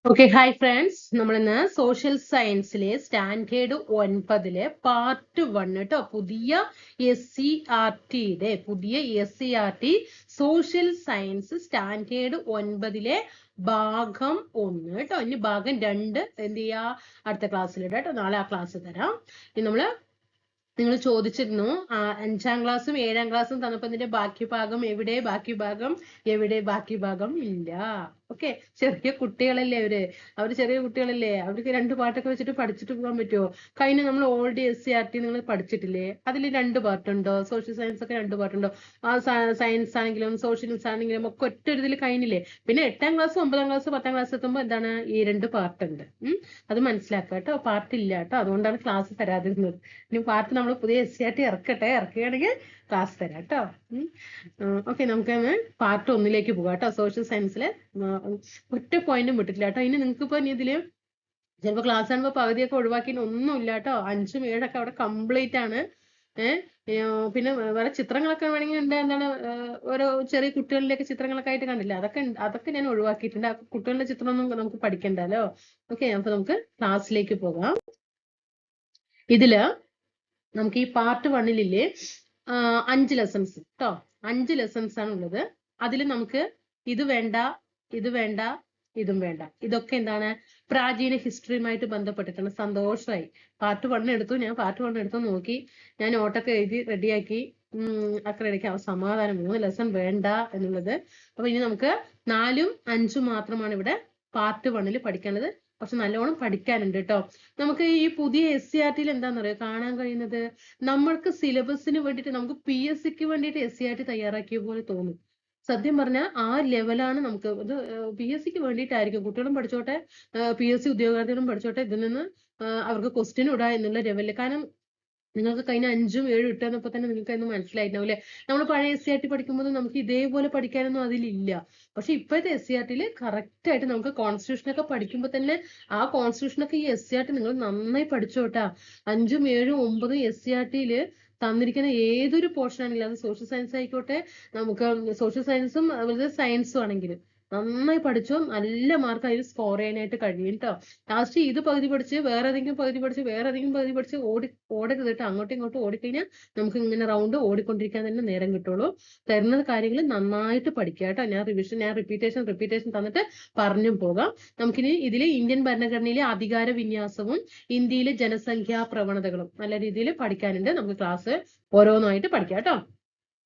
Okay hi friends, നമ്മളിന്ന് social സയൻസിലെ standard 9 part 1 കേട്ടോ. പുതിയ SCRT സോഷ്യൽ സയൻസ് സ്റ്റാൻഡേർഡ് 9 ഭാഗം 1 കേട്ടോ. ഇനി ഭാഗം 2 എന്ത് ചെയ്യാ, അടുത്ത ക്ലാസ്സിലിടാം കേട്ടോ. നാളെ ആ ക്ലാസ് തരാം. ഇനി നിങ്ങൾ ചോദിച്ചിരുന്നു 5ാം ക്ലാസ്സും 7ാം ക്ലാസ്സും തന്നപ്പോ ഇതിന്റെ ബാക്കി ഭാഗം എവിടെ, ബാക്കി ഭാഗം ഇല്ല. ഓക്കെ, ചെറിയ കുട്ടികളല്ലേ അവര് ചെറിയ കുട്ടികളല്ലേ, അവർക്ക് 2 പാട്ടൊക്കെ വെച്ചിട്ട് പഠിച്ചിട്ട് പോകാൻ പറ്റുമോ? കഴിഞ്ഞ നമ്മൾ ഓൾറെഡി SCRT നിങ്ങൾ പഠിച്ചിട്ടില്ലേ? അതിൽ 2 പാർട്ടുണ്ടോ? സോഷ്യൽ സയൻസ് ഒക്കെ 2 പാർട്ടുണ്ടോ? ആ സയൻസ് ആണെങ്കിലും സോഷ്യൽസ് ആണെങ്കിലും ഒക്കെ ഒറ്റ ഒരു ഇതിൽ കഴിഞ്ഞില്ലേ? പിന്നെ 8ാം ക്ലാസ് 9ാം ക്ലാസ് 10ാം ക്ലാസ് എത്തുമ്പോൾ എന്താണ്, ഈ 2 പാർട്ട് ഉണ്ട്. അത് മനസ്സിലാക്കുക കേട്ടോ. പാർട്ട് ഇല്ല കേട്ടോ, അതുകൊണ്ടാണ് ക്ലാസ് തരാതിരുന്നത്. ഇനി പാർട്ട് നമ്മൾ പുതിയ SCRT ഇറക്കുകയാണെങ്കിൽ ക്ലാസ് തരാം കേട്ടോ. ഓക്കെ, നമുക്ക് പാർട്ട് 1 പോകാം കേട്ടോ. സോഷ്യൽ സയൻസിലെ ഒറ്റ പോയിന്റും വിട്ടിട്ടില്ല കേട്ടോ. ഇനി നിങ്ങൾക്ക് ഇപ്പൊ ഇതില് ചിലപ്പോ ക്ലാസ് ആകുമ്പോ പകുതിയൊക്കെ ഒഴിവാക്കി ഒന്നുമില്ല കേട്ടോ. 5ഉം 7ഒക്കെ അവിടെ കംപ്ലീറ്റ് ആണ്. പിന്നെ വേറെ ചിത്രങ്ങളൊക്കെ വേണമെങ്കിൽ ഉണ്ട്. എന്താണ്, ഓരോ ചെറിയ കുട്ടികളിലേക്ക് ചിത്രങ്ങളൊക്കെ ആയിട്ട് കണ്ടില്ല, അതൊക്കെ ഞാൻ ഒഴിവാക്കിയിട്ടുണ്ട്. ആ കുട്ടികളുടെ ചിത്രമൊന്നും നമുക്ക് പഠിക്കണ്ടല്ലോ. ഓക്കെ, അപ്പൊ നമുക്ക് ക്ലാസ്സിലേക്ക് പോകാം. ഇതില് നമുക്ക് ഈ പാർട്ട് 1 5 ലെസൺസ് കേട്ടോ. 5 ലെസൺസ് ആണ് ഉള്ളത്. അതിൽ നമുക്ക് ഇത് വേണ്ട, ഇതും വേണ്ട. ഇതൊക്കെ എന്താണ്, പ്രാചീന ഹിസ്റ്ററിയുമായിട്ട് ബന്ധപ്പെട്ടിട്ടാണ്. സന്തോഷമായി. പാർട്ട് 1 എടുത്തു, ഞാൻ പാർട്ട് 1 എടുത്തു നോക്കി, ഞാൻ നോട്ടൊക്കെ എഴുതി റെഡിയാക്കി ഒക്കെ റെഡിയാക്കി. സമാധാനം, 3 ലെസൺ വേണ്ട എന്നുള്ളത്. അപ്പൊ ഇനി നമുക്ക് 4ഉം 5ഉം മാത്രമാണ് ഇവിടെ പാർട്ട് 1 പഠിക്കേണ്ടത്. പക്ഷെ നല്ലോണം പഠിക്കാനുണ്ട് കേട്ടോ. നമുക്ക് ഈ പുതിയ SCRTയിൽ എന്താണെന്ന് അറിയോ കാണാൻ കഴിയുന്നത്, നമ്മൾക്ക് സിലബസിന് വേണ്ടിയിട്ട്, നമുക്ക് PSCക്ക് വേണ്ടിയിട്ട് SCRT തയ്യാറാക്കിയ പോലെ തോന്നും. സത്യം പറഞ്ഞാൽ ആ ലെവലാണ് നമുക്ക്. ഇത് PSCക്ക് വേണ്ടിയിട്ടായിരിക്കും. കുട്ടികളും പഠിച്ചോട്ടെ, PSC ഉദ്യോഗാർത്ഥികളും പഠിച്ചോട്ടെ, ഇതിൽ നിന്ന് അവർക്ക് ക്വസ്റ്റ്യൻ ഇടാ എന്നുള്ള ലെവലിൽ. കാരണം നിങ്ങൾക്ക് കഴിഞ്ഞ 5ഉം 7ഉം ഇട്ടപ്പോൾ തന്നെ നിങ്ങൾക്ക് അതൊന്നും മനസ്സിലായിട്ടുണ്ടാവും അല്ലെ. നമ്മൾ പഴയ SCRT പഠിക്കുമ്പോൾ നമുക്ക് ഇതേപോലെ പഠിക്കാനൊന്നും അതിലില്ല. പക്ഷെ ഇപ്പോഴത്തെ SCRTയിൽ കറക്റ്റ് ആയിട്ട് നമുക്ക് കോൺസ്റ്റിറ്റ്യൂഷനൊക്കെ പഠിക്കുമ്പോൾ തന്നെ ആ കോൺസ്റ്റിറ്റ്യൂഷനൊക്കെ ഈ SCRT നിങ്ങൾ നന്നായി പഠിച്ചോട്ടാ. 5ഉം 7ഉം 9ഉം SCRTയിൽ തന്നിരിക്കുന്ന ഏതൊരു പോർഷൻ ആണെങ്കിലും, അത് സോഷ്യൽ സയൻസ് ആയിക്കോട്ടെ, നമുക്ക് സോഷ്യൽ സയൻസും അതുപോലെ സയൻസും ആണെങ്കിലും നന്നായി പഠിച്ചോ. നല്ല മാർക്ക് അതിൽ സ്കോർ ചെയ്യാനായിട്ട് കഴിയും കേട്ടോ. ലാസ്റ്റ് ഇത് പകുതി പഠിച്ച് വേറെ ഏതെങ്കിലും പകുതി പഠിച്ച് ഓടരുത് കേട്ടോ. അങ്ങോട്ടും ഇങ്ങോട്ടും ഓടിക്കഴിഞ്ഞാൽ നമുക്ക് ഇങ്ങനെ റൗണ്ട് ഓടിക്കൊണ്ടിരിക്കാൻ തന്നെ നേരം കിട്ടുള്ളൂ. തരുന്ന കാര്യങ്ങൾ നന്നായിട്ട് പഠിക്കുക കേട്ടോ. ഞാൻ റിപ്പീറ്റേഷൻ തന്നിട്ട് പറഞ്ഞും പോകാം. നമുക്കിനി ഇതിൽ ഇന്ത്യൻ ഭരണഘടനയിലെ അധികാര വിന്യാസവും ഇന്ത്യയിലെ ജനസംഖ്യാ പ്രവണതകളും നല്ല രീതിയിൽ പഠിക്കാനുണ്ട്. നമുക്ക് ക്ലാസ് ഓരോന്നായിട്ട് പഠിക്കാം കേട്ടോ.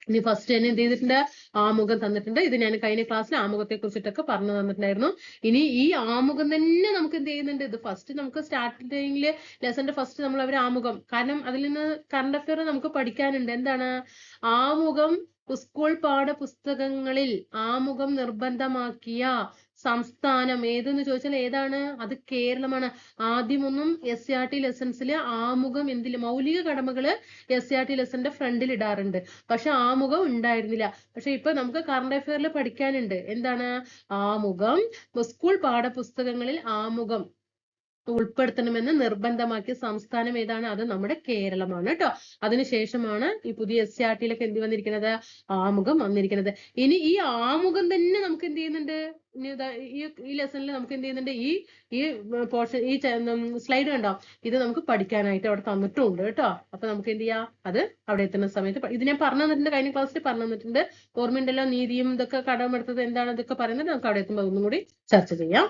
ഇനി ഫസ്റ്റ് തന്നെ എന്ത് ചെയ്തിട്ടുണ്ട്, ആമുഖം തന്നിട്ടുണ്ട്. ഇത് ഞാൻ കഴിഞ്ഞ ക്ലാസ്സിൽ ആമുഖത്തെ കുറിച്ചിട്ടൊക്കെ പറഞ്ഞു തന്നിട്ടുണ്ടായിരുന്നു. ഇനി ഈ ആമുഖം തന്നെ നമുക്ക് എന്ത് ചെയ്യുന്നുണ്ട്, ഇത് ഫസ്റ്റ് നമുക്ക് സ്റ്റാർട്ടിങ്ങില് ലെസന്റെ ഫസ്റ്റ് നമ്മൾ അവർ ആമുഖം, കാരണം അതിൽ നിന്ന് കറണ്ട് അഫയർ നമുക്ക് പഠിക്കാനുണ്ട്. എന്താണ് ആമുഖം? സ്കൂൾ പാഠപുസ്തകങ്ങളിൽ ആമുഖം നിർബന്ധമാക്കിയ സംസ്ഥാനം ഏതെന്ന് ചോദിച്ചാൽ ഏതാണ്? അത് കേരളമാണ്. ആദ്യമൊന്നും SCRT ലെസൺസില് ആമുഖം എന്തില്, മൗലിക കടമകള് SCRT ലെസന്റെ ഫ്രണ്ടിൽ ഇടാറുണ്ട്. പക്ഷെ ആമുഖം ഉണ്ടായിരുന്നില്ല. പക്ഷെ ഇപ്പൊ നമുക്ക് കറണ്ട് അഫയറിൽ പഠിക്കാനുണ്ട്. എന്താണ് ആമുഖം? സ്കൂൾ പാഠപുസ്തകങ്ങളിൽ ആമുഖം ഉൾപ്പെടുത്തണമെന്ന് നിർബന്ധമാക്കിയ സംസ്ഥാനം ഏതാണ്? അത് നമ്മുടെ കേരളമാണ് കേട്ടോ. അതിനുശേഷമാണ് ഈ പുതിയ SCRTയിലൊക്കെ എന്ത് വന്നിരിക്കുന്നത്, ആമുഖം വന്നിരിക്കുന്നത്. ഇനി ഈ ആമുഖം തന്നെ നമുക്ക് എന്ത് ചെയ്യുന്നുണ്ട്, ഈ ലെസണിൽ നമുക്ക് എന്ത് ചെയ്യുന്നുണ്ട്, ഈ പോർഷൻ, ഈ സ്ലൈഡ് കണ്ടോ, ഇത് നമുക്ക് പഠിക്കാനായിട്ട് അവിടെ തന്നിട്ടുണ്ട് കേട്ടോ. അപ്പൊ നമുക്ക് എന്ത് ചെയ്യാം, അത് അവിടെ എത്തുന്ന സമയത്ത് ഇത് ഞാൻ പറഞ്ഞു തന്നിട്ടുണ്ട്, കഴിഞ്ഞ ക്ലാസ്സിൽ പറഞ്ഞു തന്നിട്ടുണ്ട്. ഓർമ്മയുണ്ടല്ലോ, നീതിയും ഇതൊക്കെ കടമെടുത്തത് എന്താണ്, ഇതൊക്കെ പറയുന്നത് നമുക്ക് അവിടെ എത്തുമ്പോൾ ഒന്നും കൂടി ചർച്ച ചെയ്യാം.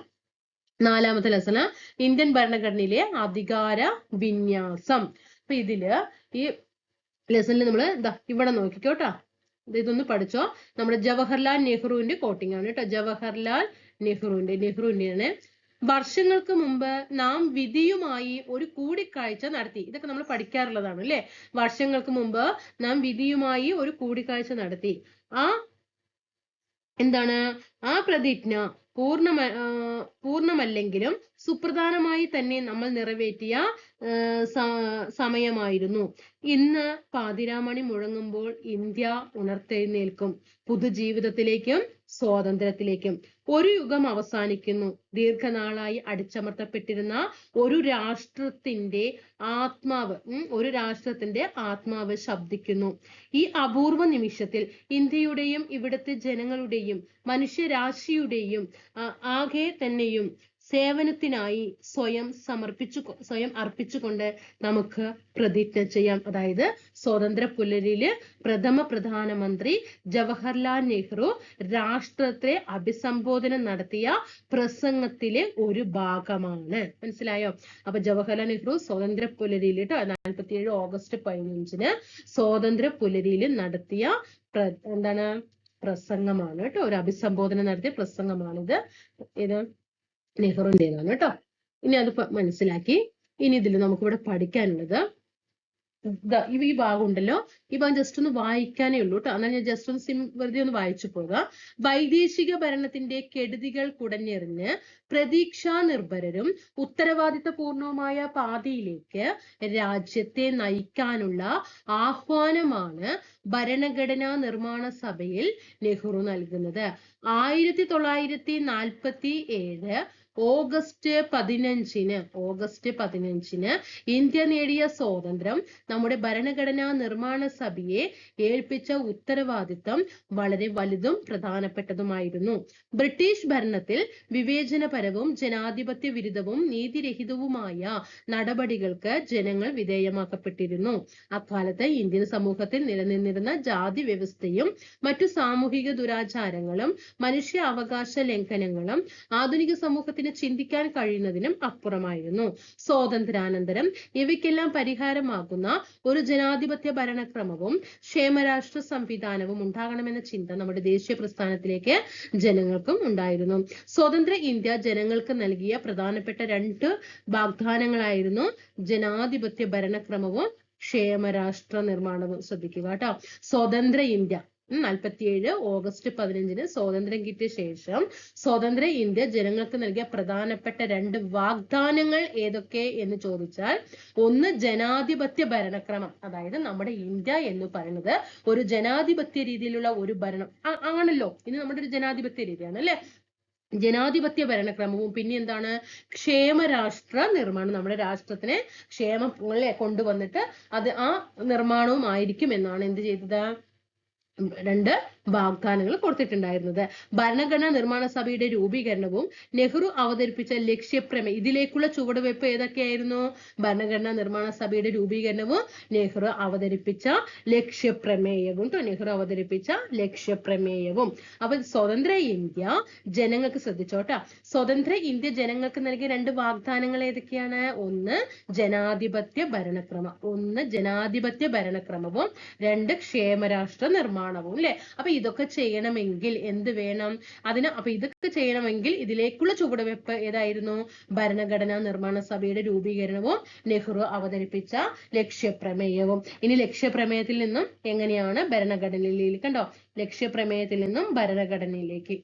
4ാമത്തെ ലെസണ് ഇന്ത്യൻ ഭരണഘടനയിലെ അധികാര വിന്യാസം. അപ്പൊ ഇതില് ഈ ലെസണിൽ നമ്മൾ ഇവിടെ നോക്കിക്കോട്ടോ. ഇതൊന്ന് പഠിച്ചോ. നമ്മുടെ ജവഹർലാൽ നെഹ്റുവിന്റെ കോട്ടിംഗ് ആണ് കേട്ടോ. ജവഹർലാൽ നെഹ്റുവിന്റെ വർഷങ്ങൾക്ക് മുമ്പ് നാം വിധിയുമായി ഒരു കൂടിക്കാഴ്ച നടത്തി. ഇതൊക്കെ നമ്മൾ പഠിക്കാറുള്ളതാണ് അല്ലെ. വർഷങ്ങൾക്ക് മുമ്പ് നാം വിധിയുമായി ഒരു കൂടിക്കാഴ്ച നടത്തി. എന്താണ് ആ പ്രതിജ്ഞ പൂർണ്ണമല്ലെങ്കിലും സുപ്രധാനമായി തന്നെ നമ്മൾ നിറവേറ്റിയ സമയമായിരുന്നു. ഇന്ന് പാതിരാമണി മുഴങ്ങുമ്പോൾ ഇന്ത്യ ഉണർത്തെഴുന്നേൽക്കും, പുതുജീവിതത്തിലേക്കും സ്വാതന്ത്ര്യത്തിലേക്കും. ഒരു യുഗം അവസാനിക്കുന്നു. ദീർഘനാളായി അടിച്ചമർത്തപ്പെട്ടിരുന്ന ഒരു രാഷ്ട്രത്തിന്റെ ആത്മാവ് ശബ്ദിക്കുന്നു. ഈ അപൂർവ നിമിഷത്തിൽ ഇന്ത്യയുടെയും ഇവിടുത്തെ ജനങ്ങളുടെയും മനുഷ്യരാശിയുടെയും ആകെ തന്നെയും സേവനത്തിനായി സ്വയം അർപ്പിച്ചുകൊണ്ട് നമുക്ക് പ്രതിജ്ഞ ചെയ്യാം. അതായത് സ്വാതന്ത്ര്യ പുലരിയില് പ്രഥമ പ്രധാനമന്ത്രി ജവഹർലാൽ നെഹ്റു രാഷ്ട്രത്തെ അഭിസംബോധന നടത്തിയ പ്രസംഗത്തിലെ ഒരു ഭാഗമാണ്. മനസ്സിലായോ? അപ്പൊ ജവഹർലാൽ നെഹ്റു സ്വാതന്ത്ര്യ പുലരിയിൽ 47 ഓഗസ്റ്റ് 15 സ്വാതന്ത്ര്യ പുലരിയിൽ നടത്തിയ എന്താണ് പ്രസംഗമാണ് കേട്ടോ. ഒരു അഭിസംബോധന നടത്തിയ പ്രസംഗമാണിത്. ഇത് നെഹ്റുവിൻ്റെതാണ് കേട്ടോ. ഇനി അത് മനസ്സിലാക്കി. ഇനി ഇതിൽ നമുക്കിവിടെ പഠിക്കാനുള്ളത് ഈ ഭാഗം ഉണ്ടല്ലോ, ഈ ഭാഗം ജസ്റ്റ് ഒന്ന് വായിക്കാനേ ഉള്ളൂ കേട്ടോ. എന്നാൽ ഞാൻ ജസ്റ്റ് ഒന്ന് വെറുതെ ഒന്ന് വായിച്ചു പോകാം. വൈദേശിക ഭരണത്തിന്റെ കെടുതികൾ കുടഞ്ഞെറിഞ്ഞ് പ്രതീക്ഷാ നിർഭരരും ഉത്തരവാദിത്തപൂർണവുമായ പാതയിലേക്ക് രാജ്യത്തെ നയിക്കാനുള്ള ആഹ്വാനമാണ് ഭരണഘടനാ നിർമ്മാണ സഭയിൽ നെഹ്റു നൽകുന്നത്. 1947 ഓഗസ്റ്റ് 15 ഇന്ത്യ നേടിയ സ്വാതന്ത്ര്യം നമ്മുടെ ഭരണഘടനാ നിർമ്മാണ സഭയെ ഏൽപ്പിച്ച ഉത്തരവാദിത്തം വളരെ വലുതും പ്രധാനപ്പെട്ടതുമായിരുന്നു. ബ്രിട്ടീഷ് ഭരണത്തിൽ വിവേചനപരവും ജനാധിപത്യ വിരുദ്ധവും നീതിരഹിതവുമായ നടപടികൾക്ക് ജനങ്ങൾ വിധേയമാക്കപ്പെട്ടിരുന്നു. അക്കാലത്ത് ഇന്ത്യൻ സമൂഹത്തിൽ നിലനിന്നിരുന്ന ജാതി വ്യവസ്ഥയും മറ്റു സാമൂഹിക ദുരാചാരങ്ങളും മനുഷ്യാവകാശ ലംഘനങ്ങളും ആധുനിക സമൂഹത്തിന് ചിന്തിക്കാൻ കഴിയുന്നതിനും അപ്പുറമായിരുന്നു. സ്വാതന്ത്ര്യാനന്തരം ഇവയ്ക്കെല്ലാം പരിഹാരമാകുന്ന ഒരു ജനാധിപത്യ ഭരണക്രമവും ക്ഷേമരാഷ്ട്ര സംവിധാനവും ഉണ്ടാകണമെന്ന ചിന്ത നമ്മുടെ ദേശീയ പ്രസ്ഥാനത്തിലേക്ക് ജനങ്ങൾക്കും ഉണ്ടായിരുന്നു. സ്വതന്ത്ര ഇന്ത്യ ജനങ്ങൾക്ക് നൽകിയ പ്രധാനപ്പെട്ട 2 വാഗ്ദാനങ്ങളായിരുന്നു ജനാധിപത്യ ഭരണക്രമവും ക്ഷേമരാഷ്ട്ര നിർമ്മാണവും. ശ്രദ്ധിക്കുക കേട്ടോ. സ്വതന്ത്ര ഇന്ത്യ 47 ഓഗസ്റ്റ് 15 സ്വാതന്ത്ര്യം കിട്ടിയ ശേഷം സ്വതന്ത്ര ഇന്ത്യ ജനങ്ങൾക്ക് നൽകിയ പ്രധാനപ്പെട്ട 2 വാഗ്ദാനങ്ങൾ ഏതൊക്കെ എന്ന് ചോദിച്ചാൽ, ഒന്ന് ജനാധിപത്യ ഭരണക്രമം. അതായത് നമ്മുടെ ഇന്ത്യ എന്ന് പറയുന്നത് ഒരു ജനാധിപത്യ രീതിയിലുള്ള ഒരു ഭരണം ആണല്ലോ. ഇനി നമ്മുടെ ഒരു ജനാധിപത്യ രീതിയാണ് അല്ലെ. ജനാധിപത്യ ഭരണക്രമവും പിന്നെ എന്താണ്, ക്ഷേമരാഷ്ട്ര നിർമ്മാണം. നമ്മുടെ രാഷ്ട്രത്തിനെ ക്ഷേമങ്ങളെ കൊണ്ടുവന്നിട്ട് അത് ആ നിർമ്മാണവും ആയിരിക്കും എന്നാണ് എന്ത് ചെയ്തത് 2 വാഗ്ദാനങ്ങൾ കൊടുത്തിട്ടുണ്ടായിരുന്നത്. ഭരണഘടനാ നിർമ്മാണ സഭയുടെ രൂപീകരണവും നെഹ്റു അവതരിപ്പിച്ച ലക്ഷ്യപ്രമേയം, ഇതിലേക്കുള്ള ചുവടുവെപ്പ് ഏതൊക്കെയായിരുന്നു? ഭരണഘടനാ നിർമ്മാണ സഭയുടെ രൂപീകരണവും നെഹ്റു അവതരിപ്പിച്ച ലക്ഷ്യപ്രമേയവും. അപ്പൊ സ്വതന്ത്ര ഇന്ത്യ ജനങ്ങൾക്ക്, ശ്രദ്ധിച്ചോട്ടാ, സ്വതന്ത്ര ഇന്ത്യ ജനങ്ങൾക്ക് നൽകിയ 2 വാഗ്ദാനങ്ങൾ ഏതൊക്കെയാണ്? ഒന്ന് ജനാധിപത്യ ഭരണക്രമവും 2 ക്ഷേമരാഷ്ട്ര നിർമ്മാണവും അല്ലെ. അപ്പൊ ഇതൊക്കെ ചെയ്യണമെങ്കിൽ എന്ത് വേണം? അപ്പൊ ഇതൊക്കെ ചെയ്യണമെങ്കിൽ ഇതിലേക്കുള്ള ചുവടുവെപ്പ് ഏതായിരുന്നു? ഭരണഘടനാ നിർമ്മാണ സഭയുടെ രൂപീകരണവും നെഹ്റു അവതരിപ്പിച്ച ലക്ഷ്യപ്രമേയവും. ഇനി ലക്ഷ്യപ്രമേയത്തിൽ നിന്നും എങ്ങനെയാണ് ഭരണഘടനയിലേക്ക്, കണ്ടോ, ലക്ഷ്യപ്രമേയത്തിൽ നിന്നും ഭരണഘടനയിലേക്ക്.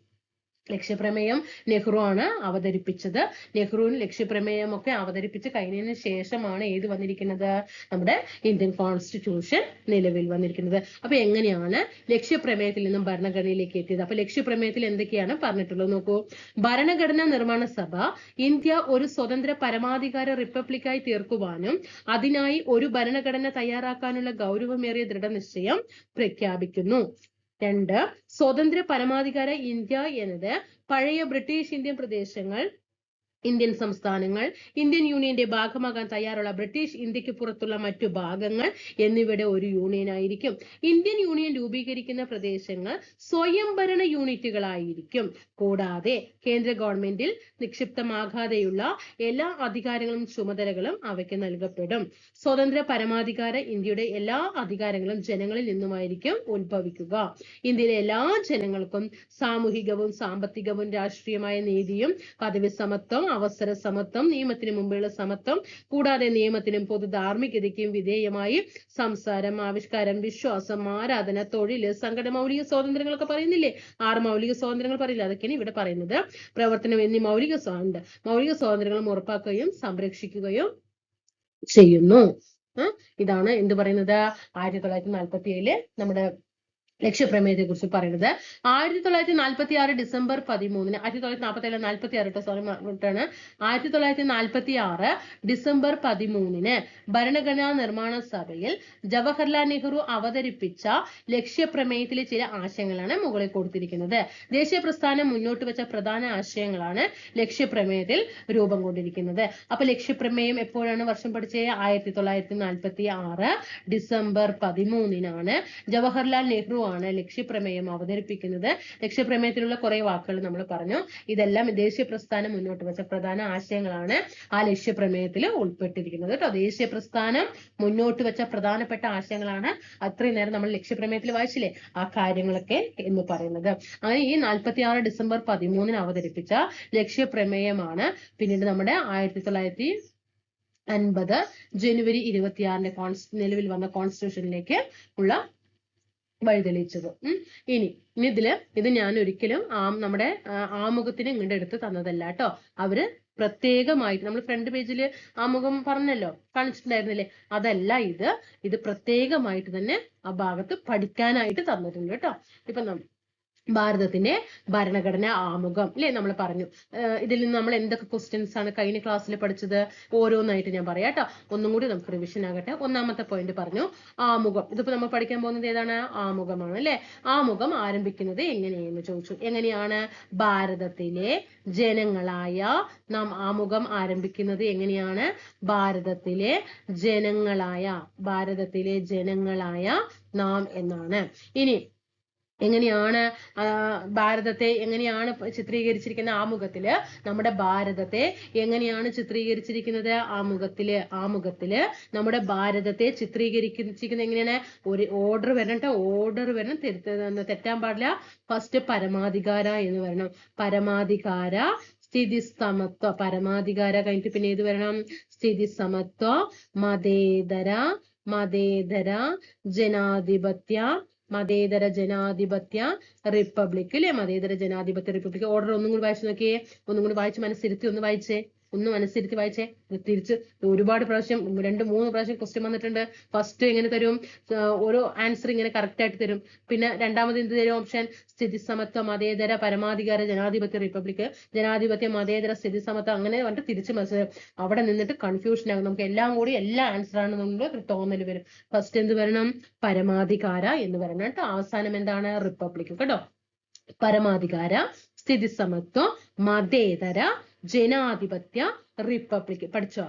ലക്ഷ്യപ്രമേയം നെഹ്റു ആണ് അവതരിപ്പിച്ചത്. നെഹ്റുവിന് ലക്ഷ്യപ്രമേയം ഒക്കെ അവതരിപ്പിച്ച് കഴിഞ്ഞതിന് ശേഷമാണ് ഏത് വന്നിരിക്കുന്നത്? നമ്മുടെ ഇന്ത്യൻ കോൺസ്റ്റിറ്റ്യൂഷൻ നിലവിൽ വന്നിരിക്കുന്നത്. അപ്പൊ എങ്ങനെയാണ് ലക്ഷ്യപ്രമേയത്തിൽ നിന്നും ഭരണഘടനയിലേക്ക് എത്തിയത്? അപ്പൊ ലക്ഷ്യപ്രമേയത്തിൽ എന്തൊക്കെയാണ് പറഞ്ഞിട്ടുള്ളത് നോക്കൂ. ഭരണഘടനാ നിർമ്മാണ സഭ ഇന്ത്യ ഒരു സ്വതന്ത്ര പരമാധികാര റിപ്പബ്ലിക്കായി തീർക്കുവാനും അതിനായി ഒരു ഭരണഘടന തയ്യാറാക്കാനുള്ള ഗൗരവമേറിയ ദൃഢനിശ്ചയം പ്രഖ്യാപിക്കുന്നു. 2 സ്വതന്ത്ര പരമാധികാര ഇന്ത്യ എന്നത് പഴയ ബ്രിട്ടീഷ് ഇന്ത്യൻ പ്രദേശങ്ങൾ, ഇന്ത്യൻ സംസ്ഥാനങ്ങൾ, ഇന്ത്യൻ യൂണിയന്റെ ഭാഗമാകാൻ തയ്യാറുള്ള ബ്രിട്ടീഷ് ഇന്ത്യക്ക് പുറത്തുള്ള മറ്റു ഭാഗങ്ങൾ എന്നിവയുടെ ഒരു യൂണിയൻ ആയിരിക്കും. ഇന്ത്യൻ യൂണിയൻ രൂപീകരിക്കുന്ന പ്രദേശങ്ങൾ സ്വയംഭരണ യൂണിറ്റുകളായിരിക്കും. കൂടാതെ കേന്ദ്ര ഗവൺമെന്റിൽ നിക്ഷിപ്തമാകാതെയുള്ള എല്ലാ അധികാരങ്ങളും ചുമതലകളും അവയ്ക്ക് നൽകപ്പെടും. സ്വതന്ത്ര പരമാധികാര ഇന്ത്യയുടെ എല്ലാ അധികാരങ്ങളും ജനങ്ങളിൽ നിന്നുമായിരിക്കും ഉത്ഭവിക്കുക. ഇന്ത്യയിലെ എല്ലാ ജനങ്ങൾക്കും സാമൂഹികവും സാമ്പത്തികവും രാഷ്ട്രീയമായ നീതിയും പദവി സമത്വം, അവസര സമത്വം, നിയമത്തിന് മുമ്പുള്ള സമത്വം, കൂടാതെ നിയമത്തിനും പൊതു ധാർമ്മികതയ്ക്കും വിധേയമായി സംസാരം, ആവിഷ്കാരം, വിശ്വാസം, ആരാധന, തൊഴില്, സംഘടന, മൗലിക സ്വാതന്ത്ര്യങ്ങളൊക്കെ പറയുന്നില്ലേ? 6 മൗലിക സ്വാതന്ത്ര്യങ്ങൾ പറയില്ല, അതൊക്കെയാണ് ഇവിടെ പറയുന്നത്. പ്രവർത്തനം എന്നീ മൗലിക സ്വാതന്ത്ര്യങ്ങളും ഉറപ്പാക്കുകയും സംരക്ഷിക്കുകയും ചെയ്യുന്നു. ഇതാണ് എന്ത് പറയുന്നത് 1947 നമ്മുടെ ലക്ഷ്യപ്രമേയത്തെ കുറിച്ച് പറയുന്നത് 1946 ഡിസംബർ 13 1947 സോറി ആണ് 1946 ഡിസംബർ 13 ഭരണഘടനാ നിർമ്മാണ സഭയിൽ ജവഹർലാൽ നെഹ്റു അവതരിപ്പിച്ച ലക്ഷ്യപ്രമേയത്തിലെ ചില ആശയങ്ങളാണ് മുകളിൽ കൊടുത്തിരിക്കുന്നത്. ദേശീയ പ്രസ്ഥാനം മുന്നോട്ട് വെച്ച പ്രധാന ആശയങ്ങളാണ് ലക്ഷ്യപ്രമേയത്തിൽ രൂപം കൊണ്ടിരിക്കുന്നത്. അപ്പൊ ലക്ഷ്യപ്രമേയം എപ്പോഴാണ് വർഷം പഠിച്ചത്? 1946 ഡിസംബർ 13 ജവഹർലാൽ നെഹ്റു ആണ് ലക്ഷ്യപ്രമേയം അവതരിപ്പിക്കുന്നത്. ലക്ഷ്യപ്രമേയത്തിലുള്ള കുറെ വാക്കുകൾ നമ്മൾ പറഞ്ഞു. ഇതെല്ലാം ദേശീയ പ്രസ്ഥാനം മുന്നോട്ട് വെച്ച പ്രധാന ആശയങ്ങളാണ് ആ ലക്ഷ്യപ്രമേയത്തിൽ ഉൾപ്പെട്ടിരിക്കുന്നത് കേട്ടോ. ദേശീയ പ്രസ്ഥാനം മുന്നോട്ട് വെച്ച പ്രധാനപ്പെട്ട ആശയങ്ങളാണ് അത്രയും നേരം നമ്മൾ ലക്ഷ്യപ്രമേയത്തിൽ വായിച്ചില്ലേ ആ കാര്യങ്ങളൊക്കെ എന്ന് പറയുന്നത്. അങ്ങനെ ഈ 46 ഡിസംബർ 13 അവതരിപ്പിച്ച ലക്ഷ്യപ്രമേയമാണ് പിന്നീട് നമ്മുടെ 1950 ജനുവരി 26 നിലവിൽ വന്ന കോൺസ്റ്റിറ്റ്യൂഷനിലേക്ക് ഉള്ള വഴിതെളിയിച്ചത്. ഇത് ഞാൻ ഒരിക്കലും നമ്മുടെ ആമുഖത്തിന് ഇങ്ങോട്ട് എടുത്ത് തന്നതല്ല കേട്ടോ. അവര് പ്രത്യേകമായിട്ട് നമ്മൾ ഫ്രണ്ട് പേജിൽ ആമുഖം പറഞ്ഞല്ലോ, കാണിച്ചിട്ടുണ്ടായിരുന്നില്ലേ? അതല്ല ഇത് പ്രത്യേകമായിട്ട് തന്നെ ആ ഭാഗത്ത് പഠിക്കാനായിട്ട് തന്നിട്ടുണ്ട് കേട്ടോ. ഇപ്പൊ ഭാരതത്തിന്റെ ഭരണഘടന ആമുഖം അല്ലെ നമ്മൾ പറഞ്ഞു. ഇതിൽ നിന്ന് നമ്മൾ എന്തൊക്കെ ക്വസ്റ്റ്യൻസ് ആണ് കഴിഞ്ഞ ക്ലാസ്സിൽ പഠിച്ചത് ഓരോന്നായിട്ട് ഞാൻ പറയാം കേട്ടോ. ഒന്നും കൂടി നമുക്ക് റിവിഷൻ ആകട്ടെ. ഒന്നാമത്തെ പോയിന്റ് പറഞ്ഞു ആമുഖം. ഇതിപ്പോ നമ്മൾ പഠിക്കാൻ പോകുന്നത് ഏതാണ്? ആമുഖമാണ് അല്ലെ. ആമുഖം ആരംഭിക്കുന്നത് എങ്ങനെയെന്ന് ചോദിച്ചു. എങ്ങനെയാണ്? ഭാരതത്തിലെ ജനങ്ങളായ നാം ആമുഖം ആരംഭിക്കുന്നത് എങ്ങനെയാണ്? ഭാരതത്തിലെ ജനങ്ങളായ നാം എന്നാണ്. ഇനി എങ്ങനെയാണ് ഭാരതത്തെ എങ്ങനെയാണ് ചിത്രീകരിച്ചിരിക്കുന്ന? ആമുഖത്തില് നമ്മുടെ ഭാരതത്തെ എങ്ങനെയാണ് ചിത്രീകരിച്ചിരിക്കുന്നത്? ആമുഖത്തില് നമ്മുടെ ഭാരതത്തെ ചിത്രീകരിച്ചിരിക്കുന്നത് എങ്ങനെയാണ്? ഒരു ഓർഡർ വരണം കേട്ടോ. ഓർഡർ വരണം, തെറ്റാൻ പാടില്ല. ഫസ്റ്റ് പരമാധികാര എന്ന് വരണം. പരമാധികാര, സ്ഥിതി സമത്വ. പരമാധികാര കഴിഞ്ഞിട്ട് പിന്നെ ഏത് വരണം? സ്ഥിതി സമത്വ, മതേതര ജനാധിപത്യ റിപ്പബ്ലിക് അല്ലെ. മതേതര ജനാധിപത്യ റിപ്പബ്ലിക്. ഓർഡർ ഒന്നും കൂടി വായിച്ചു നോക്കിയേ. ഒന്നും കൂടി വായിച്ച് മനസ്സിരുത്തി വായിച്ചേ. തിരിച്ച് ഒരുപാട് പ്രാവശ്യം 2-3 പ്രാവശ്യം ക്വസ്റ്റ്യൻ വന്നിട്ടുണ്ട്. ഫസ്റ്റ് എങ്ങനെ തരും? ഓരോ ആൻസർ ഇങ്ങനെ കറക്റ്റ് ആയിട്ട് തരും. പിന്നെ രണ്ടാമത് എന്ത് തരും? ഓപ്ഷൻ സ്ഥിതി സമത്വ, മതേതര, പരമാധികാര, ജനാധിപത്യ റിപ്പബ്ലിക്, ജനാധിപത്യ, മതേതര, സ്ഥിതി സമത്വം അങ്ങനെ പറഞ്ഞിട്ട് തിരിച്ച് മനസ്സിലാവും. അവിടെ നിന്നിട്ട് കൺഫ്യൂഷൻ ആകും. നമുക്ക് എല്ലാം കൂടി എല്ലാ ആൻസർ ആണെന്നുള്ള തോന്നൽ വരും. ഫസ്റ്റ് എന്ത് വരണം? പരമാധികാര എന്ന് വരണം കേട്ടോ. അവസാനം എന്താണ്? റിപ്പബ്ലിക് കേട്ടോ. പരമാധികാര, സ്ഥിതി സമത്വം, മതേതര, ജനാധിപത്യ, റിപ്പബ്ലിക്. പഠിച്ചോ?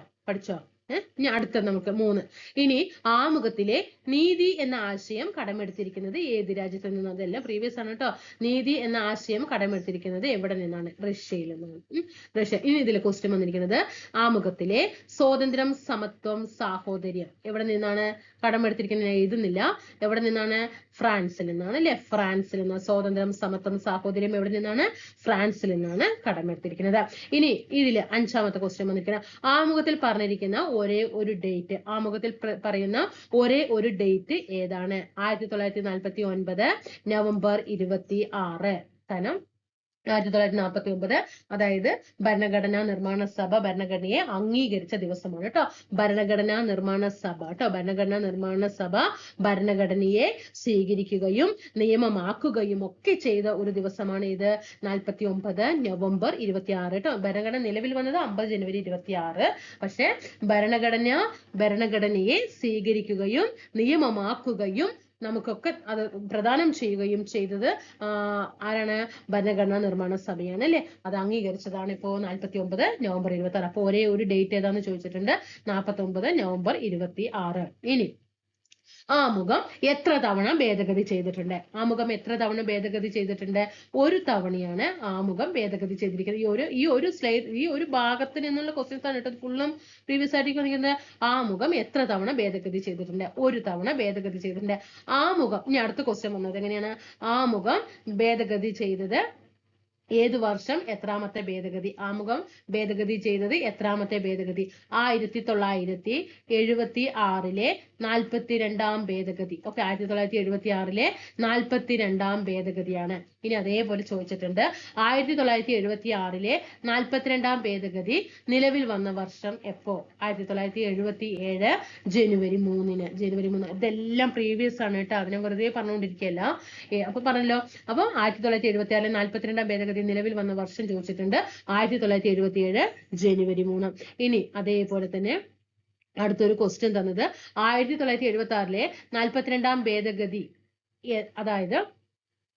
ഇനി അടുത്ത നമുക്ക് 3. ഇനി ആമുഖത്തിലെ നീതി എന്ന ആശയം കടമെടുത്തിരിക്കുന്നത് ഏത് രാജ്യത്ത് നിന്നാണ്? അതെല്ലാം പ്രീവിയസ് ആണ് കേട്ടോ. നീതി എന്ന ആശയം കടമെടുത്തിരിക്കുന്നത് എവിടെ നിന്നാണ്? റഷ്യയിൽ നിന്നാണ്. റഷ്യ. ഇനി ഇതിലെ ക്വസ്റ്റ്യൻ വന്നിരിക്കുന്നത് ആമുഖത്തിലെ സ്വാതന്ത്ര്യം, സമത്വം, സാഹോദര്യം എവിടെ നിന്നാണ് കടമെടുത്തിരിക്കുന്നത്? എഴുതുന്നില്ല. എവിടെ നിന്നാണ്? ഫ്രാൻസിൽ നിന്നാണ് അല്ലെ. ഫ്രാൻസിൽ നിന്നാണ്. സ്വാതന്ത്ര്യം, സമത്വം, സാഹോദര്യം എവിടെ നിന്നാണ്? ഫ്രാൻസിൽ നിന്നാണ് കടമെടുത്തിരിക്കുന്നത്. ഇനി ഇതില് 5ാമത്തെ ക്വസ്റ്റ്യൻ വന്നിരിക്കുന്നത് ആമുഖത്തിൽ പറഞ്ഞിരിക്കുന്ന ഒരേ ഒരു ഡേറ്റ്. ആമുഖത്തിൽ പറയുന്ന ഒരേ ഒരു ഡേറ്റ് ഏതാണ്? 1949 നവംബർ 26. കാരണം 1949 അതായത് ഭരണഘടനാ നിർമ്മാണ സഭ ഭരണഘടനയെ അംഗീകരിച്ച ദിവസമാണ് കേട്ടോ. ഭരണഘടനാ നിർമ്മാണ സഭ ഭരണഘടനയെ സ്വീകരിക്കുകയും നിയമമാക്കുകയും ഒക്കെ ചെയ്ത ഒരു ദിവസമാണ് ഇത്. 49 നവംബർ 26 കേട്ടോ. ഭരണഘടന നിലവിൽ വന്നത് 50 ജനുവരി 26. പക്ഷെ ഭരണഘടനയെ സ്വീകരിക്കുകയും നിയമമാക്കുകയും നമുക്കൊക്കെ അത് പ്രദാനം ചെയ്യുകയും ചെയ്തത് ആരാണ്? ഭരണഘടനാ നിർമ്മാണ സഭയാണ് അല്ലെ. അത് അംഗീകരിച്ചതാണ് ഇപ്പോ 49 നവംബർ 26. അപ്പൊ ഒരേ ഒരു ഡേറ്റ് ഏതാന്ന് ചോദിച്ചിട്ടുണ്ട്. 49 നവംബർ 26. ഇനി ആമുഖം എത്ര തവണ ഭേദഗതി ചെയ്തിട്ടുണ്ട്? ഒരു തവണയാണ് ആമുഖം ഭേദഗതി ചെയ്തിരിക്കുന്നത്. ഈ ഒരു ഭാഗത്ത് നിന്നുള്ള ക്വസ്റ്റ്യൻസ് ആണ് കേട്ടോ. ഫുള്ളും പ്രീവിയസ് ആയിട്ട് വന്നിരിക്കുന്നത്. ആമുഖം എത്ര തവണ ഭേദഗതി ചെയ്തിട്ടുണ്ട്? ഒരു തവണ ഭേദഗതി ചെയ്തിട്ടുണ്ട്. ആമുഖം. ഇനി അടുത്ത ക്വസ്റ്റ്യൻ വന്നത് എങ്ങനെയാണ്? ആമുഖം ഭേദഗതി ചെയ്തത് ഏത് വർഷം എത്രാമത്തെ ഭേദഗതി? ആമുഖം ഭേദഗതി ചെയ്തത് എത്രാമത്തെ ഭേദഗതി? 1976 42-ാം ഭേദഗതി. ഓക്കെ, 1976 42-ാം ഭേദഗതിയാണ്. ഇനി അതേപോലെ ചോദിച്ചിട്ടുണ്ട്, 1976 42-ാം ഭേദഗതി നിലവിൽ വന്ന വർഷം എപ്പോ? 1977 ജനുവരി 3-ന്. ജനുവരി 3. ഇതെല്ലാം പ്രീവിയസ് ആണ് കേട്ടോ, അതിനെ വെറുതെ പറഞ്ഞുകൊണ്ടിരിക്കുകയല്ല. അപ്പൊ പറഞ്ഞല്ലോ. അപ്പൊ 1976 42-ാം ഭേദഗതി നിലവിൽ വന്ന വർഷം ചോദിച്ചിട്ടുണ്ട്, 1977 ജനുവരി 3. ഇനി അതേപോലെ തന്നെ അടുത്തൊരു ക്വസ്റ്റ്യൻ തന്നത് 1976 42-ാം ഭേദഗതി, അതായത്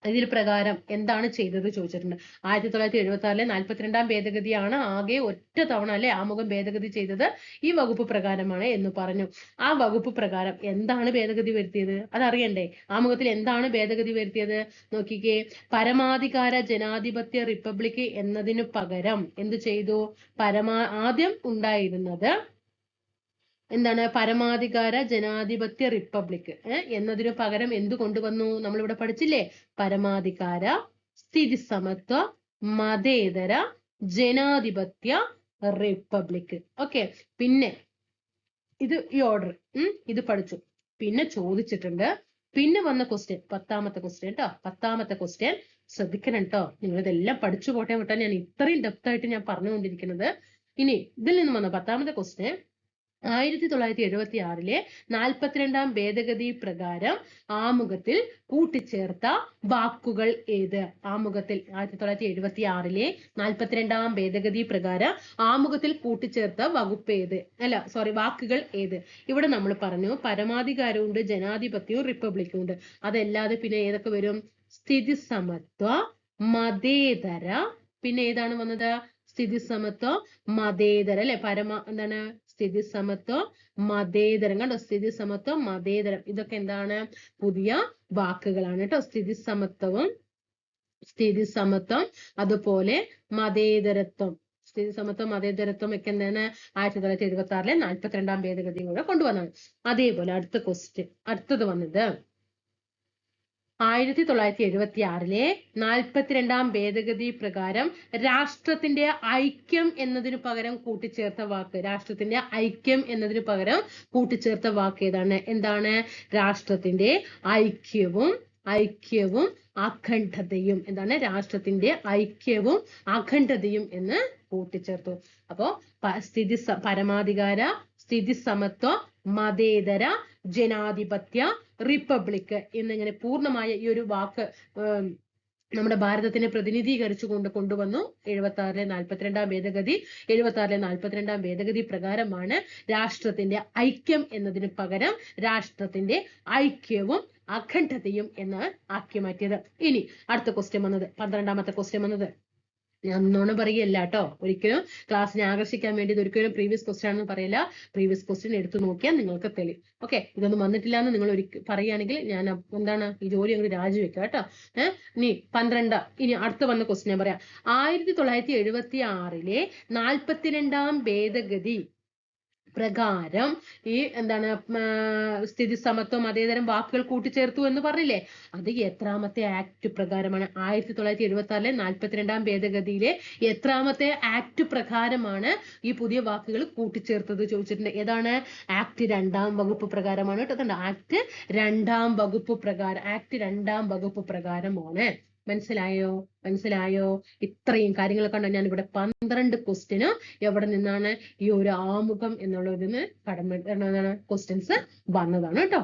ഇതിൽ പ്രകാരം എന്താണ് ചെയ്തത് ചോദിച്ചിട്ടുണ്ട്. 1976 42-ാം ഭേദഗതിയാണ് ആകെ ഒറ്റ തവണ അല്ലെ ആമുഖം ഭേദഗതി ചെയ്തത്, ഈ വകുപ്പ് പ്രകാരമാണ് എന്ന് പറഞ്ഞു. ആ വകുപ്പ് പ്രകാരം എന്താണ് ഭേദഗതി വരുത്തിയത് അതറിയണ്ടേ? ആമുഖത്തിൽ എന്താണ് ഭേദഗതി വരുത്തിയത് നോക്കിക്കേ. പരമാധികാര ജനാധിപത്യ റിപ്പബ്ലിക് എന്നതിനു പകരം എന്ത് ചെയ്തു? ആദ്യം ഉണ്ടായിരുന്നത് എന്താണ്? പരമാധികാര ജനാധിപത്യ റിപ്പബ്ലിക് എന്നതിനു പകരം എന്തു കൊണ്ടുവന്നു? നമ്മളിവിടെ പഠിച്ചില്ലേ? പരമാധികാര സ്ഥിതി സമത്വ മതേതര ജനാധിപത്യ റിപ്പബ്ലിക്. ഓക്കെ, പിന്നെ ഇത് ഈ ഓർഡർ ഇത് പഠിച്ചു. പിന്നെ ചോദിച്ചിട്ടുണ്ട്, പിന്നെ വന്ന ക്വസ്റ്റ്യൻ 10ാമത്തെ ക്വസ്റ്റ്യൻ കേട്ടോ. 10ാമത്തെ ക്വസ്റ്റ്യൻ ശ്രദ്ധിക്കണം കേട്ടോ. നിങ്ങൾ ഇതെല്ലാം പഠിച്ചു പോട്ടെ വിട്ടാൽ ഞാൻ ഇത്രയും ഡെപ്ത് ആയിട്ട് ഞാൻ പറഞ്ഞുകൊണ്ടിരിക്കുന്നത്. ഇനി ഇതിൽ നിന്ന് വന്ന 10ാമത്തെ ക്വസ്റ്റ്യൻ 1976 42-ാം ഭേദഗതി പ്രകാരം ആമുഖത്തിൽ കൂട്ടിച്ചേർത്ത വാക്കുകൾ ഏത്? ആമുഖത്തിൽ 1976 42-ാം ഭേദഗതി പ്രകാരം ആമുഖത്തിൽ കൂട്ടിച്ചേർത്ത വകുപ്പ് ഏത്? വാക്കുകൾ ഏത്? ഇവിടെ നമ്മൾ പറഞ്ഞു പരമാധികാരമുണ്ട്, ജനാധിപത്യവും റിപ്പബ്ലിക്കും ഉണ്ട്. അതല്ലാതെ പിന്നെ ഏതൊക്കെ വരും? സ്ഥിതി സമത്വ മതേതര, പിന്നെ ഏതാണ് വന്നത്? സ്ഥിതി സമത്വം മതേതര അല്ലെ. എന്താണ്? സ്ഥിതി സമത്വം മതേതരം. കണ്ടോ? സ്ഥിതി സമത്വം മതേതരം, ഇതൊക്കെ എന്താണ്? പുതിയ വാക്കുകളാണ് കേട്ടോ. സ്ഥിതി സമത്വം അതുപോലെ മതേതരത്വം. സ്ഥിതി സമത്വം മതേതരത്വം ഒക്കെ എന്താണ്? 1976 42-ാം ഭേദഗതി കൂടെ കൊണ്ടുവന്നാണ്. അതേപോലെ അടുത്ത ക്വസ്റ്റ്യൻ, അടുത്തത് വന്നത് 1976 42-ാം ഭേദഗതി പ്രകാരം രാഷ്ട്രത്തിന്റെ ഐക്യം എന്നതിനു പകരം കൂട്ടിച്ചേർത്ത വാക്ക്. രാഷ്ട്രത്തിന്റെ ഐക്യം എന്നതിനു പകരം കൂട്ടിച്ചേർത്ത വാക്ക് ഏതാണ്? എന്താണ്? രാഷ്ട്രത്തിന്റെ ഐക്യവും അഖണ്ഡതയും. എന്താണ്? രാഷ്ട്രത്തിന്റെ ഐക്യവും അഖണ്ഡതയും എന്ന് കൂട്ടിച്ചേർത്തു. അപ്പോ പരമാധികാര സ്ഥിതി സമത്വ മതേതര ജനാധിപത്യ റിപ്പബ്ലിക് എന്നിങ്ങനെ പൂർണ്ണമായ ഈ ഒരു വാക്ക് നമ്മുടെ ഭാരതത്തിനെ പ്രതിനിധീകരിച്ചു കൊണ്ടുവന്നു 76 42-ാം ഭേദഗതി. 76 42-ാം ഭേദഗതി പ്രകാരമാണ് രാഷ്ട്രത്തിന്റെ ഐക്യം എന്നതിന് പകരം രാഷ്ട്രത്തിന്റെ ഐക്യവും അഖണ്ഡതയും എന്ന് ആക്കി മാറ്റിയത്. ഇനി അടുത്ത ക്വസ്റ്റ്യൻ വന്നത് 12ാമത്തെ ക്വസ്റ്റ്യൻ വന്നത്, ഞാൻ ഒന്നോണ പറയല്ല കേട്ടോ, ഒരിക്കലും ക്ലാസ്സിനെ ആകർഷിക്കാൻ വേണ്ടി ഒരിക്കലും പ്രീവിയസ് ക്വസ്റ്റ്യൻ ആണെന്ന് പറയില്ല. പ്രീവിയസ് ക്വസ്റ്റ്യൻ എടുത്തു നോക്കിയാൽ നിങ്ങൾക്ക് തെളിയും. ഓക്കെ, ഇതൊന്നും വന്നിട്ടില്ല എന്ന് നിങ്ങൾ പറയുകയാണെങ്കിൽ ഞാൻ എന്താണ് ഈ ജോലി അങ്ങോട്ട് രാജിവെക്കുക കേട്ടോ. ഇനി 12. ഇനി അടുത്ത് വന്ന ക്വസ്റ്റ്യൻ ഞാൻ പറയാം. 1976 42-ാം ഭേദഗതി പ്രകാരം ഈ എന്താണ് സ്ഥിതി സമത്വം മതേതരം വാക്കുകൾ കൂട്ടിച്ചേർത്തു എന്ന് പറഞ്ഞില്ലേ? അത് എത്രാമത്തെ ആക്ട് പ്രകാരമാണ്? 1976 42-ാം ഭേദഗതിയിലെ എത്രാമത്തെ ആക്ട് പ്രകാരമാണ് ഈ പുതിയ വാക്കുകൾ കൂട്ടിച്ചേർത്തത് ചോദിച്ചിട്ടുണ്ട്. ഏതാണ്? ആക്ട് 2-ാം വകുപ്പ് പ്രകാരമാണ് കേട്ടോ. ആക്ട് 2-ാം വകുപ്പ് പ്രകാരം. ആക്ട് 2-ാം വകുപ്പ് പ്രകാരമാണ്. മനസ്സിലായോ? ഇത്രയും കാര്യങ്ങളൊക്കെ ഉണ്ട്. ഞാൻ ഇവിടെ 12 ക്വസ്റ്റ്യന് എവിടെ നിന്നാണ്? ഈ ഒരു ആമുഖം എന്നുള്ളതിന് ക്വസ്റ്റ്യൻസ് വന്നതാണ് കേട്ടോ.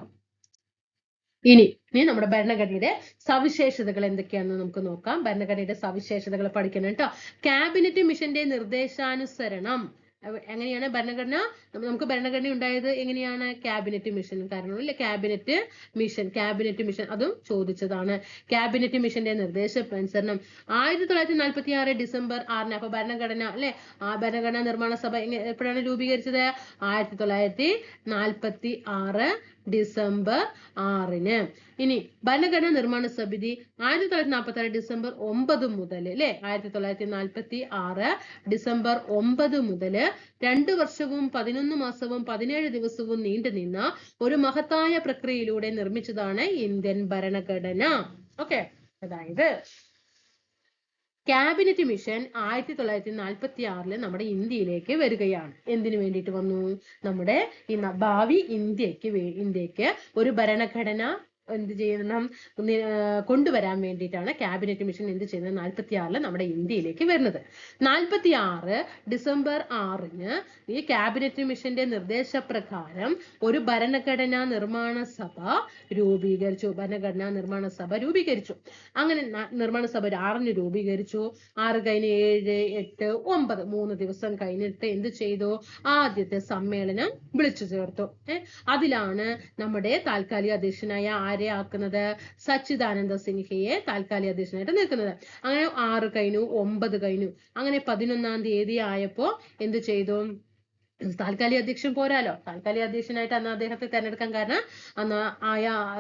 ഇനി നമ്മുടെ ഭരണഘടനയുടെ സവിശേഷതകൾ എന്തൊക്കെയാണെന്ന് നമുക്ക് നോക്കാം. ഭരണഘടനയുടെ സവിശേഷതകൾ പഠിക്കണം കേട്ടോ. ക്യാബിനറ്റ് മിഷന്റെ നിർദ്ദേശാനുസരണം എങ്ങനെയാണ് ഭരണഘടന? നമുക്ക് ഭരണഘടന ഉണ്ടായത് എങ്ങനെയാണ്? ക്യാബിനറ്റ് മിഷൻ കാരണം അല്ലെ. ക്യാബിനറ്റ് മിഷൻ അതും ചോദിച്ചതാണ്. ക്യാബിനറ്റ് മിഷന്റെ നിർദ്ദേശാനുസരണം 1946 ഡിസംബർ 6-ന്. അപ്പൊ ഭരണഘടന അല്ലെ, ആ ഭരണഘടനാ നിർമ്മാണ സഭ എപ്പോഴാണ് രൂപീകരിച്ചത്? 1946 ഡിസംബർ 6-ന്. ഇനി ഭരണഘടനാ നിർമ്മാണ സമിതി 1946 ഡിസംബർ 9 മുതൽ അല്ലെ, 1946 ഡിസംബർ 9 മുതൽ 2 വർഷവും 11 മാസവും 17 ദിവസവും നീണ്ടുനിന്ന ഒരു മഹത്തായ പ്രക്രിയയിലൂടെ നിർമ്മിച്ചതാണ് ഇന്ത്യൻ ഭരണഘടന. ഓക്കെ, അതായത് ക്യാബിനറ്റ് മിഷൻ 1946 നമ്മുടെ ഇന്ത്യയിലേക്ക് വരികയാണ്. എന്തിനു വേണ്ടിയിട്ട് വന്നു? നമ്മുടെ ഈ ഭാവി ഇന്ത്യക്ക് ഒരു ഭരണഘടന എന്ത് ചെയ്യണം, കൊണ്ടുവരാൻ വേണ്ടിയിട്ടാണ് ക്യാബിനറ്റ് മിഷൻ എന്ത് ചെയ്യുന്നത് 1946 നമ്മുടെ ഇന്ത്യയിലേക്ക് വരുന്നത്. 1946 ഡിസംബർ 6 ഈ ക്യാബിനറ്റ് മിഷന്റെ നിർദ്ദേശപ്രകാരം ഒരു ഭരണഘടനാ നിർമ്മാണ സഭ രൂപീകരിച്ചു. അങ്ങനെ നിർമ്മാണ സഭ 6 രൂപീകരിച്ചു. 6 കഴിഞ്ഞ് 7, 8, 9 3 ദിവസം കഴിഞ്ഞിട്ട് എന്ത് ചെയ്തു? ആദ്യത്തെ സമ്മേളനം വിളിച്ചു ചേർത്തു. അതിലാണ് നമ്മുടെ താൽക്കാലിക അധ്യക്ഷനായ ആക്കുന്നത്? സച്ചിദാനന്ദ സിൻഹയെ താൽക്കാലിക അധ്യക്ഷനായിട്ട് നിൽക്കുന്നത്. അങ്ങനെ 6 കഴിഞ്ഞു, 9 കഴിഞ്ഞു. അങ്ങനെ 11-ാം തീയതി ആയപ്പോ എന്ത് ചെയ്തു? താൽക്കാലിക അധ്യക്ഷൻ പോരാലോ. താൽക്കാലിക അധ്യക്ഷനായിട്ട് അന്ന് അദ്ദേഹത്തെ തെരഞ്ഞെടുക്കാൻ കാരണം അന്ന്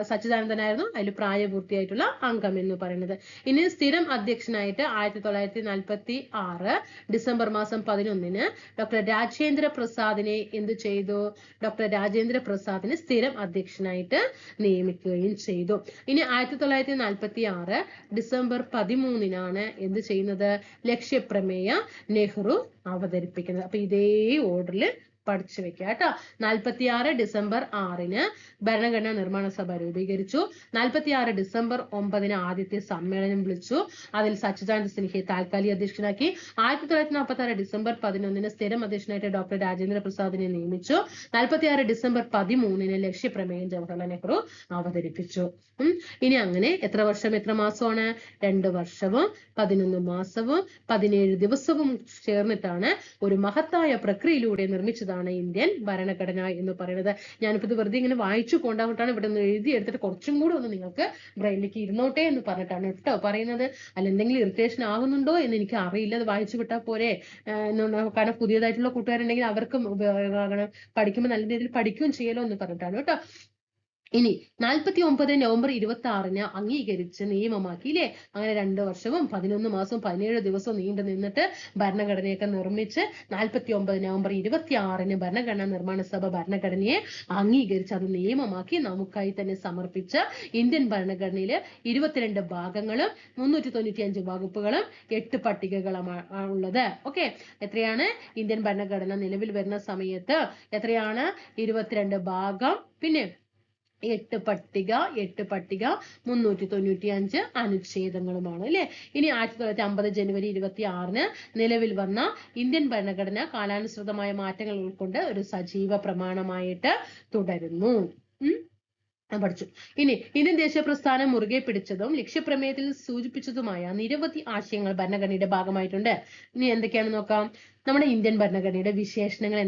സച്ചിദാനന്ദനായിരുന്നു അതിൽ പ്രായപൂർത്തിയായിട്ടുള്ള അംഗം എന്ന് പറയുന്നത്. ഇനി സ്ഥിരം അധ്യക്ഷനായിട്ട് 1946 ഡിസംബർ മാസം 11 ഡോക്ടർ രാജേന്ദ്ര പ്രസാദിനെ എന്ത് ചെയ്തു? ഡോക്ടർ രാജേന്ദ്ര പ്രസാദിനെ സ്ഥിരം അധ്യക്ഷനായിട്ട് നിയമിക്കുകയും ചെയ്തു. ഇനി 1946 ഡിസംബർ 13 എന്ത് ചെയ്യുന്നത്? ലക്ഷ്യപ്രമേയ നെഹ്റു അവതരിപ്പിക്കുന്നത്. അപ്പൊ ഇതേ ഓർഡറിൽ പഠിച്ചു വെക്കുക കേട്ടോ. 46 ഡിസംബർ 6 ഭരണഘടനാ നിർമ്മാണ സഭ രൂപീകരിച്ചു. 46 ഡിസംബർ 9 ആദ്യത്തെ സമ്മേളനം വിളിച്ചു. അതിൽ സച്ചിദാനന്ദ സിൻഹയെ താൽക്കാലിക അധ്യക്ഷനാക്കി. 1946 ഡിസംബർ 11 സ്ഥിരം അധ്യക്ഷനായിട്ട് ഡോക്ടർ രാജേന്ദ്ര പ്രസാദിനെ നിയമിച്ചു. 46 ഡിസംബർ 13 ലക്ഷ്യപ്രമേയം ജവഹർലാൽ നെഹ്റു അവതരിപ്പിച്ചു. ഇനി അങ്ങനെ എത്ര വർഷം എത്ര മാസമാണ്? 2 വർഷവും 11 മാസവും 17 ദിവസവും ചേർന്നിട്ടാണ് ഒരു മഹത്തായ പ്രക്രിയയിലൂടെ നിർമ്മിച്ചതാണ് ഇന്ത്യൻ ഭരണഘടന എന്ന് പറയുന്നത്. ഞാനിപ്പോ ഇത് വെറുതെ ഇങ്ങനെ വായിച്ചു കൊണ്ടാകൊണ്ടാണ് ഇവിടെ നിന്ന് എഴുതി എടുത്തിട്ട് കുറച്ചും കൂടെ ഒന്ന് നിങ്ങൾക്ക് ബ്രെയിനിലേക്ക് ഇരുന്നോട്ടെ എന്ന് പറഞ്ഞിട്ടാണ് കേട്ടോ പറയുന്നത്. അല്ല എന്തെങ്കിലും ഇറിറ്റേഷൻ ആകുന്നുണ്ടോ എന്ന് എനിക്ക് അറിയില്ല. അത് വായിച്ചു വിട്ടാൽ പോരെ. കാരണം പുതിയതായിട്ടുള്ള കൂട്ടുകാരുണ്ടെങ്കിൽ അവർക്കും ഉപയോഗമാകണം. പഠിക്കുമ്പോൾ നല്ല രീതിയിൽ പഠിക്കുകയും ചെയ്യലോ എന്ന് പറഞ്ഞിട്ടാണ് കേട്ടോ. ഇനി 49 നവംബർ 26 അംഗീകരിച്ച് നിയമമാക്കി അല്ലേ. അങ്ങനെ 2 വർഷവും 11 മാസവും 17 ദിവസവും നീണ്ടു നിന്നിട്ട് ഭരണഘടനയൊക്കെ നിർമ്മിച്ച് 49 നവംബർ 26 ഭരണഘടനാ നിർമ്മാണ സഭ ഭരണഘടനയെ അംഗീകരിച്ച് അത് നിയമമാക്കി നമുക്കായി തന്നെ സമർപ്പിച്ച ഇന്ത്യൻ ഭരണഘടനയിൽ 22 ഭാഗങ്ങളും 395 വകുപ്പുകളും 8 പട്ടികകളുമാണ് ഉള്ളത്. ഓക്കെ, എത്രയാണ് ഇന്ത്യൻ ഭരണഘടന നിലവിൽ വരുന്ന സമയത്ത്? എത്രയാണ്? 22 ഭാഗം, പിന്നെ 8 പട്ടിക 395 അനുച്ഛേദങ്ങളുമാണ് അല്ലെ. ഇനി 1950 ജനുവരി 26 നിലവിൽ വന്ന ഇന്ത്യൻ ഭരണഘടന കാലാനുസൃതമായ മാറ്റങ്ങൾ ഉൾക്കൊണ്ട് ഒരു സജീവ പ്രമാണമായിട്ട് തുടരുന്നു. പഠിച്ചു. ഇനി ഇന്ത്യൻ ദേശീയ പ്രസ്ഥാനം മുറുകെ പിടിച്ചതും ലക്ഷ്യപ്രമേയത്തിൽ സൂചിപ്പിച്ചതുമായ നിരവധി ആശയങ്ങൾ ഭരണഘടനയുടെ ഭാഗമായിട്ടുണ്ട്. ഇനി എന്തൊക്കെയാണ് നോക്കാം. നമ്മുടെ ഇന്ത്യൻ ഭരണഘടനയുടെ വിശേഷണങ്ങൾ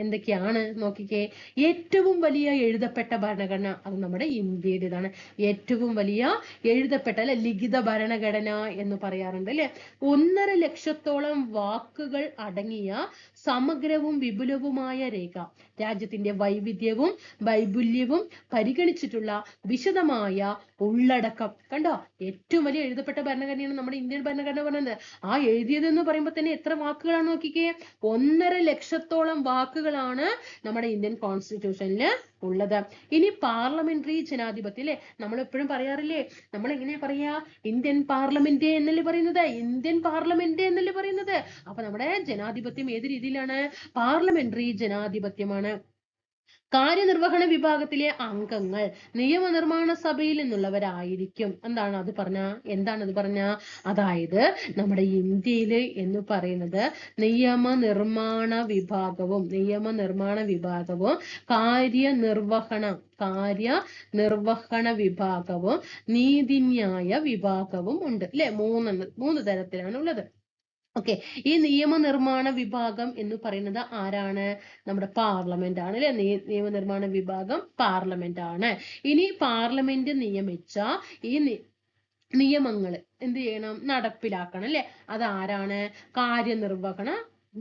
എന്തൊക്കെയാണ് നോക്കിക്കേ. ഏറ്റവും വലിയ എഴുതപ്പെട്ട ഭരണഘടന അത് നമ്മുടെ ഇന്ത്യയുടേതാണ്. ഏറ്റവും വലിയ എഴുതപ്പെട്ട അല്ലെ ലിഖിത ഭരണഘടന എന്ന് പറയാറുണ്ട് അല്ലെ. 1.5 ലക്ഷത്തോളം വാക്കുകൾ അടങ്ങിയ സമഗ്രവും വിപുലവുമായ രേഖ. രാജ്യത്തിന്റെ വൈവിധ്യവും വൈപുല്യവും പരിഗണിച്ചിട്ടുള്ള വിശദമായ ഉള്ളടക്കം. കണ്ടോ, ഏറ്റവും വലിയ എഴുതപ്പെട്ട ഭരണഘടനയാണ് നമ്മുടെ ഇന്ത്യൻ ഭരണഘടന പറയുന്നത്. ആ എഴുതിയതെന്ന് പറയുമ്പോൾ തന്നെ എത്ര വാക്കുകളാണ് നോക്കിക്കേ. 1.5 ലക്ഷത്തോളം വാക്കുകളാണ് നമ്മുടെ ഇന്ത്യൻ കോൺസ്റ്റിറ്റ്യൂഷനിൽ ഉള്ളത്. ഇനി പാർലമെന്ററി ജനാധിപത്യം അല്ലെ. നമ്മൾ എപ്പോഴും പറയാറില്ലേ, നമ്മൾ എങ്ങനെയാ പറയാ? ഇന്ത്യൻ പാർലമെന്റ് എന്നല്ലേ പറയുന്നത്. ഇന്ത്യൻ പാർലമെന്റ് എന്നല്ലേ പറയുന്നത്. അപ്പൊ നമ്മുടെ ജനാധിപത്യം ഏത് രീതിയിലാണ്? പാർലമെന്ററി ജനാധിപത്യമാണ്. കാര്യനിർവഹണ വിഭാഗത്തിലെ അംഗങ്ങൾ നിയമനിർമ്മാണ സഭയിൽ നിന്നുള്ളവരായിരിക്കും. എന്താണത് പറഞ്ഞ? അതായത് നമ്മുടെ ഇന്ത്യയില് എന്ന് പറയുന്നത് നിയമനിർമ്മാണ വിഭാഗവും കാര്യനിർവഹണ വിഭാഗവും നീതിന്യായ വിഭാഗവും ഉണ്ട് അല്ലെ. 3 തരത്തിലാണ് ഉള്ളത്. ഓക്കെ, ഈ നിയമനിർമ്മാണ വിഭാഗം എന്ന് പറയുന്നത് ആരാണ്? നമ്മുടെ പാർലമെന്റ് ആണ് അല്ലെ. നിയമനിർമ്മാണ വിഭാഗം പാർലമെന്റ് ആണ്. ഇനി പാർലമെന്റ് നിയമിച്ച ഈ നിയമങ്ങൾ എന്ത് ചെയ്യണം? നടപ്പിലാക്കണം അല്ലെ. അതാരാണ്? കാര്യനിർവഹണ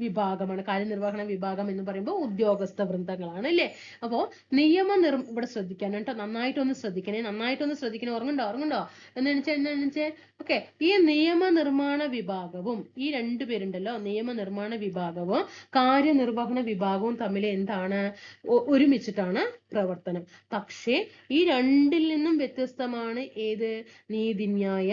വിഭാഗമാണ്. കാര്യനിർവഹണ വിഭാഗം എന്ന് പറയുമ്പോൾ ഉദ്യോഗസ്ഥ വൃന്ദങ്ങളാണ് അല്ലേ. അപ്പോ ഇവിടെ ശ്രദ്ധിക്കാൻ കേട്ടോ, നന്നായിട്ടൊന്ന് ശ്രദ്ധിക്കണേ. ഉറങ്ങണ്ടോ എന്നെണിച്ചേ. ഓക്കെ, ഈ നിയമനിർമ്മാണ വിഭാഗവും ഈ രണ്ടുപേരുണ്ടല്ലോ, നിയമനിർമ്മാണ വിഭാഗവും കാര്യനിർവഹണ വിഭാഗവും തമ്മിൽ എന്താണ്, ഒരുമിച്ചിട്ടാണ് പ്രവർത്തനം. പക്ഷേ ഈ രണ്ടിൽ നിന്നും വ്യത്യസ്തമാണ് ഏത്, നീതിന്യായ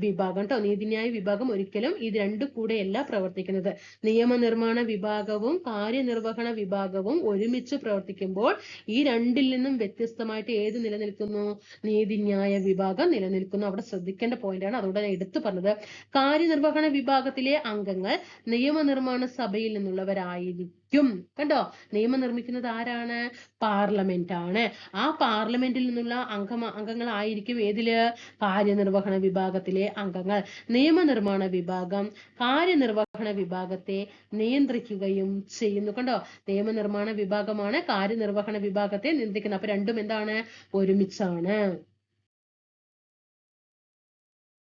വിഭാഗം കേട്ടോ. നീതിന്യായ വിഭാഗം ഒരിക്കലും ഇത് രണ്ടു കൂടെയല്ല പ്രവർത്തിക്കുന്നത്. നിയമനിർമ്മാണ വിഭാഗവും കാര്യനിർവഹണ വിഭാഗവും ഒരുമിച്ച് പ്രവർത്തിക്കുമ്പോൾ ഈ രണ്ടിൽ നിന്നും വ്യത്യസ്തമായിട്ട് ഏത് നിലനിൽക്കുന്നു, നീതിന്യായ വിഭാഗം നിലനിൽക്കുന്നു. അവിടെ ശ്രദ്ധിക്കേണ്ട പോയിന്റാണ്, അതുകൊണ്ട് ഞാൻ എടുത്തു പറഞ്ഞത്. കാര്യനിർവഹണ വിഭാഗത്തിലെ അംഗങ്ങൾ നിയമനിർമ്മാണ സഭയിൽ നിന്നുള്ളവരായിരിക്കും. കണ്ടോ, നിയമം നിർമ്മിക്കുന്നത് ആരാണ്, പാർലമെന്റ് ആണ്. ആ പാർലമെന്റിൽ നിന്നുള്ള അംഗങ്ങളായിരിക്കും ഏതില്, കാര്യനിർവഹണ വിഭാഗത്തിലെ അംഗങ്ങൾ. നിയമനിർമ്മാണ വിഭാഗം കാര്യനിർവഹണ വിഭാഗത്തെ നിയന്ത്രിക്കുകയും ചെയ്യുന്നു. കണ്ടോ, നിയമനിർമ്മാണ വിഭാഗമാണ് കാര്യനിർവഹണ വിഭാഗത്തെ നിയന്ത്രിക്കുന്നത്. അപ്പൊ രണ്ടും എന്താണ്, ഒരുമിച്ചാണ്.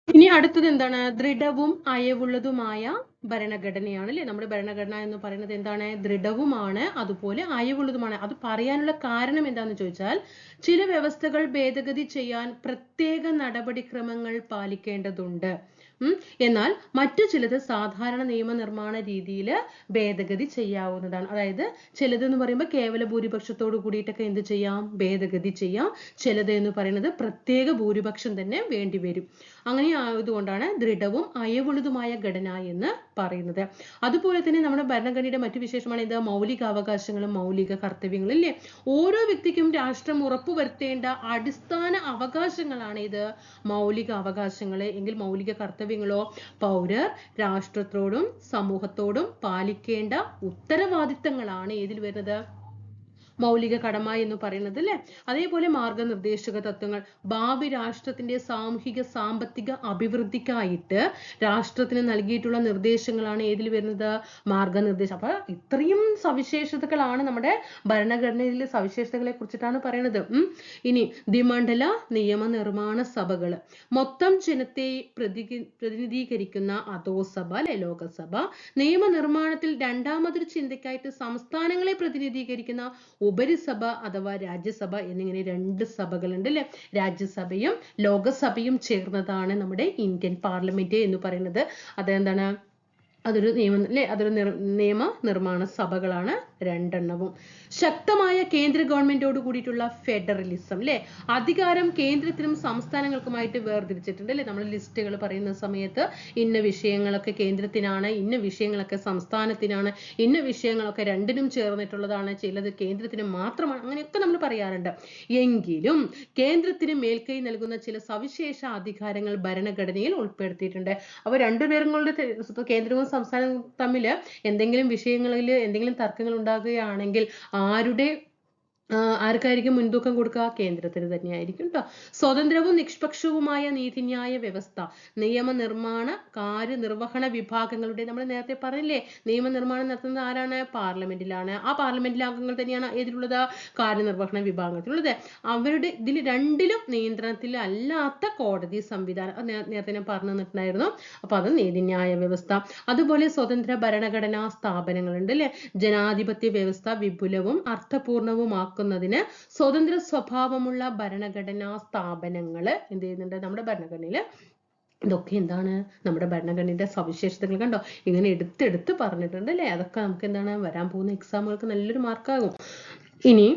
ഇനി അടുത്തത് എന്താണ്, ദൃഢവും അയവുള്ളതുമായ ഭരണഘടനയാണ് അല്ലെ. നമ്മുടെ ഭരണഘടന എന്ന് പറയുന്നത് എന്താണ്, ദൃഢവുമാണ് അതുപോലെ അയവുള്ളതുമാണ്. അത് പറയാനുള്ള കാരണം എന്താണെന്ന് ചോദിച്ചാൽ, ചില വ്യവസ്ഥകൾ ഭേദഗതി ചെയ്യാൻ പ്രത്യേക നടപടിക്രമങ്ങൾ പാലിക്കേണ്ടതുണ്ട്. എന്നാൽ മറ്റു ചിലത് സാധാരണ നിയമനിർമ്മാണ രീതിയിൽ ഭേദഗതി ചെയ്യാവുന്നതാണ്. അതായത് ചിലത് എന്ന് പറയുമ്പോൾ കേവല ഭൂരിപക്ഷത്തോട് കൂടിയിട്ടൊക്കെ എന്ത് ചെയ്യാം, ഭേദഗതി ചെയ്യാം. ചിലത് എന്ന് പറയുന്നത് പ്രത്യേക ഭൂരിപക്ഷം തന്നെ വേണ്ടി വരും. അങ്ങനെ ആയതുകൊണ്ടാണ് ദൃഢവും അയവുള്ളതുമായ ഘടന എന്ന് പറയുന്നത്. അതുപോലെ തന്നെ നമ്മുടെ ഭരണഘടനയുടെ മറ്റു വിശേഷമാണ് ഇത്, മൗലിക അവകാശങ്ങളും മൗലിക കർത്തവ്യങ്ങളും അല്ലേ. ഓരോ വ്യക്തിക്കും രാഷ്ട്രം ഉറപ്പുവരുത്തേണ്ട അടിസ്ഥാന അവകാശങ്ങളാണ് ഇത് മൗലിക അവകാശങ്ങൾ എങ്കിൽ മൗലിക കർത്തവ്യങ്ങളോ, പൗരർ രാഷ്ട്രത്തോടും സമൂഹത്തോടും പാലിക്കേണ്ട ഉത്തരവാദിത്തങ്ങളാണ് ഏതിൽ വരുന്നത്, മൗലിക കടമ എന്ന് പറയുന്നത് അല്ലെ. അതേപോലെ മാർഗനിർദ്ദേശക തത്വങ്ങൾ ഭാവി രാഷ്ട്രത്തിന്റെ സാമൂഹിക സാമ്പത്തിക അഭിവൃദ്ധിക്കായിട്ട് രാഷ്ട്രത്തിന് നൽകിയിട്ടുള്ള നിർദ്ദേശങ്ങളാണ് ഏതിൽ വരുന്നത്, മാർഗനിർദ്ദേശം. അപ്പൊ ഇത്രയും സവിശേഷതകളാണ് നമ്മുടെ ഭരണഘടനയിലെ സവിശേഷതകളെ കുറിച്ചിട്ടാണ് പറയുന്നത്. ഇനി ദ്വിമണ്ഡല നിയമനിർമ്മാണ സഭകൾ, മൊത്തം ജനത്തെ പ്രതിനിധീകരിക്കുന്ന അധോസഭ അല്ലെ, ലോകസഭ. നിയമനിർമ്മാണത്തിൽ രണ്ടാമതൊരു ചിന്തയ്ക്കായിട്ട് സംസ്ഥാനങ്ങളെ പ്രതിനിധീകരിക്കുന്ന ഉപരിസഭ അഥവാ രാജ്യസഭ എന്നിങ്ങനെ രണ്ട് സഭകളുണ്ട് അല്ലെ. രാജ്യസഭയും ലോകസഭയും ചേർന്നതാണ് നമ്മുടെ ഇന്ത്യൻ പാർലമെന്റ് എന്ന് പറയുന്നത്. അതെന്താണ്, അതൊരു നിയമ നിർമ്മാണ സഭകളാണ് രണ്ടെണ്ണവും. ശക്തമായ കേന്ദ്ര ഗവൺമെന്റോട് കൂടിയിട്ടുള്ള ഫെഡറലിസം അല്ലെ. അധികാരം കേന്ദ്രത്തിനും സംസ്ഥാനങ്ങൾക്കുമായിട്ട് വേർതിരിച്ചിട്ടുണ്ട് അല്ലെ. നമ്മൾ ലിസ്റ്റുകൾ പറയുന്ന സമയത്ത് ഇന്ന വിഷയങ്ങളൊക്കെ കേന്ദ്രത്തിനാണ്, ഇന്ന വിഷയങ്ങളൊക്കെ സംസ്ഥാനത്തിനാണ്, ഇന്ന വിഷയങ്ങളൊക്കെ രണ്ടിനും ചേർന്നിട്ടുള്ളതാണ്, ചിലത് കേന്ദ്രത്തിന് മാത്രമാണ്, അങ്ങനെയൊക്കെ നമ്മൾ പറയാറുണ്ട്. എങ്കിലും കേന്ദ്രത്തിന് മേൽക്കൈ നൽകുന്ന ചില സവിശേഷ അധികാരങ്ങൾ ഭരണഘടനയിൽ ഉൾപ്പെടുത്തിയിട്ടുണ്ട്. അപ്പൊ രണ്ടുപേരുടെ കേന്ദ്രവും സംസ്ഥാനവും തമ്മിൽ എന്തെങ്കിലും വിഷയങ്ങളിൽ എന്തെങ്കിലും തർക്കങ്ങൾ ഉണ്ടാകുകയാണെങ്കിൽ ആർക്കായിരിക്കും മുൻതൂക്കം കൊടുക്കുക, കേന്ദ്രത്തിന് തന്നെയായിരിക്കും കേട്ടോ. സ്വതന്ത്രവും നിഷ്പക്ഷവുമായ നീതിന്യായ വ്യവസ്ഥ നിയമനിർമ്മാണ കാര്യനിർവഹണ വിഭാഗങ്ങളുടെ, നമ്മൾ നേരത്തെ പറഞ്ഞില്ലേ നിയമനിർമ്മാണം നടത്തുന്നത് ആരാണ്, പാർലമെന്റിലാണ്. ആ പാർലമെന്റിലെ അംഗങ്ങൾ തന്നെയാണ് ഏതിലുള്ളത്, കാര്യനിർവഹണ വിഭാഗത്തിലുള്ളത്. അവരുടെ ഇതിൽ രണ്ടിലും നിയന്ത്രണത്തിൽ അല്ലാത്ത കോടതി സംവിധാനം നേരത്തെ ഞാൻ പറഞ്ഞു തന്നിട്ടുണ്ടായിരുന്നു. അപ്പൊ അത് നീതിന്യായ വ്യവസ്ഥ. അതുപോലെ സ്വതന്ത്ര ഭരണഘടനാ സ്ഥാപനങ്ങളുണ്ട് അല്ലെ. ജനാധിപത്യ വ്യവസ്ഥ വിപുലവും അർത്ഥപൂർണവുമാക്കുന്നതിന് സ്വതന്ത്ര സ്വഭാവമുള്ള ഭരണഘടനാ സ്ഥാപനങ്ങൾ എന്ത് ചെയ്യുന്നുണ്ട് നമ്മുടെ ഭരണഘടനയിൽ. ഇതൊക്കെ എന്താണ് നമ്മുടെ ഭരണഘടനയുടെ സവിശേഷതകൾ. കണ്ടോ, ഇങ്ങനെ എടുത്തെടുത്ത് പറഞ്ഞിട്ടുണ്ട് അല്ലെ. അതൊക്കെ നമുക്ക് എന്താണ് വരാൻ പോകുന്ന എക്സാമുകൾക്ക് നല്ലൊരു മാർക്കാകും. ഇനി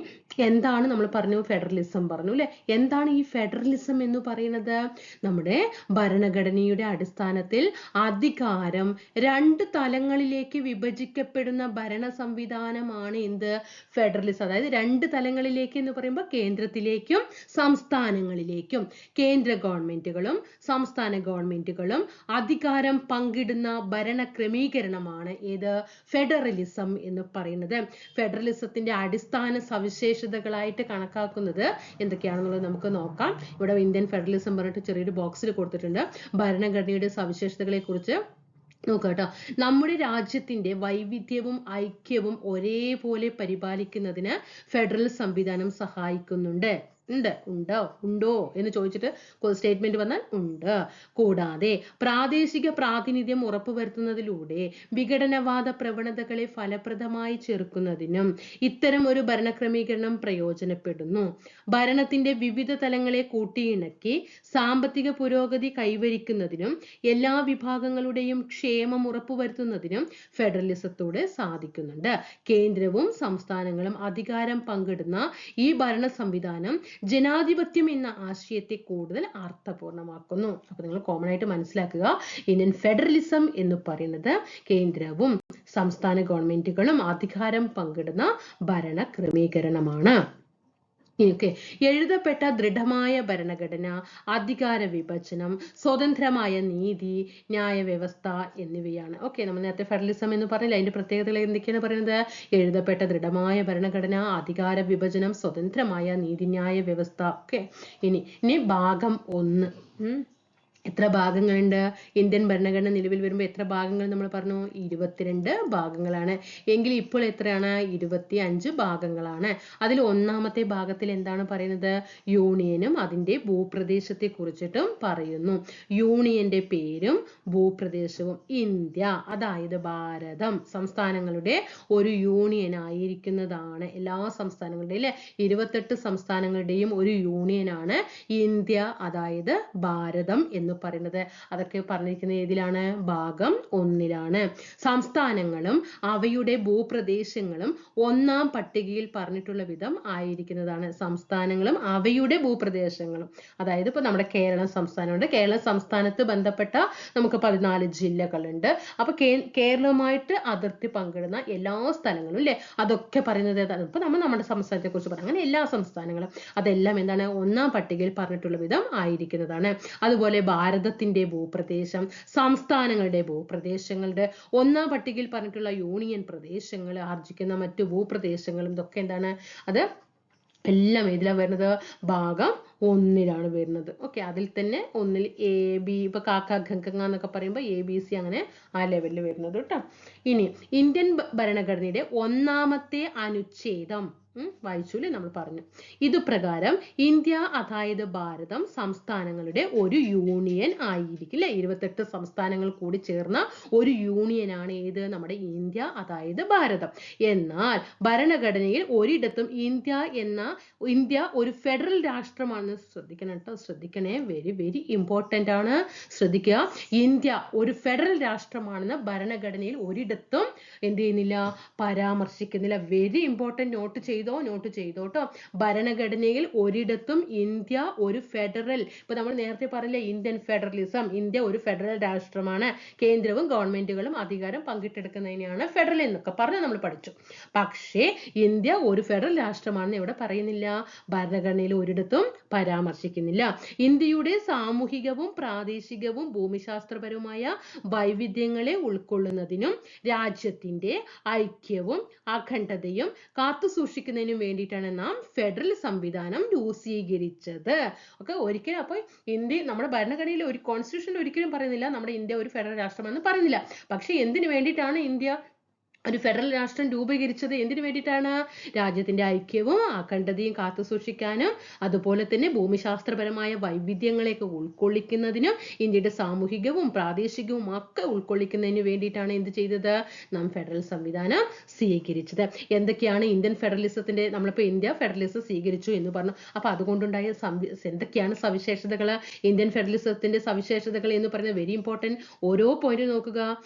എന്താണ് നമ്മൾ പറഞ്ഞു, ഫെഡറലിസം പറഞ്ഞു അല്ലെ. എന്താണ് ഈ ഫെഡറലിസം എന്ന് പറയുന്നത്, നമ്മുടെ ഭരണഘടനയുടെ അടിസ്ഥാനത്തിൽ അധികാരം രണ്ട് തലങ്ങളിലേക്ക് വിഭജിക്കപ്പെടുന്ന ഭരണ സംവിധാനമാണ് എന്ത്, ഫെഡറലിസം. അതായത് രണ്ട് തലങ്ങളിലേക്ക് എന്ന് പറയുമ്പോൾ കേന്ദ്രത്തിലേക്കും സംസ്ഥാനങ്ങളിലേക്കും, കേന്ദ്ര ഗവൺമെന്റുകളും സംസ്ഥാന ഗവൺമെന്റുകളും അധികാരം പങ്കിടുന്ന ഭരണ ക്രമീകരണമാണ് ഏത്, ഫെഡറലിസം എന്ന് പറയുന്നത്. ഫെഡറലിസത്തിന്റെ അടിസ്ഥാന സവിശേഷതകളായിട്ട് കണക്കാക്കുന്നത് എന്തൊക്കെയാണെന്നുള്ളത് നമുക്ക് നോക്കാം. ഇവിടെ ഇന്ത്യൻ ഫെഡറലിസം പറഞ്ഞിട്ട് ചെറിയൊരു ബോക്സിൽ കൊടുത്തിട്ടുണ്ട്. ഭരണഘടനയുടെ സവിശേഷതകളെ കുറിച്ച് നോക്കാട്ടോ. നമ്മുടെ രാജ്യത്തിന്റെ വൈവിധ്യവും ഐക്യവും ഒരേപോലെ പരിപാലിക്കുന്നതിന് ഫെഡറൽ സംവിധാനം സഹായിക്കുന്നുണ്ട്. ഉണ്ടോ എന്ന് ചോദിച്ചിട്ട് സ്റ്റേറ്റ്മെന്റ് വന്നാൽ ഉണ്ട്. കൂടാതെ പ്രാദേശിക പ്രാതിനിധ്യം ഉറപ്പുവരുത്തുന്നതിലൂടെ വിഘടനവാദ പ്രവണതകളെ ഫലപ്രദമായി ചെറുക്കുന്നതിനും ഇത്തരം ഒരു ഭരണക്രമീകരണം പ്രയോജനപ്പെടുന്നു. ഭരണത്തിന്റെ വിവിധ തലങ്ങളെ കൂട്ടിയിണക്കി സാമ്പത്തിക പുരോഗതി കൈവരിക്കുന്നതിനും എല്ലാ വിഭാഗങ്ങളുടെയും ക്ഷേമം ഉറപ്പുവരുത്തുന്നതിനും ഫെഡറലിസത്തോടെ സാധിക്കുന്നുണ്ട്. കേന്ദ്രവും സംസ്ഥാനങ്ങളും അധികാരം പങ്കിടുന്ന ഈ ഭരണ സംവിധാനം ജനാധിപത്യം എന്ന ആശയത്തെ കൂടുതൽ അർത്ഥപൂർണമാക്കുന്നു. അപ്പൊ നിങ്ങൾ കോമൺ ആയിട്ട് മനസ്സിലാക്കുക, ഇന്ത്യൻ ഫെഡറലിസം എന്ന് പറയുന്നത് കേന്ദ്രവും സംസ്ഥാന ഗവൺമെന്റുകളും അധികാരം പങ്കിടുന്ന ഭരണ ക്രമീകരണമാണ്. ഓക്കെ, എഴുതപ്പെട്ട ദൃഢമായ ഭരണഘടന, അധികാര വിഭജനം, സ്വതന്ത്രമായ നീതി, ന്യായവ്യവസ്ഥ എന്നിവയാണ്. ഓക്കെ, നമ്മൾ നേരത്തെ ഫെഡറലിസം എന്ന് പറഞ്ഞില്ല, അതിന്റെ പ്രത്യേകതകൾ എന്തൊക്കെയാണ് പറയുന്നത്? എഴുതപ്പെട്ട ദൃഢമായ ഭരണഘടന, അധികാര വിഭജനം, സ്വതന്ത്രമായ നീതിന്യായ വ്യവസ്ഥ. ഓക്കെ, ഇനി ഭാഗം 1. എത്ര ഭാഗങ്ങളുണ്ട്? ഇന്ത്യൻ ഭരണഘടന നിലവിൽ വരുമ്പോൾ എത്ര ഭാഗങ്ങൾ നമ്മൾ പറഞ്ഞു? 22 ഭാഗങ്ങളാണ്. എങ്കിൽ ഇപ്പോൾ എത്രയാണ്? 25 ഭാഗങ്ങളാണ്. അതിൽ ഒന്നാമത്തെ ഭാഗത്തിൽ എന്താണ് പറയുന്നത്? യൂണിയനും അതിന്റെ ഭൂപ്രദേശത്തെ കുറിച്ചിട്ടും പറയുന്നു. യൂണിയന്റെ പേരും ഭൂപ്രദേശവും ഇന്ത്യ, അതായത് ഭാരതം, സംസ്ഥാനങ്ങളുടെ ഒരു യൂണിയൻ ആയിരിക്കുന്നതാണ്. എല്ലാ സംസ്ഥാനങ്ങളുടെയും അല്ലെ, 28 സംസ്ഥാനങ്ങളുടെയും ഒരു യൂണിയനാണ് ഇന്ത്യ, അതായത് ഭാരതം എന്ന് പറയുന്നത്. അതൊക്കെ പറഞ്ഞിരിക്കുന്നത് ഏതിലാണ്? ഭാഗം 1ലാണ്. സംസ്ഥാനങ്ങളും അവയുടെ ഭൂപ്രദേശങ്ങളും ഒന്നാം പട്ടികയിൽ പറഞ്ഞിട്ടുള്ള വിധം ആയിരിക്കുന്നതാണ്. സംസ്ഥാനങ്ങളും അവയുടെ ഭൂപ്രദേശങ്ങളും, അതായത് ഇപ്പൊ നമ്മുടെ കേരള സംസ്ഥാനമുണ്ട്. കേരള സംസ്ഥാനത്ത് ബന്ധപ്പെട്ട നമുക്ക് 14 ജില്ലകളുണ്ട്. അപ്പൊ കേരളവുമായിട്ട് അതിർത്തി പങ്കിടുന്ന എല്ലാ സ്ഥലങ്ങളും അല്ലെ, അതൊക്കെ പറയുന്നത് ഏതാണ്? ഇപ്പൊ നമ്മൾ നമ്മുടെ സംസ്ഥാനത്തെ കുറിച്ച് പറയാം. അങ്ങനെ എല്ലാ സംസ്ഥാനങ്ങളും അതെല്ലാം എന്താണ്? ഒന്നാം പട്ടികയിൽ പറഞ്ഞിട്ടുള്ള വിധം ആയിരിക്കുന്നതാണ്. അതുപോലെ ഭാരതത്തിന്റെ ഭൂപ്രദേശം, സംസ്ഥാനങ്ങളുടെ ഭൂപ്രദേശങ്ങളുടെ ഒന്നാം പട്ടികയിൽ പറഞ്ഞിട്ടുള്ള യൂണിയൻ പ്രദേശങ്ങൾ, ആർജിക്കുന്ന മറ്റു ഭൂപ്രദേശങ്ങളും ഇതൊക്കെ എന്താണ്? അത് എല്ലാം ഇതിലാണ് വരുന്നത്? ഭാഗം 1ലാണ് വരുന്നത്. ഓക്കെ, അതിൽ തന്നെ 1ൽ AB, ഇപ്പൊ കാക്ക ഖങ്ക എന്നൊക്കെ പറയുമ്പോൾ ABC അങ്ങനെ ആ ലെവലിൽ വരുന്നത് കേട്ടോ. ഇനി ഇന്ത്യൻ ഭരണഘടനയുടെ 1ാമത്തെ അനുച്ഛേദം വായിച്ചൂല്ലേ, നമ്മൾ പറഞ്ഞു. ഇതുപ്രകാരം ഇന്ത്യ, അതായത് ഭാരതം, സംസ്ഥാനങ്ങളുടെ ഒരു യൂണിയൻ ആയിരിക്കും അല്ലെ. 28 സംസ്ഥാനങ്ങൾ കൂടി ചേർന്ന ഒരു യൂണിയനാണ് ഏത്? നമ്മുടെ ഇന്ത്യ, അതായത് ഭാരതം. എന്നാൽ ഭരണഘടനയിൽ ഒരിടത്തും ഇന്ത്യ ഒരു ഫെഡറൽ രാഷ്ട്രമാണെന്ന് ശ്രദ്ധിക്കണം കേട്ടോ, ശ്രദ്ധിക്കണേ, വെരി വെരി ഇമ്പോർട്ടന്റ് ആണ്. ശ്രദ്ധിക്കുക, ഇന്ത്യ ഒരു ഫെഡറൽ രാഷ്ട്രമാണെന്ന് ഭരണഘടനയിൽ ഒരിടത്തും എന്ത് ചെയ്യുന്നില്ല? പരാമർശിക്കുന്നില്ല. വെരി ഇമ്പോർട്ടന്റ്, നോട്ട് ചെയ്തോട്ടോ. ഭരണഘടനയിൽ ഒരിടത്തും ഇന്ത്യ ഒരു ഫെഡറൽ, ഇപ്പൊ നമ്മൾ നേരത്തെ പറഞ്ഞില്ല ഇന്ത്യൻ ഫെഡറലിസം, ഇന്ത്യ ഒരു ഫെഡറൽ രാഷ്ട്രമാണ്, കേന്ദ്രവും ഗവൺമെന്റുകളും അധികാരം പങ്കിട്ടെടുക്കുന്നതിനെയാണ് ഫെഡറൽ എന്നൊക്കെ പറഞ്ഞ് നമ്മൾ പഠിച്ചു. പക്ഷേ ഇന്ത്യ ഒരു ഫെഡറൽ രാഷ്ട്രമാണെന്ന് ഇവിടെ പറയുന്നില്ല, ഭരണഘടനയിൽ ഒരിടത്തും പരാമർശിക്കുന്നില്ല. ഇന്ത്യയുടെ സാമൂഹികവും പ്രാദേശികവും ഭൂമിശാസ്ത്രപരവുമായ വൈവിധ്യങ്ങളെ ഉൾക്കൊള്ളുന്നതിനും രാജ്യത്തിന്റെ ഐക്യവും അഖണ്ഡതയും കാത്തുസൂക്ഷിക്കുന്നതിനും വേണ്ടിയിട്ടാണ് നാം ഫെഡറൽ സംവിധാനം രൂപീകരിച്ചത്. ഓക്കെ, ഒരിക്കലും അപ്പൊ ഇന്ത്യ നമ്മുടെ ഭരണഘടനയിൽ ഒരു കോൺസ്റ്റിറ്റ്യൂഷനിൽ ഒരിക്കലും പറയുന്നില്ല നമ്മുടെ ഇന്ത്യ ഒരു ഫെഡറൽ രാഷ്ട്രമെന്ന് പറയുന്നില്ല. പക്ഷെ എന്തിനു വേണ്ടിയിട്ടാണ് ഇന്ത്യ ഒരു ഫെഡറൽ രാഷ്ട്രം രൂപീകരിച്ചത്? എന്തിനു വേണ്ടിയിട്ടാണ്? രാജ്യത്തിന്റെ ഐക്യവും അഖണ്ഡതയും കാത്തുസൂക്ഷിക്കാനും അതുപോലെ തന്നെ ഭൂമിശാസ്ത്രപരമായ വൈവിധ്യങ്ങളെയൊക്കെ ഉൾക്കൊള്ളിക്കുന്നതിനും ഇന്ത്യയുടെ സാമൂഹികവും പ്രാദേശികവും ഒക്കെ ഉൾക്കൊള്ളിക്കുന്നതിന് വേണ്ടിയിട്ടാണ് എന്ത് ചെയ്തത്? നാം ഫെഡറൽ സംവിധാനം സ്വീകരിച്ചത്. എന്തൊക്കെയാണ് ഇന്ത്യൻ ഫെഡറലിസത്തിന്റെ, നമ്മളിപ്പോ ഇന്ത്യ ഫെഡറലിസം സ്വീകരിച്ചു എന്ന് പറഞ്ഞു, അപ്പൊ അതുകൊണ്ടുണ്ടായ എന്തൊക്കെയാണ് സവിശേഷതകൾ? ഇന്ത്യൻ ഫെഡറലിസത്തിന്റെ സവിശേഷതകൾ എന്ന് പറയുന്നത് വെരി ഇമ്പോർട്ടന്റ്. ഓരോ പോയിന്റ് നോക്കുക.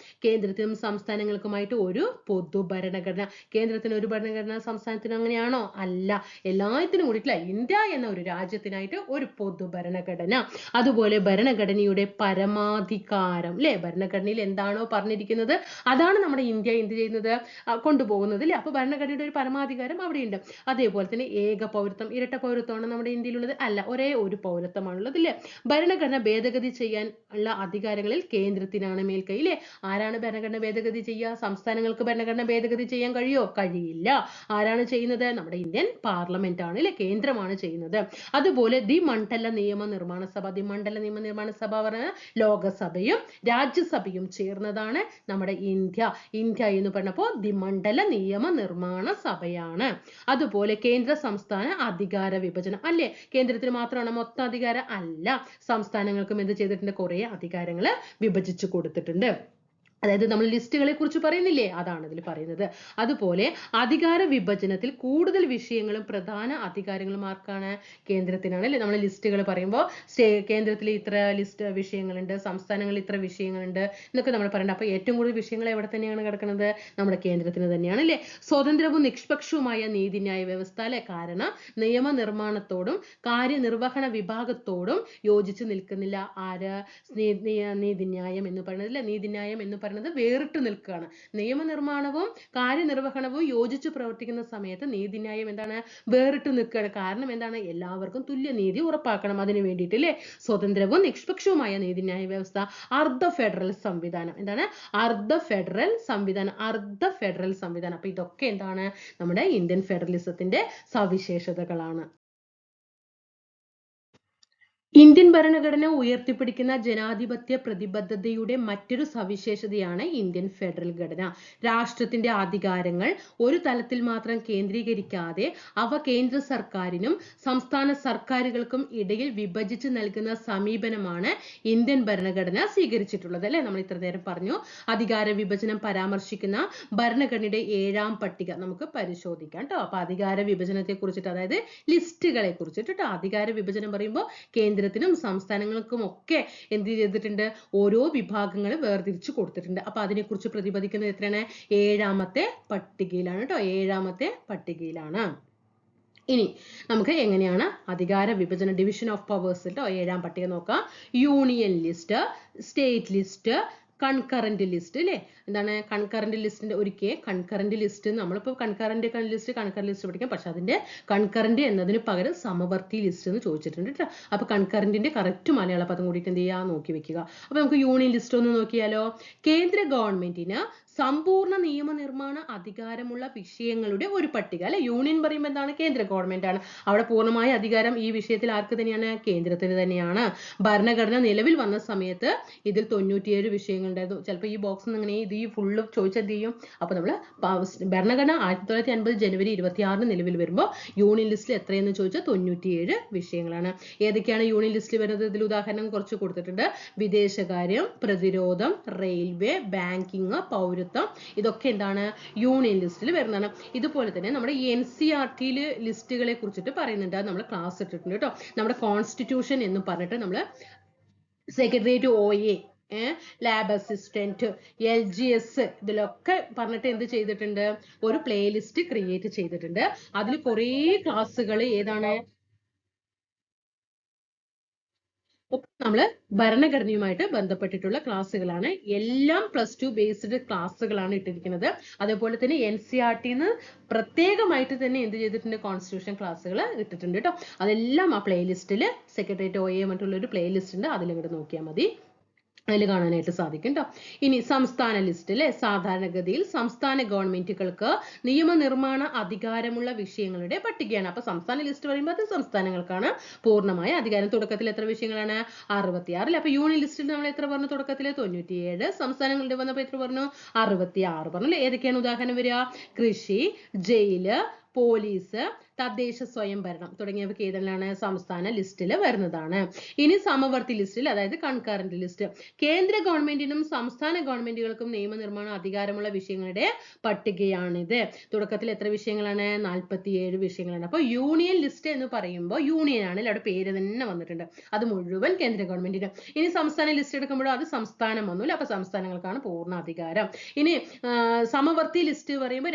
കേന്ദ്രത്തിനും സംസ്ഥാനങ്ങൾക്കുമായിട്ട് ഒരു പൊതു ഭരണഘടന. കേന്ദ്രത്തിന് ഒരു ഭരണഘടന, സംസ്ഥാനത്തിന് അങ്ങനെയാണോ? അല്ല, എല്ലാത്തിനും കൂടിയിട്ടില്ല, ഇന്ത്യ എന്ന ഒരു രാജ്യത്തിനായിട്ട് ഒരു പൊതു ഭരണഘടന. അതുപോലെ ഭരണഘടനയുടെ പരമാധികാരം അല്ലെ, ഭരണഘടനയിൽ എന്താണോ പറഞ്ഞിരിക്കുന്നത് അതാണ് നമ്മുടെ ഇന്ത്യ എന്ത് ചെയ്യുന്നത്? കൊണ്ടുപോകുന്നത് അല്ലെ. അപ്പൊ ഭരണഘടനയുടെ ഒരു പരമാധികാരം അവിടെയുണ്ട്. അതേപോലെ തന്നെ ഏക പൗരത്വം, ഇരട്ട പൗരത്വമാണ് നമ്മുടെ ഇന്ത്യയിലുള്ളത്? അല്ല, ഒരേ ഒരു പൗരത്വമാണുള്ളത് ഇല്ലേ. ഭരണഘടന ഭേദഗതി ചെയ്യാൻ ഉള്ള അധികാരങ്ങളിൽ കേന്ദ്രത്തിനാണ് മേൽക്കൈ ഇല്ലേ. ആരാണ് ഭരണഘടന ഭേദഗതി ചെയ്യുക? സംസ്ഥാനങ്ങൾക്ക് ഭരണഘടന ഭേദഗതി ചെയ്യാൻ കഴിയോ? കഴിയില്ല. ആരാണ് ചെയ്യുന്നത്? നമ്മുടെ ഇന്ത്യൻ പാർലമെന്റ് ആണ്, അല്ലെ, കേന്ദ്രമാണ് ചെയ്യുന്നത്. അതുപോലെ ദ്വിമണ്ഡല നിയമനിർമ്മാണ സഭ, ദ്വിമണ്ഡല നിയമനിർമ്മാണ സഭ പറഞ്ഞാൽ ലോകസഭയും രാജ്യസഭയും ചേർന്നതാണ് നമ്മുടെ ഇന്ത്യ എന്ന് പറഞ്ഞപ്പോൾ ദ്വിമണ്ഡല നിയമനിർമ്മാണ സഭയാണ്. അതുപോലെ കേന്ദ്ര സംസ്ഥാന അധികാര വിഭജനം, അല്ലേ, കേന്ദ്രത്തിന് മാത്രമാണ് മൊത്തം അധികാരം? അല്ല, സംസ്ഥാനങ്ങൾക്കും എന്ത് ചെയ്തിട്ടുണ്ട്? കുറെ അധികാരങ്ങൾ വിഭജിച്ചു കൊടുത്തിട്ടുണ്ട്. അതായത് നമ്മൾ ലിസ്റ്റുകളെ കുറിച്ച് പറയുന്നില്ലേ, അതാണ് ഇതിൽ പറയുന്നത്. അതുപോലെ അധികാര വിഭജനത്തിൽ കൂടുതൽ വിഷയങ്ങളും പ്രധാന അധികാരങ്ങളും ആർക്കാണ്? കേന്ദ്രത്തിനാണ്, അല്ലെ. നമ്മൾ ലിസ്റ്റുകൾ പറയുമ്പോൾ കേന്ദ്രത്തിൽ ഇത്ര ലിസ്റ്റ് വിഷയങ്ങളുണ്ട്, സംസ്ഥാനങ്ങളിൽ ഇത്ര വിഷയങ്ങളുണ്ട് എന്നൊക്കെ നമ്മൾ പറയുന്നത്. അപ്പൊ ഏറ്റവും കൂടുതൽ വിഷയങ്ങൾ എവിടെ തന്നെയാണ് കിടക്കുന്നത്? നമ്മുടെ കേന്ദ്രത്തിന് തന്നെയാണ്, അല്ലെ. സ്വതന്ത്രവും നിഷ്പക്ഷവുമായ നീതിന്യായ വ്യവസ്ഥ, അല്ലെ. കാരണം നിയമനിർമ്മാണത്തോടും കാര്യനിർവഹണ വിഭാഗത്തോടും യോജിച്ച് നിൽക്കുന്നില്ല ആര്? നീതിന്യായം എന്ന് പറയുന്നത്, അല്ലെ. നീതിന്യായം എന്ന് പറയുന്നത് വേറിട്ട് നിൽക്കുകയാണ്. നിയമനിർമ്മാണവും കാര്യനിർവഹണവും യോജിച്ച് പ്രവർത്തിക്കുന്ന സമയത്ത് നീതിന്യായം എന്താണ്? വേറിട്ട് നിൽക്കുകയാണ്. കാരണം എന്താണ്? എല്ലാവർക്കും തുല്യനീതി ഉറപ്പാക്കണം. അതിനു വേണ്ടിയിട്ട്, അല്ലെ, സ്വതന്ത്രവും നിഷ്പക്ഷവുമായ നീതിന്യായ വ്യവസ്ഥ, അർദ്ധ ഫെഡറൽ സംവിധാനം. എന്താണ്? അർദ്ധ ഫെഡറൽ സംവിധാനം. അപ്പൊ ഇതൊക്കെ എന്താണ്? നമ്മുടെ ഇന്ത്യൻ ഫെഡറലിസത്തിന്റെ സവിശേഷതകളാണ്. ഇന്ത്യൻ ഭരണഘടന ഉയർത്തിപ്പിടിക്കുന്ന ജനാധിപത്യ പ്രതിബദ്ധതയുടെ മറ്റൊരു സവിശേഷതയാണ് ഇന്ത്യൻ ഫെഡറൽ ഘടന. രാഷ്ട്രത്തിന്റെ അധികാരങ്ങൾ ഒരു തലത്തിൽ മാത്രം കേന്ദ്രീകരിക്കാതെ അവ കേന്ദ്ര സർക്കാരിനും സംസ്ഥാന സർക്കാരുകൾക്കും ഇടയിൽ വിഭജിച്ച് നൽകുന്ന സമീപനമാണ് ഇന്ത്യൻ ഭരണഘടന സ്വീകരിച്ചിട്ടുള്ളത്, അല്ലെ. നമ്മൾ ഇത്ര നേരം പറഞ്ഞു. അധികാര വിഭജനം പരാമർശിക്കുന്ന ഭരണഘടനയുടെ 7ാം പട്ടിക നമുക്ക് പരിശോധിക്കാം കേട്ടോ. അപ്പൊ അധികാര വിഭജനത്തെ കുറിച്ചിട്ട്, അതായത് ലിസ്റ്റുകളെ കുറിച്ചിട്ട് കേട്ടോ. അധികാര വിഭജനം പറയുമ്പോൾ കേന്ദ്രത്തിനും സംസ്ഥാനങ്ങൾക്കും ഒക്കെ എന്ത് ചെയ്തിട്ടുണ്ട്? ഓരോ വിഭാഗങ്ങൾ വേർതിരിച്ചു കൊടുത്തിട്ടുണ്ട്. അപ്പൊ അതിനെക്കുറിച്ച് പ്രതിപാദിക്കുന്നത് എത്രയാണ്? 7ാമത്തെ പട്ടികയിലാണ് കേട്ടോ. 7ാമത്തെ പട്ടികയിലാണ്. ഇനി നമുക്ക് എങ്ങനെയാണ് അധികാര വിഭജന, ഡിവിഷൻ ഓഫ് പവേഴ്സ് കേട്ടോ, 7ാം പട്ടിക നോക്കാം. Union list, state list, concurrent list, അല്ലെ. എന്താണ് കൺകറന്റ് ലിസ്റ്റിന്റെ? ഒരിക്കൽ കൺകറന്റ് ലിസ്റ്റ്, നമ്മളിപ്പോൾ കൺകറന്റ് ലിസ്റ്റ് പഠിക്കാം. പക്ഷെ അതിന്റെ കൺകറന്റ് എന്നതിന് പകരം സമവർത്തി ലിസ്റ്റ് എന്ന് ചോദിച്ചിട്ടുണ്ട് കേട്ടോ. അപ്പൊ കൺകറന്റിന്റെ കറക്റ്റ് മലയാള പദം കൂടിയിട്ട് എന്ത് ചെയ്യുക? നോക്കി വെക്കുക. അപ്പൊ നമുക്ക് യൂണിയൻ ലിസ്റ്റ് ഒന്ന് നോക്കിയാലോ. കേന്ദ്ര ഗവൺമെന്റിന് സമ്പൂർണ്ണ നിയമനിർമ്മാണ അധികാരമുള്ള വിഷയങ്ങളുടെ ഒരു പട്ടിക, അല്ലെ. യൂണിയൻ പറയുമ്പോൾ എന്താണ്? കേന്ദ്ര ഗവൺമെന്റ് ആണ്. അവിടെ പൂർണ്ണമായ അധികാരം ഈ വിഷയത്തിൽ ആർക്ക് തന്നെയാണ്? കേന്ദ്രത്തിന് തന്നെയാണ്. ഭരണഘടന നിലവിൽ വന്ന സമയത്ത് ഇതിൽ 97 വിഷയങ്ങൾ ഉണ്ടായിരുന്നു. ചിലപ്പോൾ ഈ ബോക്സ് ഇങ്ങനെ ഇത് ഈ ഫുള്ള് ചോദിച്ചാൽ എന്ത് ചെയ്യും? അപ്പൊ നമ്മൾ ഭരണഘടന 1950 ജനുവരി 26 നിലവിൽ വരുമ്പോൾ യൂണിയൻ ലിസ്റ്റിൽ എത്രയെന്ന് ചോദിച്ചാൽ 97 വിഷയങ്ങളാണ്. ഏതൊക്കെയാണ് യൂണിയൻ ലിസ്റ്റിൽ വരുന്നത്? ഇതിൽ ഉദാഹരണം കുറച്ച് കൊടുത്തിട്ടുണ്ട്. വിദേശകാര്യം, പ്രതിരോധം, റെയിൽവേ, ബാങ്കിങ്, പൗരത്വം, ഇതൊക്കെ എന്താണ്? യൂണിയൻ ലിസ്റ്റിൽ വരുന്നതാണ്. ഇതുപോലെ തന്നെ നമ്മുടെ NCERT ലിസ്റ്റുകളെ കുറിച്ചിട്ട് പറയുന്നുണ്ട്. നമ്മൾ ക്ലാസ് ഇട്ടിട്ടുണ്ട് കേട്ടോ. നമ്മുടെ കോൺസ്റ്റിറ്റ്യൂഷൻ എന്ന് പറഞ്ഞിട്ട് നമ്മൾ secretariat OA, lab assistant, LGS, ഇതിലൊക്കെ പറഞ്ഞിട്ട് എന്ത് ചെയ്തിട്ടുണ്ട്? ഒരു പ്ലേലിസ്റ്റ് ക്രിയേറ്റ് ചെയ്തിട്ടുണ്ട്. അതിൽ കുറേ ക്ലാസ്സുകൾ ഏതാണ്? നമ്മള് ഭരണഘടനയുമായിട്ട് ബന്ധപ്പെട്ടിട്ടുള്ള ക്ലാസ്സുകളാണ്. എല്ലാം +2 ബേസ്ഡ് ക്ലാസ്സുകളാണ് ഇട്ടിരിക്കുന്നത്. അതേപോലെ തന്നെ NCERT പ്രത്യേകമായിട്ട് തന്നെ എന്ത് ചെയ്തിട്ടുണ്ട്? കോൺസ്റ്റിറ്റ്യൂഷൻ ക്ലാസ്സുകൾ ഇട്ടിട്ടുണ്ട് കേട്ടോ. അതെല്ലാം ആ പ്ലേലിസ്റ്റിൽ സെക്രട്ടേറിയറ്റ് OA മറ്റുള്ള ഒരു പ്ലേലിസ്റ്റ് ഉണ്ട്. അതിലിങ്ങോട്ട് നോക്കിയാൽ മതി, അതിൽ കാണാനായിട്ട് സാധിക്കും കേട്ടോ. ഇനി സംസ്ഥാന ലിസ്റ്റ്, അല്ലെ. സാധാരണഗതിയിൽ സംസ്ഥാന ഗവൺമെന്റുകൾക്ക് നിയമനിർമ്മാണ അധികാരമുള്ള വിഷയങ്ങളുടെ പട്ടികയാണ്. അപ്പൊ സംസ്ഥാന ലിസ്റ്റ് പറയുമ്പോൾ അത് സംസ്ഥാനങ്ങൾക്കാണ് പൂർണ്ണമായ അധികാരം. തുടക്കത്തിൽ എത്ര വിഷയങ്ങളാണ്? 66. അപ്പൊ യൂണിയൻ ലിസ്റ്റിൽ നമ്മൾ എത്ര പറഞ്ഞു? തുടക്കത്തിൽ 97. സംസ്ഥാനങ്ങളുടെ വന്നപ്പോൾ എത്ര പറഞ്ഞു? 66 പറഞ്ഞു, അല്ലെ. ഏതൊക്കെയാണ് ഉദാഹരണം വരിക? കൃഷി, ജയില്, പോലീസ്, തദ്ദേശ സ്വയംഭരണം തുടങ്ങിയവയ്ക്ക് ഏതെല്ലാം സംസ്ഥാന ലിസ്റ്റിൽ വരുന്നതാണ്. ഇനി സമവർത്തി ലിസ്റ്റിൽ, അതായത് കൺകറന്റ് ലിസ്റ്റ്, കേന്ദ്ര ഗവൺമെന്റിനും സംസ്ഥാന ഗവൺമെന്റുകൾക്കും നിയമനിർമ്മാണ അധികാരമുള്ള വിഷയങ്ങളുടെ പട്ടികയാണിത്. തുടക്കത്തിൽ എത്ര വിഷയങ്ങളാണ്? 47 വിഷയങ്ങളാണ്. അപ്പോൾ യൂണിയൻ ലിസ്റ്റ് എന്ന് പറയുമ്പോൾ യൂണിയൻ ആണ്, അവിടെ പേര് തന്നെ വന്നിട്ടുണ്ട്. അത് മുഴുവൻ കേന്ദ്ര ഗവൺമെന്റിന്. ഇനി സംസ്ഥാന ലിസ്റ്റ് എടുക്കുമ്പോഴോ അത് സംസ്ഥാനം വന്നു, അപ്പൊ സംസ്ഥാനങ്ങൾക്കാണ് പൂർണ്ണ അധികാരം. ഇനി സമവർത്തി ലിസ്റ്റ് പറയുമ്പോൾ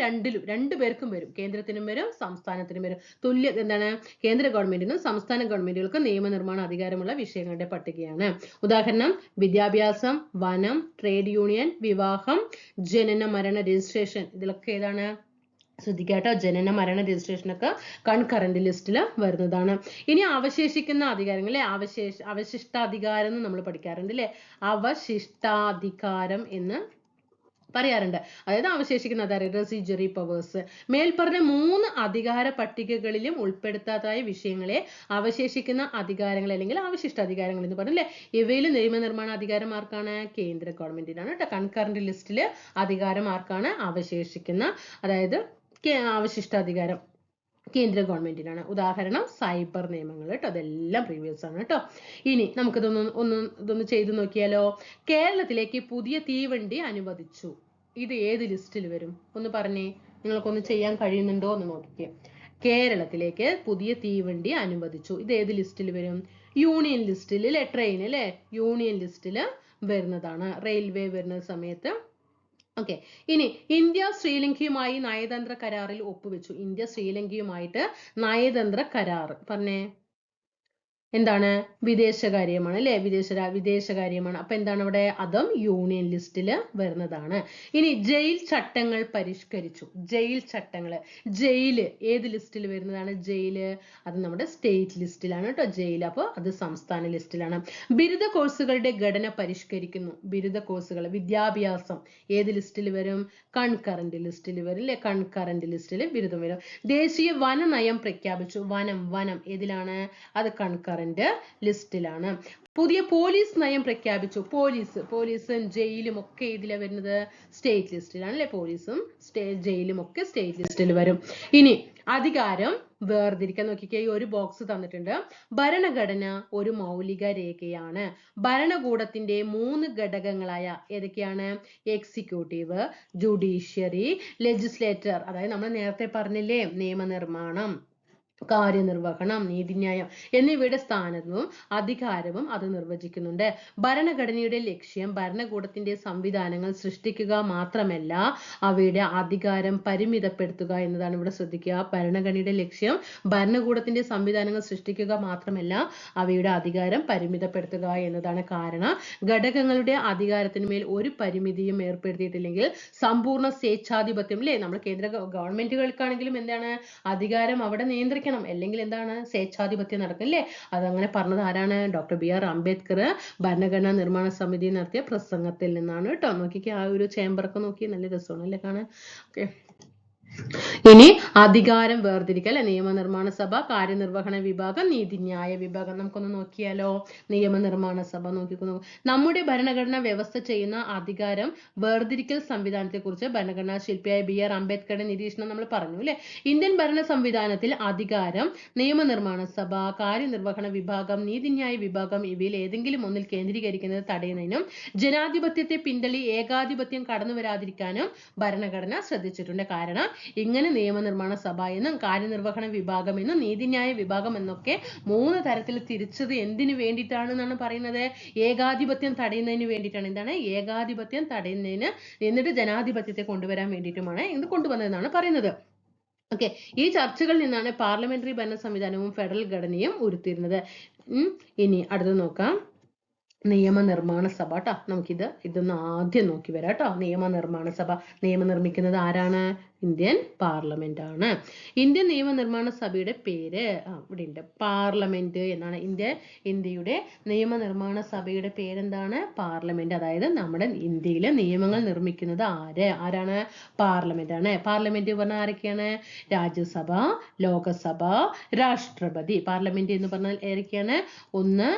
രണ്ടു പേർക്കും വരും, കേന്ദ്രത്തിനും വരും സംസ്ഥാനത്തിനും വരും. തുല്യ എന്താണ്? കേന്ദ്ര ഗവൺമെന്റിനും സംസ്ഥാന ഗവൺമെന്റുകൾക്കും നിയമനിർമ്മാണ അധികാരമുള്ള വിഷയങ്ങളുടെ പട്ടികയാണ്. ഉദാഹരണം വിദ്യാഭ്യാസം, വനം, ട്രേഡ് യൂണിയൻ, വിവാഹം, ജനന മരണ രജിസ്ട്രേഷൻ. ഇതിലൊക്കെ ഏതാണ്? ശ്രദ്ധിക്കാട്ടോ, ജനന മരണ രജിസ്ട്രേഷനൊക്കെ കൺകറന്റ് ലിസ്റ്റിൽ വരുന്നതാണ്. ഇനി അവശേഷിക്കുന്ന അധികാരങ്ങൾ, അവശിഷ്ടാധികാരം എന്ന് നമ്മൾ പഠിക്കാറുണ്ട്, അല്ലെ. അവശിഷ്ടാധികാരം എന്ന് പറയാറുണ്ട്. അതായത് അവശേഷിക്കുന്ന റെസിജ്വറി പവേഴ്സ്. മേൽപ്പറഞ്ഞ 3 അധികാര പട്ടികകളിലും ഉൾപ്പെടുത്താതായ വിഷയങ്ങളെ അവശേഷിക്കുന്ന അധികാരങ്ങൾ അല്ലെങ്കിൽ അവശിഷ്ട അധികാരങ്ങൾ എന്ന് പറഞ്ഞല്ലേ. ഇവയിൽ നിയമനിർമ്മാണ അധികാരം ആർക്കാണ്? കേന്ദ്ര ഗവൺമെന്റിനാണ് കേട്ടോ. കൺകറന്റ് ലിസ്റ്റില് അധികാരം ആർക്കാണ്? അവശേഷിക്കുന്ന അതായത് അവശിഷ്ട അധികാരം കേന്ദ്ര ഗവൺമെന്റിനാണ്. ഉദാഹരണം സൈബർ നിയമങ്ങൾ കേട്ടോ. അതെല്ലാം പ്രീവിയസ് ആണ് കേട്ടോ. ഇനി നമുക്ക് ഇതൊന്ന് ചെയ്തു നോക്കിയാലോ. കേരളത്തിലേക്ക് പുതിയ തീവണ്ടി അനുവദിച്ചു. ഇത് ഏത് ലിസ്റ്റിൽ വരും? ഒന്ന് പറഞ്ഞേ. നിങ്ങൾക്കൊന്ന് ചെയ്യാൻ കഴിയുന്നുണ്ടോ എന്ന് നോക്കിക്കേ. കേരളത്തിലേക്ക് പുതിയ തീവണ്ടി അനുവദിച്ചു. ഇത് ഏത് ലിസ്റ്റിൽ വരും? യൂണിയൻ ലിസ്റ്റിൽ അല്ലെ. ട്രെയിൻ അല്ലെ. യൂണിയൻ ലിസ്റ്റിൽ വരുന്നതാണ്. റെയിൽവേ വരുന്ന സമയത്ത്. ഓക്കെ. ഇനി ഇന്ത്യ ശ്രീലങ്കയുമായി നയതന്ത്ര കരാറിൽ ഒപ്പുവെച്ചു. ഇന്ത്യ ശ്രീലങ്കയുമായിട്ട് നയതന്ത്ര കരാർ പറഞ്ഞേ. എന്താണ്? വിദേശകാര്യമാണ് അല്ലെ. വിദേശകാര്യമാണ്. അപ്പൊ എന്താണ് അവിടെ? അതും യൂണിയൻ ലിസ്റ്റിൽ വരുന്നതാണ്. ഇനി ജയിൽ ചട്ടങ്ങൾ പരിഷ്കരിച്ചു. ജയിൽ ചട്ടങ്ങൾ. ജയില് ഏത് ലിസ്റ്റിൽ വരുന്നതാണ്? ജയില് അത് നമ്മുടെ സ്റ്റേറ്റ് ലിസ്റ്റിലാണ് കേട്ടോ. ജയിൽ അപ്പോൾ അത് സംസ്ഥാന ലിസ്റ്റിലാണ്. ബിരുദ കോഴ്സുകളുടെ ഘടന പരിഷ്കരിക്കുന്നു. ബിരുദ കോഴ്സുകൾ വിദ്യാഭ്യാസം ഏത് ലിസ്റ്റിൽ വരും? കൺകറന്റ് ലിസ്റ്റിൽ വരും അല്ലെ. കൺകറന്റ് ലിസ്റ്റിൽ ബിരുദം വരും. ദേശീയ വന നയം പ്രഖ്യാപിച്ചു. വനം ഏതിലാണ്? അത് കൺകറന്റ് ലിസ്റ്റിലാണ്. പുതിയ പോലീസ് നയം പ്രഖ്യാപിച്ചു. പോലീസും ജയിലും ഒക്കെ ഇതിലെ വരുന്നത് സ്റ്റേറ്റ് ലിസ്റ്റിലാണ് അല്ലെ. പോലീസും ജയിലും ഒക്കെ സ്റ്റേറ്റ് ലിസ്റ്റിൽ വരും. ഇനി അധികാരം വേർതിരിക്കാൻ നോക്കിക്കേ. ഒരു ബോക്സ് തന്നിട്ടുണ്ട്. ഭരണഘടന ഒരു മൗലിക രേഖയാണ്. ഭരണകൂടത്തിന്റെ 3 ഘടകങ്ങളായ ഏതൊക്കെയാണ്? Executive, judiciary, legislator. അതായത് നമ്മൾ നേരത്തെ പറഞ്ഞില്ലേ നിയമനിർമ്മാണം, കാര്യനിർവഹണം, നീതിന്യായം എന്നിവയുടെ സ്ഥാനവും അധികാരവും അത് നിർവചിക്കുന്നുണ്ട്. ഭരണഘടനയുടെ ലക്ഷ്യം ഭരണകൂടത്തിന്റെ സംവിധാനങ്ങൾ സൃഷ്ടിക്കുക മാത്രമല്ല അവയുടെ അധികാരം പരിമിതപ്പെടുത്തുക എന്നതാണ്. ഇവിടെ ശ്രദ്ധിക്കുക. ഭരണഘടനയുടെ ലക്ഷ്യം ഭരണകൂടത്തിന്റെ സംവിധാനങ്ങൾ സൃഷ്ടിക്കുക മാത്രമല്ല അവയുടെ അധികാരം പരിമിതപ്പെടുത്തുക എന്നതാണ്. കാരണം ഘടകങ്ങളുടെ അധികാരത്തിന് മേൽ ഒരു പരിമിതിയും ഏർപ്പെടുത്തിയിട്ടില്ലെങ്കിൽ സമ്പൂർണ്ണ സ്വേച്ഛാധിപത്യം അല്ലേ. നമ്മൾ കേന്ദ്ര ഗവൺമെന്റുകൾക്കാണെങ്കിലും എന്താണ് അധികാരം അവിടെ നിയന്ത്രിക്കണം. അല്ലെങ്കിൽ എന്താണ്? സ്വേച്ഛാധിപത്യം നടക്കും അല്ലേ. അതങ്ങനെ പറഞ്ഞത് ആരാണ്? ഡോക്ടർ BR അംബേദ്കർ ഭരണഘടനാ നിർമ്മാണ സമിതി നടത്തിയ പ്രസംഗത്തിൽ നിന്നാണ് കേട്ടോ. നോക്കിക്കേ. ആ ഒരു ചേംബറൊക്കെ നോക്കി നല്ല രസമാണ് അല്ലേ കാണാൻ. ഓക്കെ. ഇനി അധികാരം വേർതിരിക്കൽ. നിയമനിർമ്മാണ സഭ, കാര്യനിർവഹണ വിഭാഗം, നീതിന്യായ വിഭാഗം. നമുക്കൊന്ന് നോക്കിയാലോ. നിയമനിർമ്മാണ സഭ നോക്കിക്കോ. നമ്മുടെ ഭരണഘടന വ്യവസ്ഥ ചെയ്യുന്ന അധികാരം വേർതിരിക്കൽ സംവിധാനത്തെ കുറിച്ച് ഭരണഘടനാ ശില്പിയായ BR അംബേദ്കറുടെ നിരീക്ഷണം നമ്മൾ പറഞ്ഞു അല്ലെ. ഇന്ത്യൻ ഭരണ സംവിധാനത്തിൽ അധികാരം നിയമനിർമ്മാണ സഭ, കാര്യനിർവഹണ വിഭാഗം, നീതിന്യായ വിഭാഗം ഇവയിൽ ഏതെങ്കിലും ഒന്നിൽ കേന്ദ്രീകരിക്കുന്നത് തടയുന്നതിനും ജനാധിപത്യത്തെ പിന്തള്ളി ഏകാധിപത്യം കടന്നു വരാതിരിക്കാനും ഭരണഘടന ശ്രദ്ധിച്ചിട്ടുണ്ട്. കാരണം ഇങ്ങനെ നിയമനിർമ്മാണ സഭ എന്നും കാര്യനിർവഹണ വിഭാഗം എന്നും നീതിന്യായ വിഭാഗം എന്നൊക്കെ 3 തരത്തിൽ തിരിച്ചത് എന്തിനു വേണ്ടിയിട്ടാണെന്നാണ് പറയുന്നത്? ഏകാധിപത്യം തടയുന്നതിന് വേണ്ടിയിട്ടാണ്. എന്താണ്? ഏകാധിപത്യം തടയുന്നതിന് എന്നിട്ട് ജനാധിപത്യത്തെ കൊണ്ടുവരാൻ വേണ്ടിയിട്ടുമാണ് ഇത് കൊണ്ടുവന്നതെന്നാണ് പറയുന്നത്. ഓക്കെ. ഈ ചർച്ചകളിൽ നിന്നാണ് പാർലമെന്ററി ഭരണ സംവിധാനവും ഫെഡറൽ ഘടനയും ഉരുത്തിരിഞ്ഞത്. ഇനി അടുത്ത് നോക്കാം. നിയമനിർമ്മാണ സഭ കേട്ടോ. ഇതൊന്ന് ആദ്യം നോക്കി വരാം കേട്ടോ. നിയമനിർമ്മാണ സഭ നിയമം നിർമ്മിക്കുന്നത് ആരാണ്? ഇന്ത്യൻ പാർലമെന്റ് ആണ്. ഇന്ത്യൻ നിയമനിർമ്മാണ സഭയുടെ പേര് ഇവിടെ ഉണ്ട്. പാർലമെന്റ് എന്നാണ്. ഇന്ത്യയുടെ നിയമനിർമ്മാണ സഭയുടെ പേരെന്താണ്? പാർലമെന്റ്. അതായത് നമ്മുടെ ഇന്ത്യയിലെ നിയമങ്ങൾ നിർമ്മിക്കുന്നത് ആരാണ്? പാർലമെന്റ് ആണ്. പാർലമെന്റ് പറഞ്ഞാൽ ആരൊക്കെയാണ്? രാജ്യസഭ, ലോകസഭ, രാഷ്ട്രപതി. പാർലമെന്റ് എന്ന് പറഞ്ഞാൽ ഏതൊക്കെയാണ്? 1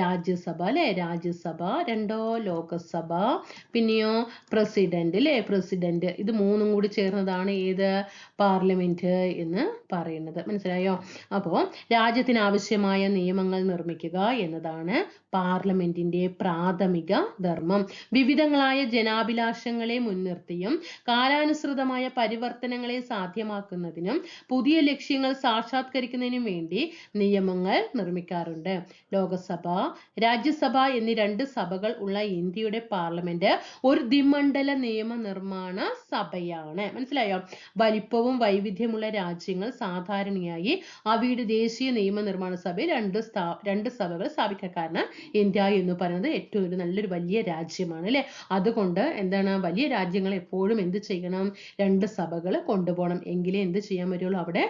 രാജ്യസഭ അല്ലെ. രാജ്യസഭ. 2 ലോകസഭ. പിന്നെയോ പ്രസിഡന്റ് അല്ലെ. പ്രസിഡന്റ്. ഇത് 3 കൂടി ചേർന്നതാണ് ഏത്? പാർലമെന്റ് എന്ന് പറയുന്നത്. മനസ്സിലായോ? അപ്പോൾ രാജ്യത്തിന് ആവശ്യമായ നിയമങ്ങൾ നിർമ്മിക്കുക എന്നതാണ് പാർലമെന്റിന്റെ പ്രാഥമിക ധർമ്മം. വിവിധങ്ങളായ ജനാഭിലാഷങ്ങളെ മുൻനിർത്തിയും കാലാനുസൃതമായ പരിവർത്തനങ്ങളെ സാധ്യമാക്കുന്നതിനും പുതിയ ലക്ഷ്യങ്ങൾ സാക്ഷാത്കരിക്കുന്നതിനും വേണ്ടി നിയമങ്ങൾ നിർമ്മിക്കാറുണ്ട്. ലോകസഭ, രാജ്യസഭ എന്നീ 2 സഭകൾ ഉള്ള ഇന്ത്യയുടെ പാർലമെന്റ് ഒരു ദ്വിമണ്ഡല നിയമനിർമ്മാണ സഭയാണ്. മനസ്സിലായോ? വലിപ്പവും വൈവിധ്യമുള്ള രാജ്യങ്ങൾ സാധാരണയായി അവയുടെ ദേശീയ നിയമനിർമ്മാണ സഭയിൽ 2 സഭകൾ സ്ഥാപിക്കുക. കാരണം ഇന്ത്യ എന്ന് പറയുന്നത് ഏറ്റവും നല്ലൊരു വലിയ രാജ്യമാണ് അല്ലെ. അതുകൊണ്ട് എന്താണ്? വലിയ രാജ്യങ്ങൾ എപ്പോഴും എന്ത് ചെയ്യണം? 2 സഭകൾ കൊണ്ടുപോകണം. എങ്കിലേ എന്ത് ചെയ്യാൻ പറ്റുള്ളൂ? അവിടെ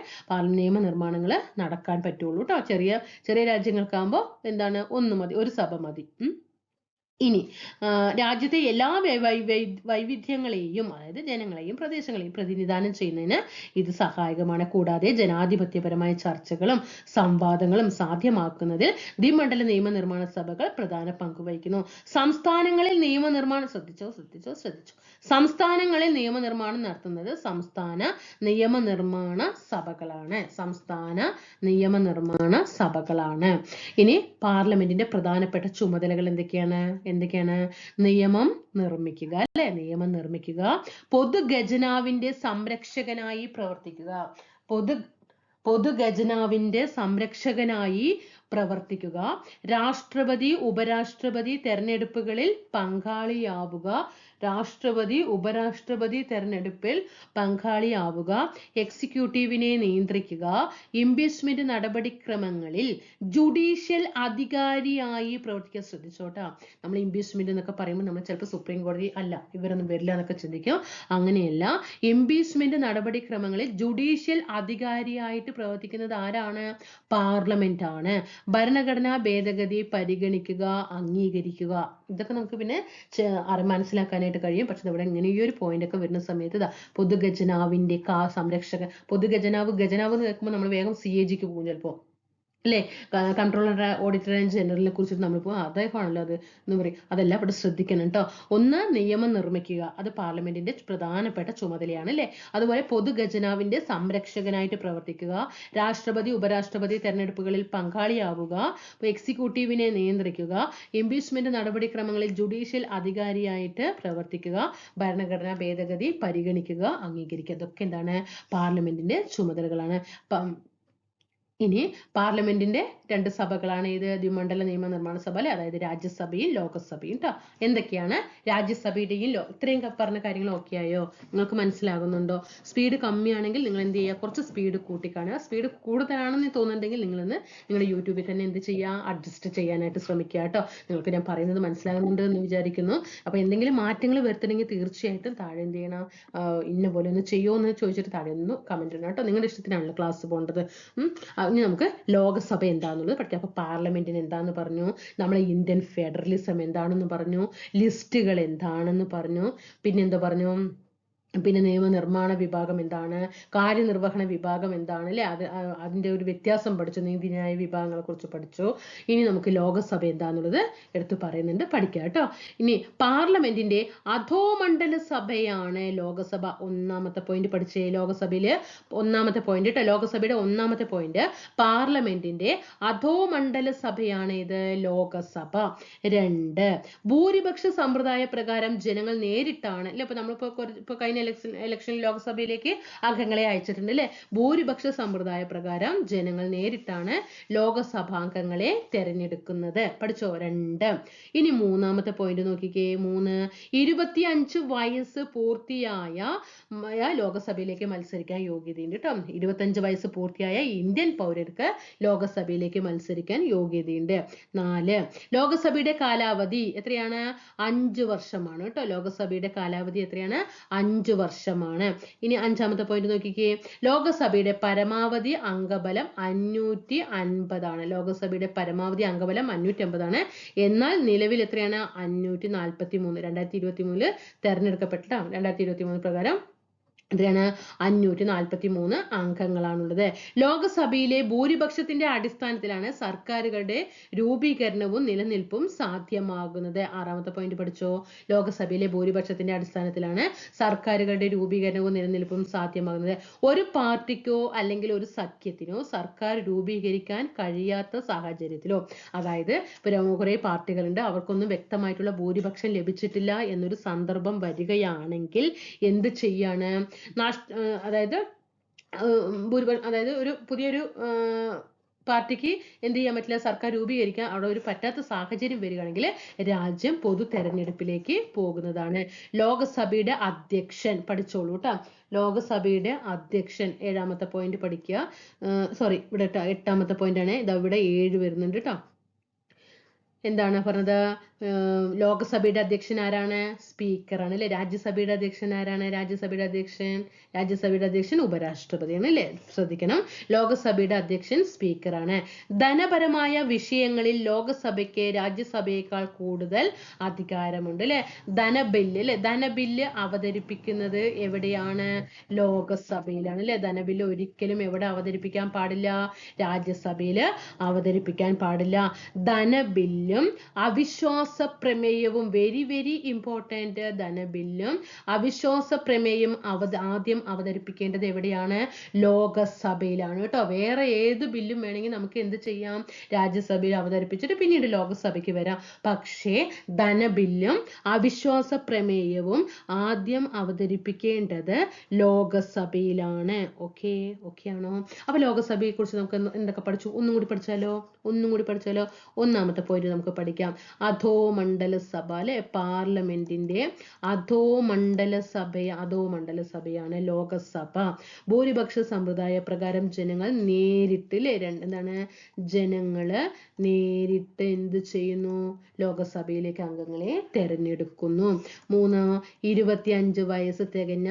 നിയമനിർമ്മാണങ്ങൾ നടക്കാൻ പറ്റുള്ളൂ കേട്ടോ. ചെറിയ രാജ്യങ്ങൾക്കാകുമ്പോൾ എന്താണ്? 1 മതി, 1 സഭ മതി. ഇനി രാജ്യത്തെ എല്ലാ വൈവിധ്യങ്ങളെയും അതായത് ജനങ്ങളെയും പ്രദേശങ്ങളെയും പ്രതിനിധാനം ചെയ്യുന്നതിന് ഇത് സഹായകമാണ്. കൂടാതെ ജനാധിപത്യപരമായ ചർച്ചകളും സംവാദങ്ങളും സാധ്യമാക്കുന്നതിൽ ദ്വിമണ്ഡല നിയമനിർമ്മാണ സഭകൾ പ്രധാന പങ്ക് വഹിക്കുന്നു. സംസ്ഥാനങ്ങളിൽ നിയമനിർമ്മാണം സംസ്ഥാനങ്ങളിൽ നിയമനിർമ്മാണം നടത്തുന്നത് സംസ്ഥാന നിയമനിർമ്മാണ സഭകളാണ്. ഇനി പാർലമെന്റിന്റെ പ്രധാനപ്പെട്ട ചുമതലകൾ എന്തൊക്കെയാണ്? നിയമം നിർമ്മിക്കുക, അല്ലെ? നിയമം നിർമ്മിക്കുക, പൊതുഖജനാവിന്റെ സംരക്ഷകനായി പ്രവർത്തിക്കുക, പൊതുഖജനാവിന്റെ സംരക്ഷകനായി പ്രവർത്തിക്കുക, രാഷ്ട്രപതി ഉപരാഷ്ട്രപതി തെരഞ്ഞെടുപ്പുകളിൽ പങ്കാളിയാവുക, എക്സിക്യൂട്ടീവിനെ നിയന്ത്രിക്കുക, ഇംപീച്ച്മെന്റ് നടപടിക്രമങ്ങളിൽ ജുഡീഷ്യൽ അധികാരിയായി പ്രവർത്തിക്കുക. ശ്രദ്ധിച്ചോട്ടാ, നമ്മൾ ഇംപീച്ച്മെന്റ് എന്നൊക്കെ പറയുമ്പോൾ നമ്മൾ ചിലപ്പോൾ സുപ്രീം കോടതി അല്ല ഇവരൊന്നും വരില്ല എന്നൊക്കെ ചിന്തിക്കും. അങ്ങനെയല്ല. ഇംപീച്ച്മെന്റ് നടപടിക്രമങ്ങളിൽ ജുഡീഷ്യൽ അധികാരിയായിട്ട് പ്രവർത്തിക്കുന്നത് ആരാണ്? പാർലമെന്റ് ആണ്. ഭരണഘടനാ ഭേദഗതി പരിഗണിക്കുക, അംഗീകരിക്കുക. ഇതൊക്കെ നമുക്ക് പിന്നെ മനസ്സിലാക്കാനായിട്ട് കഴിയും. പക്ഷെ ഇവിടെ ഇങ്ങനെ ഈ ഒരു പോയിന്റ് ഒക്കെ വരുന്ന സമയത്ത് പൊതുഖജനാവിന്റെ സംരക്ഷകൻ, ഗജനാവ് എന്ന് കേൾക്കുമ്പോൾ നമ്മൾ വേഗം CAG ക്ക് പോകും ചിലപ്പോൾ, അല്ലേ? കൺട്രോളർ ഓഡിറ്റർ ജനറലിനെ കുറിച്ചിട്ട് നമ്മളിപ്പോൾ അദ്ദേഹമാണല്ലോ അത് എന്ന് പറയും. അതെല്ലാം ഇവിടെ ശ്രദ്ധിക്കണം കേട്ടോ. ഒന്ന്, നിയമം നിർമ്മിക്കുക, അത് പാർലമെന്റിന്റെ പ്രധാനപ്പെട്ട ചുമതലയാണ്, അല്ലേ? അതുപോലെ പൊതുഖജനാവിന്റെ സംരക്ഷകനായിട്ട് പ്രവർത്തിക്കുക, രാഷ്ട്രപതി ഉപരാഷ്ട്രപതി തെരഞ്ഞെടുപ്പുകളിൽ പങ്കാളിയാവുക, എക്സിക്യൂട്ടീവിനെ നിയന്ത്രിക്കുക, ഇംപീച്ച്മെന്റ് നടപടിക്രമങ്ങളിൽ ജുഡീഷ്യൽ അധികാരിയായിട്ട് പ്രവർത്തിക്കുക, ഭരണഘടനാ ഭേദഗതി പരിഗണിക്കുക, അംഗീകരിക്കുക. ഇതൊക്കെ എന്താണ്? പാർലമെന്റിന്റെ ചുമതലകളാണ്. ഇനി പാർലമെന്റിന്റെ രണ്ട് സഭകളാണ് ഇത് ദ്വിമണ്ഡല നിയമനിർമ്മാണ സഭ, അല്ലെ? അതായത് രാജ്യസഭയും ലോകസഭയും ട്ടോ. എന്തൊക്കെയാണ് രാജ്യസഭയുടെയും ഇത്രയും പറഞ്ഞ കാര്യങ്ങൾ ഓക്കെ ആയോ? നിങ്ങൾക്ക് മനസ്സിലാകുന്നുണ്ടോ? സ്പീഡ് കമ്മിയാണെങ്കിൽ നിങ്ങൾ എന്ത് ചെയ്യുക? കുറച്ച് സ്പീഡ് കൂട്ടിക്കാണുക. സ്പീഡ് കൂടുതലാണെന്ന് തോന്നുന്നുണ്ടെങ്കിൽ നിങ്ങളൊന്ന് നിങ്ങളുടെ യൂട്യൂബിൽ തന്നെ എന്ത് ചെയ്യുക? അഡ്ജസ്റ്റ് ചെയ്യാനായിട്ട് ശ്രമിക്കുക കേട്ടോ. നിങ്ങൾക്ക് ഞാൻ പറയുന്നത് മനസ്സിലാകുന്നുണ്ട് എന്ന് വിചാരിക്കുന്നു. അപ്പൊ എന്തെങ്കിലും മാറ്റങ്ങൾ വരുത്തണമെങ്കിൽ തീർച്ചയായിട്ടും താഴെ എന്ത് ചെയ്യണം? ഇന്ന പോലെ ഒന്ന് ചെയ്യുമോ എന്ന് ചോദിച്ചിട്ട് താഴെ ഒന്ന് കമന്റ് ഇടണം കേട്ടോ. നിങ്ങളുടെ ഇഷ്ടത്തിനാണല്ലോ ക്ലാസ് പോകേണ്ടത്. ഇനി നമുക്ക് ലോകസഭ എന്താണെന്നുള്ളത് പഠിക്കാം. അപ്പൊ പാർലമെന്റിന് എന്താന്ന് പറഞ്ഞു, നമ്മളെ ഇന്ത്യൻ ഫെഡറലിസം എന്താണെന്ന് പറഞ്ഞു, ലിസ്റ്റുകൾ എന്താണെന്ന് പറഞ്ഞു, പിന്നെന്താ പറഞ്ഞു, പിന്നെ നിയമനിർമ്മാണ വിഭാഗം എന്താണ്, കാര്യനിർവഹണ വിഭാഗം എന്താണ്, അല്ലെ? അതിന്റെ ഒരു വ്യത്യാസം പഠിച്ചു, നീതിന്യായ വിഭാഗങ്ങളെ കുറിച്ച് പഠിച്ചു. ഇനി നമുക്ക് ലോകസഭ എന്താന്നുള്ളത് എടുത്തു പറയുന്നുണ്ട്, പഠിക്കാം കേട്ടോ. ഇനി പാർലമെന്റിന്റെ അധോമണ്ഡല സഭയാണ് ലോകസഭ. ഒന്നാമത്തെ പോയിന്റ് പഠിച്ചേ. ലോകസഭയില് ഒന്നാമത്തെ പോയിന്റ് കേട്ടോ. ലോകസഭയുടെ ഒന്നാമത്തെ പോയിന്റ് പാർലമെന്റിന്റെ അധോമണ്ഡല സഭയാണ് ഇത് ലോകസഭ. 2, ഭൂരിപക്ഷ സമ്പ്രദായ പ്രകാരം ജനങ്ങൾ നേരിട്ടാണ്, അല്ലെ? അപ്പൊ നമ്മളിപ്പോ കഴിഞ്ഞ ഇലക്ഷനിൽ ലോക്സഭയിലേക്ക് അംഗങ്ങളെ അയച്ചിട്ടുണ്ട്, അല്ലെ? ഭൂരിപക്ഷ സമ്പ്രദായ പ്രകാരം ജനങ്ങൾ നേരിട്ടാണ് ലോകസഭാംഗങ്ങളെ തെരഞ്ഞെടുക്കുന്നത്. പഠിച്ചോ? 2. ഇനി മൂന്നാമത്തെ പോയിന്റ് നോക്കിക്കേ. 3, 25 വയസ്സ് പൂർത്തിയായ ലോകസഭയിലേക്ക് മത്സരിക്കാൻ യോഗ്യതയുണ്ട് കേട്ടോ. 25 വയസ്സ് പൂർത്തിയായ ഇന്ത്യൻ പൗരർക്ക് ലോകസഭയിലേക്ക് മത്സരിക്കാൻ യോഗ്യതയുണ്ട്. 4, ലോകസഭയുടെ കാലാവധി എത്രയാണ്? 5 വർഷമാണ് കേട്ടോ. ലോകസഭയുടെ കാലാവധി എത്രയാണ്? 5 വർഷമാണ്. ഇനി അഞ്ചാമത്തെ പോയിന്റ് നോക്കിക്കേ. ലോകസഭയുടെ പരമാവധി അംഗബലം 550 ആണ്. ലോകസഭയുടെ പരമാവധി അംഗബലം 550 ആണ്. എന്നാൽ നിലവിൽ എത്രയാണ്? 543. 2023 തെരഞ്ഞെടുക്കപ്പെട്ട 2023 പ്രകാരം എത്രയാണ്? 543 അംഗങ്ങളാണുള്ളത്. ലോകസഭയിലെ ഭൂരിപക്ഷത്തിന്റെ അടിസ്ഥാനത്തിലാണ് സർക്കാരുകളുടെ രൂപീകരണവും നിലനിൽപ്പും സാധ്യമാകുന്നത്. ആറാമത്തെ പോയിന്റ് പഠിച്ചോ. ലോകസഭയിലെ ഭൂരിപക്ഷത്തിന്റെ അടിസ്ഥാനത്തിലാണ് സർക്കാരുകളുടെ രൂപീകരണവും നിലനിൽപ്പും സാധ്യമാകുന്നത്. ഒരു പാർട്ടിക്കോ അല്ലെങ്കിൽ ഒരു സഖ്യത്തിനോ സർക്കാർ രൂപീകരിക്കാൻ കഴിയാത്ത സാഹചര്യത്തിലോ, അതായത് കുറെ പാർട്ടികളുണ്ട്, അവർക്കൊന്നും വ്യക്തമായിട്ടുള്ള ഭൂരിപക്ഷം ലഭിച്ചിട്ടില്ല എന്നൊരു സന്ദർഭം വരികയാണെങ്കിൽ എന്ത് ചെയ്യാണ്? അതായത് ഒരു പുതിയൊരു പാർട്ടിക്ക് എന്ത് ചെയ്യാൻ പറ്റില്ല? സർക്കാർ രൂപീകരിക്കാൻ അവിടെ ഒരു പറ്റാത്ത സാഹചര്യം വരികയാണെങ്കിൽ രാജ്യം പൊതു തെരഞ്ഞെടുപ്പിലേക്ക് പോകുന്നതാണ്. ലോകസഭയുടെ അധ്യക്ഷൻ പഠിച്ചോളൂ കേട്ടോ. ലോകസഭയുടെ അധ്യക്ഷൻ 7ാമത്തെ പോയിന്റ് പഠിക്കുക. ഇവിടെ 8ാമത്തെ പോയിന്റ് ആണ്. ഇതാ ഇവിടെ 7 വരുന്നുണ്ട് കേട്ടോ. എന്താണ് പറഞ്ഞത്? ലോകസഭയുടെ അധ്യക്ഷൻ ആരാണ്? സ്പീക്കറാണ് അല്ലെ. രാജ്യസഭയുടെ അധ്യക്ഷൻ ആരാണ്? രാജ്യസഭയുടെ അധ്യക്ഷൻ ഉപരാഷ്ട്രപതിയാണ് അല്ലെ. ശ്രദ്ധിക്കണം, ലോകസഭയുടെ അധ്യക്ഷൻ സ്പീക്കറാണ്. ധനപരമായ വിഷയങ്ങളിൽ ലോകസഭയ്ക്ക് രാജ്യസഭയേക്കാൾ കൂടുതൽ അധികാരമുണ്ട് അല്ലെ. ധനബില്ല് അവതരിപ്പിക്കുന്നത് എവിടെയാണ്? ലോകസഭയിലാണ് അല്ലെ. ധനബില്ല് ഒരിക്കലും എവിടെ അവതരിപ്പിക്കാൻ പാടില്ല? രാജ്യസഭയിൽ അവതരിപ്പിക്കാൻ പാടില്ല. ധനബില്ലും അവിശ്വാസ പ്രമേയവും വെരി ഇമ്പോർട്ടന്റ്. ധനബില്ലും അവിശ്വാസ പ്രമേയം ആദ്യം അവതരിപ്പിക്കേണ്ടത് എവിടെയാണ്? ലോകസഭയിലാണ് കേട്ടോ. വേറെ ഏത് ബില്ലും വേണമെങ്കിൽ നമുക്ക് എന്ത് ചെയ്യാം? രാജ്യസഭയിൽ അവതരിപ്പിച്ചിട്ട് പിന്നീട് ലോകസഭയ്ക്ക് വരാം. പക്ഷേ ധനബില്ലും അവിശ്വാസ പ്രമേയവും ആദ്യം അവതരിപ്പിക്കേണ്ടത് ലോകസഭയിലാണ്. ഓക്കെ ആണോ? അപ്പൊ ലോകസഭയെ കുറിച്ച് നമുക്ക് എന്തൊക്കെ പഠിച്ചു? ഒന്നും കൂടി പഠിച്ചാലോ. ഒന്നാമത്തെ പോയിന്റ് നമുക്ക് പഠിക്കാം. അധോമണ്ഡല സഭ അല്ലെ. പാർലമെന്റിന്റെ അധോമണ്ഡല സഭയാണ് ലോകസഭ. ഭൂരിപക്ഷ സമ്പ്രദായ പ്രകാരം ജനങ്ങൾ നേരിട്ട് എന്ത് ചെയ്യുന്നു? ലോകസഭയിലേക്ക് അംഗങ്ങളെ തെരഞ്ഞെടുക്കുന്നു. 3, 25 വയസ്സ് തികഞ്ഞ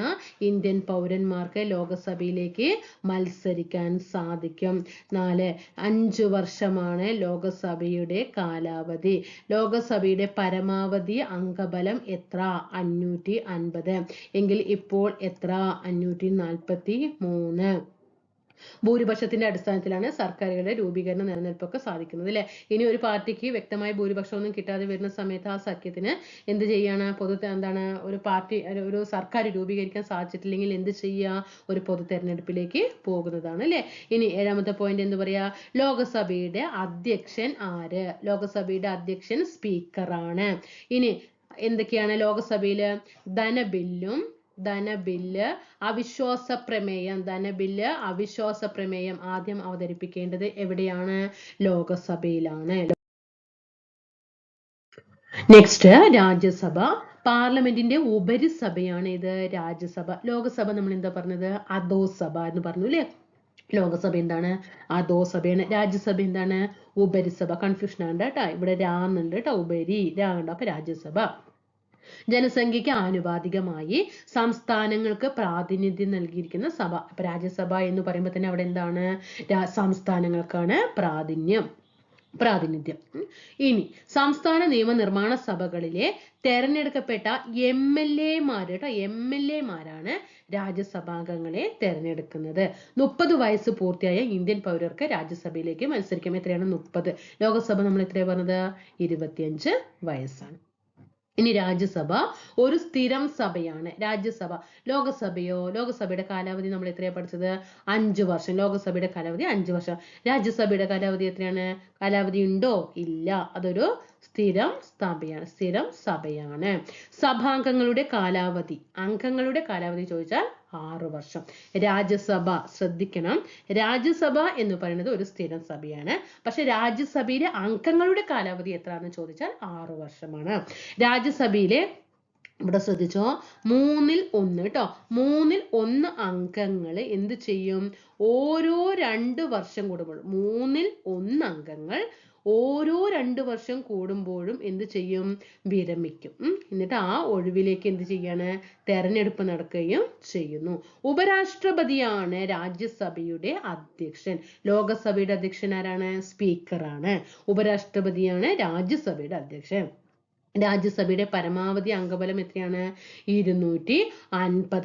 ഇന്ത്യൻ പൗരന്മാർക്ക് ലോകസഭയിലേക്ക് മത്സരിക്കാൻ സാധിക്കും. 4, 5 വർഷമാണ് ലോകസഭയുടെ കാലാവധി. ലോകസഭയുടെ പരമാവധി അംഗബലം എത്ര? 550. എങ്കിൽ ഇപ്പോൾ എത്ര? 543. ഭൂരിപക്ഷത്തിന്റെ അടിസ്ഥാനത്തിലാണ് സർക്കാരുകളുടെ രൂപീകരണം നിലനിൽപ്പൊക്കെ സാധിക്കുന്നത് അല്ലെ. ഇനി ഒരു പാർട്ടിക്ക് വ്യക്തമായ ഭൂരിപക്ഷം ഒന്നും കിട്ടാതെ വരുന്ന സമയത്ത് ആ സഖ്യത്തിന് എന്ത് ചെയ്യാണ്? ഒരു സർക്കാർ രൂപീകരിക്കാൻ സാധിച്ചിട്ടില്ലെങ്കിൽ എന്ത് ചെയ്യുക? ഒരു പൊതു തെരഞ്ഞെടുപ്പിലേക്ക് പോകുന്നതാണ് അല്ലെ. ഇനി 7ാമത്തെ പോയിന്റ് എന്ത് പറയാ? ലോകസഭയുടെ അധ്യക്ഷൻ ആര്? ലോകസഭയുടെ അധ്യക്ഷൻ സ്പീക്കറാണ്. ഇനി എന്തൊക്കെയാണ് ലോകസഭയില്? ധനബില്ല് അവിശ്വാസ പ്രമേയം ആദ്യം അവതരിപ്പിക്കേണ്ടത് എവിടെയാണ്? ലോകസഭയിലാണ്. നെക്സ്റ്റ് രാജ്യസഭ. പാർലമെന്റിന്റെ ഉപരിസഭയാണ് ഇത് രാജ്യസഭ. ലോകസഭ നമ്മൾ എന്താ പറഞ്ഞത്? അധോസഭ എന്ന് പറഞ്ഞു അല്ലെ. ലോകസഭ എന്താണ്? അധോസഭയാണ്. രാജ്യസഭ എന്താണ്? ഉപരിസഭ. കൺഫ്യൂഷൻ ആണ് കേട്ടോ. ഇവിടെ രാന്നുണ്ട് കേട്ടോ. ഉപരി രാണ്ട്. അപ്പൊ രാജ്യസഭ. ജനസംഖ്യയ്ക്ക് ആനുപാതികമായി സംസ്ഥാനങ്ങൾക്ക് പ്രാതിനിധ്യം നൽകിയിരിക്കുന്ന സഭ. അപ്പൊ രാജ്യസഭ എന്ന് പറയുമ്പോൾ തന്നെ അവിടെ എന്താണ്? സംസ്ഥാനങ്ങൾക്കാണ് പ്രാതിനിധ്യം. ഇനി സംസ്ഥാന നിയമനിർമ്മാണ സഭകളിലെ തെരഞ്ഞെടുക്കപ്പെട്ട എംഎൽഎമാരാണ് രാജ്യസഭാംഗങ്ങളെ തെരഞ്ഞെടുക്കുന്നത്. 30 വയസ്സ് പൂർത്തിയായ ഇന്ത്യൻ പൗരർക്ക് രാജ്യസഭയിലേക്ക് മത്സരിക്കാം. എത്രയാണ്? 30. ലോകസഭ നമ്മൾ എത്രയാണ് പറഞ്ഞത്? 25 വയസ്സാണ്. ഇനി രാജ്യസഭ ഒരു സ്ഥിരം സഭയാണ്. ലോകസഭയുടെ കാലാവധി നമ്മൾ എത്രയാണ് പഠിച്ചത്? 5 വർഷം. ലോകസഭയുടെ കാലാവധി 5 വർഷം. രാജ്യസഭയുടെ കാലാവധി എത്രയാണ്? കാലാവധി ഉണ്ടോ? ഇല്ല. അതൊരു സ്ഥിരം സഭയാണ്. സഭാംഗങ്ങളുടെ കാലാവധി ചോദിച്ചാൽ 6 വർഷം. രാജ്യസഭ ശ്രദ്ധിക്കണം. രാജ്യസഭ എന്ന് പറയുന്നത് ഒരു സ്ഥിരം സഭയാണ്. പക്ഷെ രാജ്യസഭയിലെ അംഗങ്ങളുടെ കാലാവധി എത്രയാണെന്ന് ചോദിച്ചാൽ 6 വർഷമാണ്. രാജ്യസഭയിലെ ഇവിടെ ശ്രദ്ധിച്ചോ, 1/3 കേട്ടോ. 1/3 അംഗങ്ങൾ എന്ത് ചെയ്യും? ഓരോ 2 വർഷം കൂടുമ്പോൾ 1/3 അംഗങ്ങൾ ഓരോ 2 വർഷം കൂടുമ്പോഴും എന്ത് ചെയ്യും? വിരമിക്കും. എന്നിട്ട് ആ ഒഴിവിലേക്ക് എന്ത് ചെയ്യാണ്? തെരഞ്ഞെടുപ്പ് നടക്കുകയും ചെയ്യുന്നു. ഉപരാഷ്ട്രപതിയാണ് രാജ്യസഭയുടെ അധ്യക്ഷൻ. ലോകസഭയുടെ അധ്യക്ഷൻ ആരാണ്? സ്പീക്കറാണ്. ഉപരാഷ്ട്രപതിയാണ് രാജ്യസഭയുടെ അധ്യക്ഷൻ. രാജ്യസഭയുടെ പരമാവധി അംഗബലം എത്രയാണ്? 250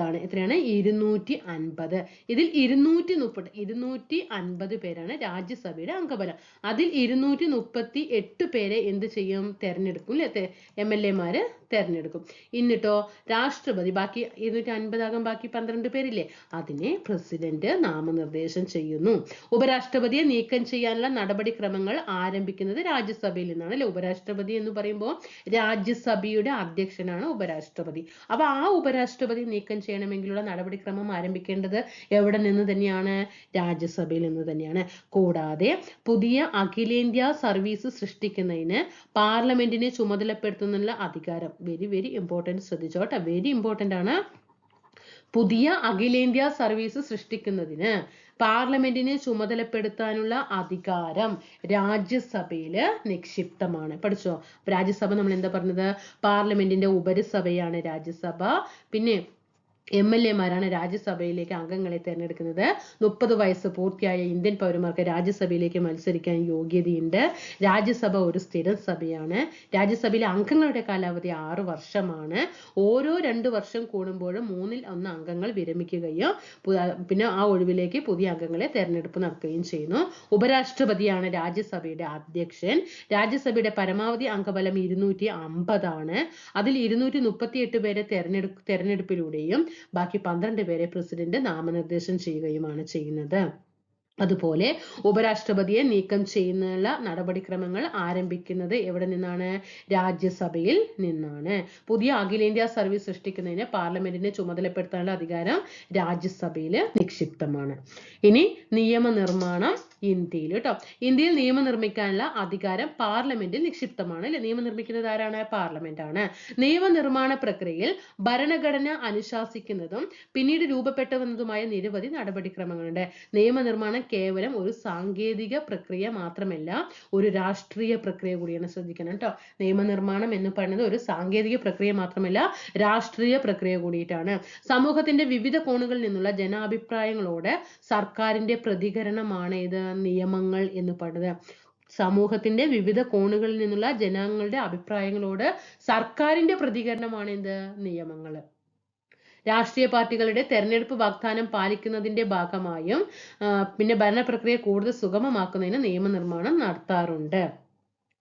ആണ്. എത്രയാണ്? 250. ഇതിൽ 250 പേരാണ് രാജ്യസഭയുടെ അംഗബലം. അതിൽ 238 പേരെ എന്ത് ചെയ്യും? തെരഞ്ഞെടുക്കും അല്ലെ. എംഎൽഎമാര് തെരഞ്ഞെടുക്കും. എന്നിട്ടോ രാഷ്ട്രപതി ബാക്കി 250 ആകാൻ ബാക്കി 12 പേരില്ലേ, അതിനെ പ്രസിഡന്റ് നാമനിർദ്ദേശം ചെയ്യുന്നു. ഉപരാഷ്ട്രപതിയെ നീക്കം ചെയ്യാനുള്ള നടപടിക്രമങ്ങൾ ആരംഭിക്കുന്നത് രാജ്യസഭയിൽ നിന്നാണ് അല്ലെ. ഉപരാഷ്ട്രപതി എന്ന് പറയുമ്പോൾ രാജ്യസഭയുടെ അധ്യക്ഷനാണ് ഉപരാഷ്ട്രപതി. അപ്പൊ ആ ഉപരാഷ്ട്രപതി നീക്കം ചെയ്യണമെങ്കിലുള്ള നടപടിക്രമം ആരംഭിക്കേണ്ടത് എവിടെ നിന്ന് തന്നെയാണ്? രാജ്യസഭയിൽ നിന്ന് തന്നെയാണ്. കൂടാതെ പുതിയ അഖിലേന്ത്യാ സർവീസ് സൃഷ്ടിക്കുന്നതിന് പാർലമെന്റിനെ ചുമതലപ്പെടുത്തുന്നുള്ള അധികാരം വെരി ഇമ്പോർട്ടന്റ്. ശ്രദ്ധിച്ചോട്ടെ, വെരി ഇമ്പോർട്ടന്റ് ആണ്. പുതിയ അഖിലേന്ത്യാ സർവീസ് സൃഷ്ടിക്കുന്നതിന് പാർലമെന്റിനെ ചുമതലപ്പെടുത്താനുള്ള അധികാരം രാജ്യസഭയില് നിക്ഷിപ്തമാണ്. പഠിച്ചോ? രാജ്യസഭ നമ്മൾ എന്താ പറഞ്ഞത്? പാർലമെന്റിന്റെ ഉപരിസഭയാണ് രാജ്യസഭ. പിന്നെ MLA-മാരാണ് രാജ്യസഭയിലേക്ക് അംഗങ്ങളെ തിരഞ്ഞെടുക്കുന്നത്. 30 വയസ്സ് പൂർത്തിയായ ഇന്ത്യൻ പൗരന്മാർക്ക് രാജ്യസഭയിലേക്ക് മത്സരിക്കാൻ യോഗ്യതയുണ്ട്. രാജ്യസഭ ഒരു സ്ഥിരം സഭയാണ്. രാജ്യസഭയിലെ അംഗങ്ങളുടെ കാലാവധി 6 വർഷമാണ്. ഓരോ 2 വർഷം കൂടുമ്പോഴും 1/3 അംഗങ്ങൾ വിരമിക്കുകയും പിന്നെ ആ ഒഴിവിലേക്ക് പുതിയ അംഗങ്ങളെ തെരഞ്ഞെടുപ്പ് നടത്തുകയും ചെയ്യുന്നു. ഉപരാഷ്ട്രപതിയാണ് രാജ്യസഭയുടെ അധ്യക്ഷൻ. രാജ്യസഭയുടെ പരമാവധി അംഗബലം 250 ആണ്. അതിൽ 238 പേരെ തെരഞ്ഞെടുപ്പിലൂടെയും ബാക്കി 12 പേരെ പ്രസിഡന്റ് നാമനിർദ്ദേശം ചെയ്യുകയുമാണ് ചെയ്യുന്നത്. അതുപോലെ ഉപരാഷ്ട്രപതിയെ നീക്കം ചെയ്യുന്നതിനുള്ള നടപടിക്രമങ്ങൾ ആരംഭിക്കുന്നത് എവിടെ നിന്നാണ്? രാജ്യസഭയിൽ നിന്നാണ്. പുതിയ അഖിലേന്ത്യാ സർവീസ് സൃഷ്ടിക്കുന്നതിന് പാർലമെന്റിനെ ചുമതലപ്പെടുത്താനുള്ള അധികാരം രാജ്യസഭയിൽ നിക്ഷിപ്തമാണ്. ഇനി നിയമനിർമ്മാണം ഇന്ത്യയിൽ കേട്ടോ. ഇന്ത്യയിൽ നിയമം നിർമ്മിക്കാനുള്ള അധികാരം പാർലമെന്റിൽ നിക്ഷിപ്തമാണ്. അല്ലെ? നിയമം നിർമ്മിക്കുന്നത് ആരാണ്? പാർലമെന്റ് ആണ്. നിയമനിർമ്മാണ പ്രക്രിയയിൽ ഭരണഘടന അനുശാസിക്കുന്നതും പിന്നീട് രൂപപ്പെട്ടു വന്നതുമായ നിരവധി നടപടിക്രമങ്ങളുണ്ട്. നിയമനിർമ്മാണം കേവലം ഒരു സാങ്കേതിക പ്രക്രിയ മാത്രമല്ല, ഒരു രാഷ്ട്രീയ പ്രക്രിയ കൂടിയാണ്. ശ്രദ്ധിക്കണം കേട്ടോ. നിയമനിർമ്മാണം എന്ന് പറയുന്നത് ഒരു സാങ്കേതിക പ്രക്രിയ മാത്രമല്ല, രാഷ്ട്രീയ പ്രക്രിയ കൂടിയിട്ടാണ്. സമൂഹത്തിന്റെ വിവിധ കോണുകളിൽ നിന്നുള്ള ജനാഭിപ്രായങ്ങളോട് സർക്കാരിന്റെ പ്രതികരണമാണ് ഇത് നിയമങ്ങൾ എന്ന് പറയുന്നത്. സമൂഹത്തിന്റെ വിവിധ കോണുകളിൽ നിന്നുള്ള ജനങ്ങളുടെ അഭിപ്രായങ്ങളോട് സർക്കാരിന്റെ പ്രതികരണമാണ് എന്ത്? നിയമങ്ങൾ. രാഷ്ട്രീയ പാർട്ടികളുടെ തെരഞ്ഞെടുപ്പ് വാഗ്ദാനം പാലിക്കുന്നതിന്റെ ഭാഗമായും പിന്നെ ഭരണപ്രക്രിയ കൂടുതൽ സുഗമമാക്കുന്നതിന് നിയമനിർമ്മാണം നടത്താറുണ്ട്.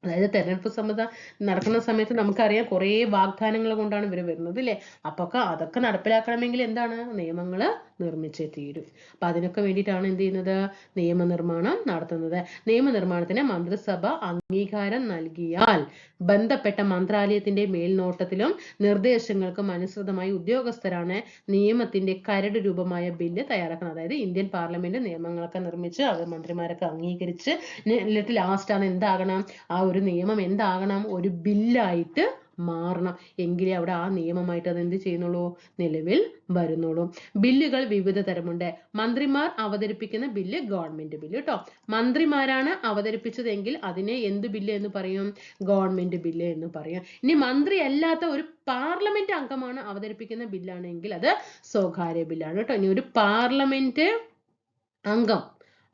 അതായത് തെരഞ്ഞെടുപ്പ് നടക്കുന്ന സമയത്ത് നമുക്കറിയാം കുറേ വാഗ്ദാനങ്ങൾ കൊണ്ടാണ് ഇവർ വരുന്നത് അല്ലേ? അപ്പൊ അതൊക്കെ നടപ്പിലാക്കണമെങ്കിൽ എന്താണ്? നിയമങ്ങൾ നിർമ്മിച്ചേ തീരും. അപ്പൊ അതിനൊക്കെ വേണ്ടിയിട്ടാണ് എന്ത് ചെയ്യുന്നത്? നിയമനിർമ്മാണം നടത്തുന്നത്. നിയമനിർമ്മാണത്തിന് മന്ത്രിസഭ അംഗീകാരം നൽകിയാൽ ബന്ധപ്പെട്ട മന്ത്രാലയത്തിന്റെ മേൽനോട്ടത്തിലും നിർദ്ദേശങ്ങൾക്കും അനുസൃതമായി ഉദ്യോഗസ്ഥരാണ് നിയമത്തിന്റെ കരട് രൂപമായ ബില്ല് തയ്യാറാക്കുന്നത്. അതായത് ഇന്ത്യൻ പാർലമെന്റ് നിയമങ്ങളൊക്കെ നിർമ്മിച്ച് അത് മന്ത്രിമാരൊക്കെ അംഗീകരിച്ച് എന്നിട്ട് ലാസ്റ്റ് ആണ് എന്താകണം? ആ ഒരു നിയമം എന്താകണം? ഒരു ബില്ലായിട്ട് മാറണം. എങ്കിലേ അവിടെ ആ നിയമമായിട്ട് അത് എന്ത് ചെയ്യുന്നുള്ളൂ? നിലവിൽ വരുന്നുള്ളൂ. ബില്ലുകൾ വിവിധ തരമുണ്ട്. മന്ത്രിമാർ അവതരിപ്പിക്കുന്ന ബില്ല് ഗവൺമെന്റ് ബില്ല് കേട്ടോ. മന്ത്രിമാരാണ് അവതരിപ്പിച്ചതെങ്കിൽ അതിനെ എന്ത് ബില്ല് എന്ന് പറയും? ഗവൺമെന്റ് ബില്ല് എന്ന് പറയും. ഇനി മന്ത്രി അല്ലാത്ത ഒരു പാർലമെന്റ് അംഗമാണ് അവതരിപ്പിക്കുന്ന ബില്ലാണെങ്കിൽ അത് സ്വകാര്യ ബില്ലാണ് കേട്ടോ. ഇനി ഒരു പാർലമെന്റ്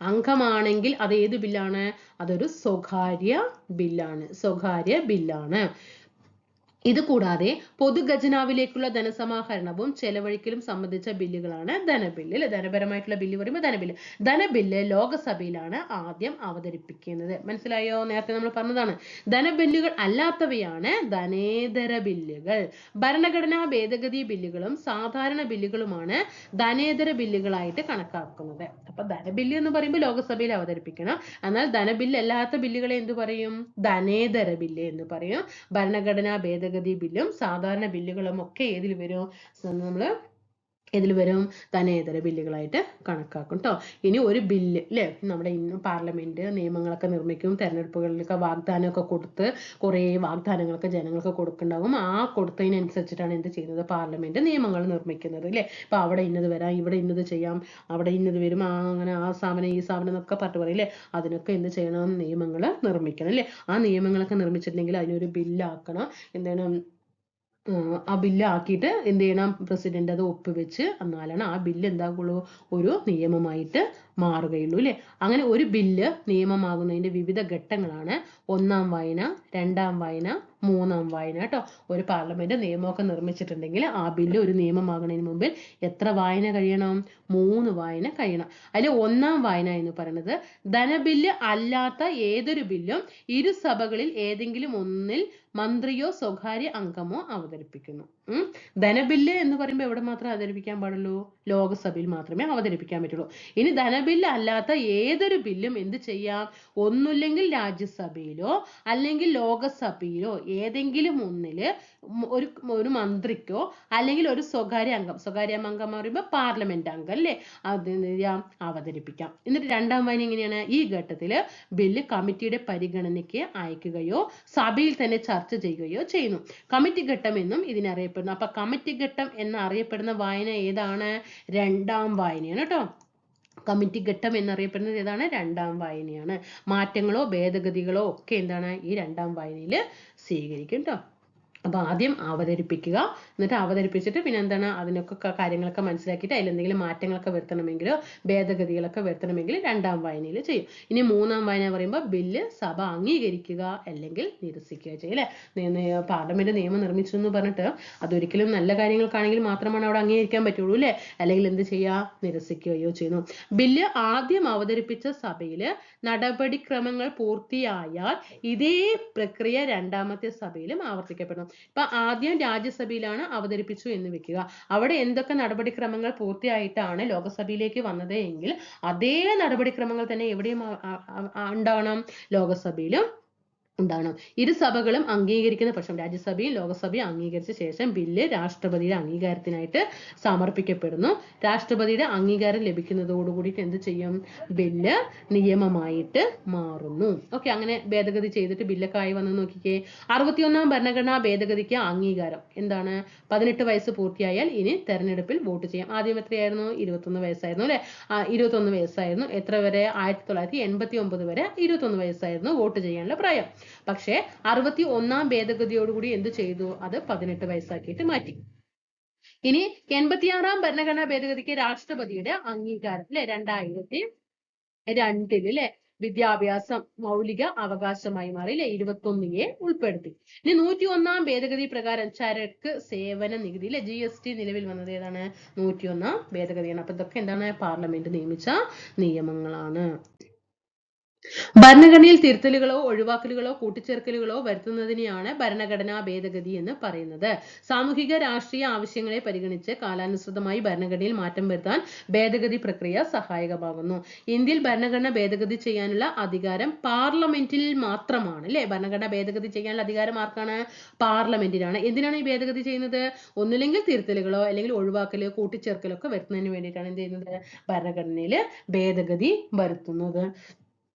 അംഗമാണെങ്കിൽ അത് ഏത് ബില്ലാണ്? അതൊരു സ്വകാര്യ ബില്ലാണ്. ഇത് കൂടാതെ പൊതുഖജനാവിലേക്കുള്ള ധനസമാഹരണവും ചെലവഴിക്കലും സംബന്ധിച്ച ബില്ലുകളാണ് ധനബില്ല്. അല്ലെ? ധനപരമായിട്ടുള്ള ബില്ല് പറയുമ്പോൾ ധനബില്ല്. ധനബില്ല് ലോകസഭയിലാണ് ആദ്യം അവതരിപ്പിക്കുന്നത്. മനസ്സിലായോ? നേരത്തെ നമ്മൾ പറഞ്ഞതാണ്. ധനബില്ലുകൾ അല്ലാത്തവയാണ് ധനേതര ബില്ലുകൾ. ഭരണഘടനാ ഭേദഗതി ബില്ലുകളും സാധാരണ ബില്ലുകളുമാണ് ധനേതര ബില്ലുകളായിട്ട് കണക്കാക്കുന്നത്. അപ്പൊ ധനബില്ല് എന്ന് പറയുമ്പോൾ ലോകസഭയിൽ അവതരിപ്പിക്കണം. എന്നാൽ ധനബില്ല് അല്ലാത്ത ബില്ലുകളെ എന്ത് പറയും? ധനേതര ബില്ല് എന്ന് പറയും. ഭരണഘടനാ ഭേദഗതി ബില്ലും സാധാരണ ബില്ലുകളും ഒക്കെ ഏതിൽ വരും? ധനേതര ബില്ലുകളായിട്ട് കണക്കാക്കും കേട്ടോ. ഇനി ഒരു ബില്ല് അല്ലെ, നമ്മുടെ പാർലമെന്റ് നിയമങ്ങളൊക്കെ നിർമ്മിക്കും, തെരഞ്ഞെടുപ്പുകളിലൊക്കെ വാഗ്ദാനമൊക്കെ കൊടുത്ത് കുറേ വാഗ്ദാനങ്ങളൊക്കെ ജനങ്ങൾക്ക് കൊടുക്കുന്നുണ്ടാവും. ആ കൊടുത്തതിനനുസരിച്ചിട്ടാണ് എന്ത് ചെയ്യുന്നത്? പാർലമെന്റ് നിയമങ്ങൾ നിർമ്മിക്കുന്നത് അല്ലെ? ഇപ്പൊ അവിടെ ഇന്നത് വരാം, ഇവിടെ ഇന്നത് ചെയ്യാം, അവിടെ ഇന്നത് വരും, അങ്ങനെ ആ സ്ഥാപനം ഈ സ്ഥാപനം എന്നൊക്കെ പറഞ്ഞു പറയും അല്ലെ? അതിനൊക്കെ എന്ത് ചെയ്യണം? നിയമങ്ങൾ നിർമ്മിക്കണം അല്ലെ? ആ നിയമങ്ങളൊക്കെ നിർമ്മിച്ചിട്ടുണ്ടെങ്കിൽ അതിനൊരു ബില്ലാക്കണം. എന്താണ്? ആ ബില്ല് ആക്കിയിട്ട് എന്ത് ചെയ്യണം? പ്രസിഡന്റ് അത് ഒപ്പുവെച്ച് എന്നാലാണ് ആ ബില്ല് എന്താകുള്ളൂ? ഒരു നിയമമായിട്ട് മാറുകയുള്ളൂ അല്ലെ? അങ്ങനെ ഒരു ബില്ല് നിയമമാകുന്നതിന്റെ വിവിധ ഘട്ടങ്ങളാണ് 1-ാം വായന, 2-ാം വായന, 3-ാം വായന കേട്ടോ. ഒരു പാർലമെന്റ് നിയമമൊക്കെ നിർമ്മിച്ചിട്ടുണ്ടെങ്കിൽ ആ ബില്ല് ഒരു നിയമമാകുന്നതിന് മുമ്പിൽ എത്ര വായന കഴിയണം? 3 വായന കഴിയണം. അതിൽ 1-ാം വായന എന്ന് പറയുന്നത് ധനബില്ല് അല്ലാത്ത ഏതൊരു ബില്ലും ഇരു സഭകളിൽ ഏതെങ്കിലും ഒന്നിൽ മന്ത്രിയോ സ്വകാര്യ അംഗമോ അവതരിപ്പിക്കുന്നു. ധനബില്ല് എന്ന് പറയുമ്പോൾ എവിടെ മാത്രമേ അവതരിപ്പിക്കാൻ പാടുള്ളൂ? ലോകസഭയിൽ മാത്രമേ അവതരിപ്പിക്കാൻ പറ്റുള്ളൂ. ഇനി ധനബില്ല് അല്ലാത്ത ഏതൊരു ബില്ലും എന്ത് ചെയ്യാം? ഒന്നുമില്ലെങ്കിൽ രാജ്യസഭയിലോ അല്ലെങ്കിൽ ലോകസഭയിലോ ഏതെങ്കിലും ഒന്നില് ഒരു ഒരു മന്ത്രിക്കോ അല്ലെങ്കിൽ ഒരു സ്വകാര്യ അംഗം എന്ന് പറയുമ്പോൾ പാർലമെന്റ് അംഗം അല്ലേ, അത് അവതരിപ്പിക്കാം. എന്നിട്ട് രണ്ടാം വായന എങ്ങനെയാണ്? ഈ ഘട്ടത്തിൽ ബില്ല് കമ്മിറ്റിയുടെ പരിഗണനയ്ക്ക് അയക്കുകയോ സഭയിൽ തന്നെ ചർച്ച ചെയ്യുകയോ ചെയ്യുന്നു. കമ്മിറ്റി ഘട്ടം എന്നും ഇതിനറിയപ്പെടുന്നു. അപ്പൊ കമ്മിറ്റി ഘട്ടം എന്നറിയപ്പെടുന്ന വായന ഏതാണ്? രണ്ടാം വായനയാണ് കേട്ടോ. കമ്മിറ്റി ഘട്ടം എന്നറിയപ്പെടുന്നത് ഏതാണ്? രണ്ടാം വായനയാണ്. മാറ്റങ്ങളോ ഭേദഗതികളോ ഒക്കെ എന്താണ് ഈ രണ്ടാം വായനയിൽ സ്വീകരിക്കും കേട്ടോ. അപ്പൊ ആദ്യം അവതരിപ്പിക്കുക, എന്നിട്ട് അവതരിപ്പിച്ചിട്ട് പിന്നെ എന്താണ് അതിനൊക്കെ കാര്യങ്ങളൊക്കെ മനസ്സിലാക്കിയിട്ട് അതിൽ എന്തെങ്കിലും മാറ്റങ്ങളൊക്കെ വരുത്തണമെങ്കിലോ ഭേദഗതികളൊക്കെ വരുത്തണമെങ്കിൽ രണ്ടാം വായനയിൽ ചെയ്യും. ഇനി മൂന്നാം വായന പറയുമ്പോൾ ബില്ല് സഭ അംഗീകരിക്കുക അല്ലെങ്കിൽ നിരസിക്കുക ചെയ്യും അല്ലെ. പാർലമെന്റ് നിയമം നിർമ്മിച്ചു എന്ന് പറഞ്ഞിട്ട് അതൊരിക്കലും നല്ല കാര്യങ്ങൾക്കാണെങ്കിൽ മാത്രമാണ് അവിടെ അംഗീകരിക്കാൻ പറ്റുള്ളൂ അല്ലെ, അല്ലെങ്കിൽ എന്ത് ചെയ്യുക? നിരസിക്കുകയോ ചെയ്യുന്നു. ബില്ല് ആദ്യം അവതരിപ്പിച്ച സഭയില് നടപടിക്രമങ്ങൾ പൂർത്തിയായാൽ ഇതേ പ്രക്രിയ രണ്ടാമത്തെ സഭയിലും ആവർത്തിക്കപ്പെടുന്നു. ഇപ്പൊ ആദ്യം രാജ്യസഭയിലാണ് അവതരിപ്പിച്ചു എന്ന് വെക്കുക, അവിടെ എന്തൊക്കെ നടപടിക്രമങ്ങൾ പൂർത്തിയായിട്ടാണ് ലോകസഭയിലേക്ക് വന്നത് എങ്കിൽ അതേ നടപടിക്രമങ്ങൾ തന്നെ എവിടെയും ഉണ്ടാവണം? ലോകസഭയിലും ഉണ്ടാവണം. ഇരു സഭകളും അംഗീകരിക്കുന്ന പക്ഷം രാജ്യസഭയും ലോകസഭയും അംഗീകരിച്ച ശേഷം ബില്ല് രാഷ്ട്രപതിയുടെ അംഗീകാരത്തിനായിട്ട് സമർപ്പിക്കപ്പെടുന്നു. രാഷ്ട്രപതിയുടെ അംഗീകാരം ലഭിക്കുന്നതോടുകൂടിയിട്ട് എന്ത് ചെയ്യും? ബില്ല് നിയമമായിട്ട് മാറുന്നു. ഓക്കെ, അങ്ങനെ ഭേദഗതി ചെയ്തിട്ട് ബില്ലൊക്കെ ആയി വന്ന് നോക്കിക്കേ. 61ാം ഭരണഘടനാ ഭേദഗതിക്ക് അംഗീകാരം എന്താണ്? 18 വയസ്സ് പൂർത്തിയായാൽ ഇനി തെരഞ്ഞെടുപ്പിൽ വോട്ട് ചെയ്യാം. ആദ്യം എത്രയായിരുന്നു? 21 വയസ്സായിരുന്നു അല്ലെ. 21 വയസ്സായിരുന്നു. എത്ര വരെ? 1989 വരെ 21 വയസ്സായിരുന്നു വോട്ട് ചെയ്യാനുള്ള പ്രായം. പക്ഷേ 61ാം ഭേദഗതിയോടുകൂടി എന്ത് ചെയ്തു? അത് 18 വയസ്സാക്കിയിട്ട് മാറ്റി. ഇനി 86ാം ഭരണഘടനാ ഭേദഗതിക്ക് രാഷ്ട്രപതിയുടെ അംഗീകാരം അല്ലെ. 2002 അല്ലെ വിദ്യാഭ്യാസം മൗലിക അവകാശമായി മാറി അല്ലെ. 21A ഉൾപ്പെടുത്തി. ഇനി 101ാം ഭേദഗതി പ്രകാരം ചരക്ക് സേവന നികുതി അല്ലെ GST നിലവിൽ വന്നത് ഏതാണ്? 101ാം ഭേദഗതിയാണ്. അപ്പൊ ഇതൊക്കെ എന്താണ്? പാർലമെന്റ് നിയമിച്ച നിയമങ്ങളാണ്. ഭരണഘടനയിൽ തിരുത്തലുകളോ ഒഴിവാക്കലുകളോ കൂട്ടിച്ചേർക്കലുകളോ വരുത്തുന്നതിനെയാണ് ഭരണഘടനാ ഭേദഗതി എന്ന് പറയുന്നത്. സാമൂഹിക രാഷ്ട്രീയ ആവശ്യങ്ങളെ പരിഗണിച്ച് കാലാനുസൃതമായി ഭരണഘടനയിൽ മാറ്റം വരുത്താൻ ഭേദഗതി പ്രക്രിയ സഹായകമാകുന്നു. ഇന്ത്യയിൽ ഭരണഘടന ഭേദഗതി ചെയ്യാനുള്ള അധികാരം പാർലമെന്റിൽ മാത്രമാണ് അല്ലെ. ഭരണഘടന ഭേദഗതി ചെയ്യാനുള്ള അധികാരം ആർക്കാണ്? പാർലമെന്റിനാണ്. എന്തിനാണ് ഈ ഭേദഗതി ചെയ്യുന്നത്? ഒന്നുമില്ലെങ്കിൽ തിരുത്തലുകളോ അല്ലെങ്കിൽ ഒഴിവാക്കലോ കൂട്ടിച്ചേർക്കലോ ഒക്കെ വരുത്തുന്നതിന് വേണ്ടിയിട്ടാണ് എന്ത് ചെയ്യുന്നത്? ഭരണഘടനയിൽ ഭേദഗതി വരുത്തുന്നത്.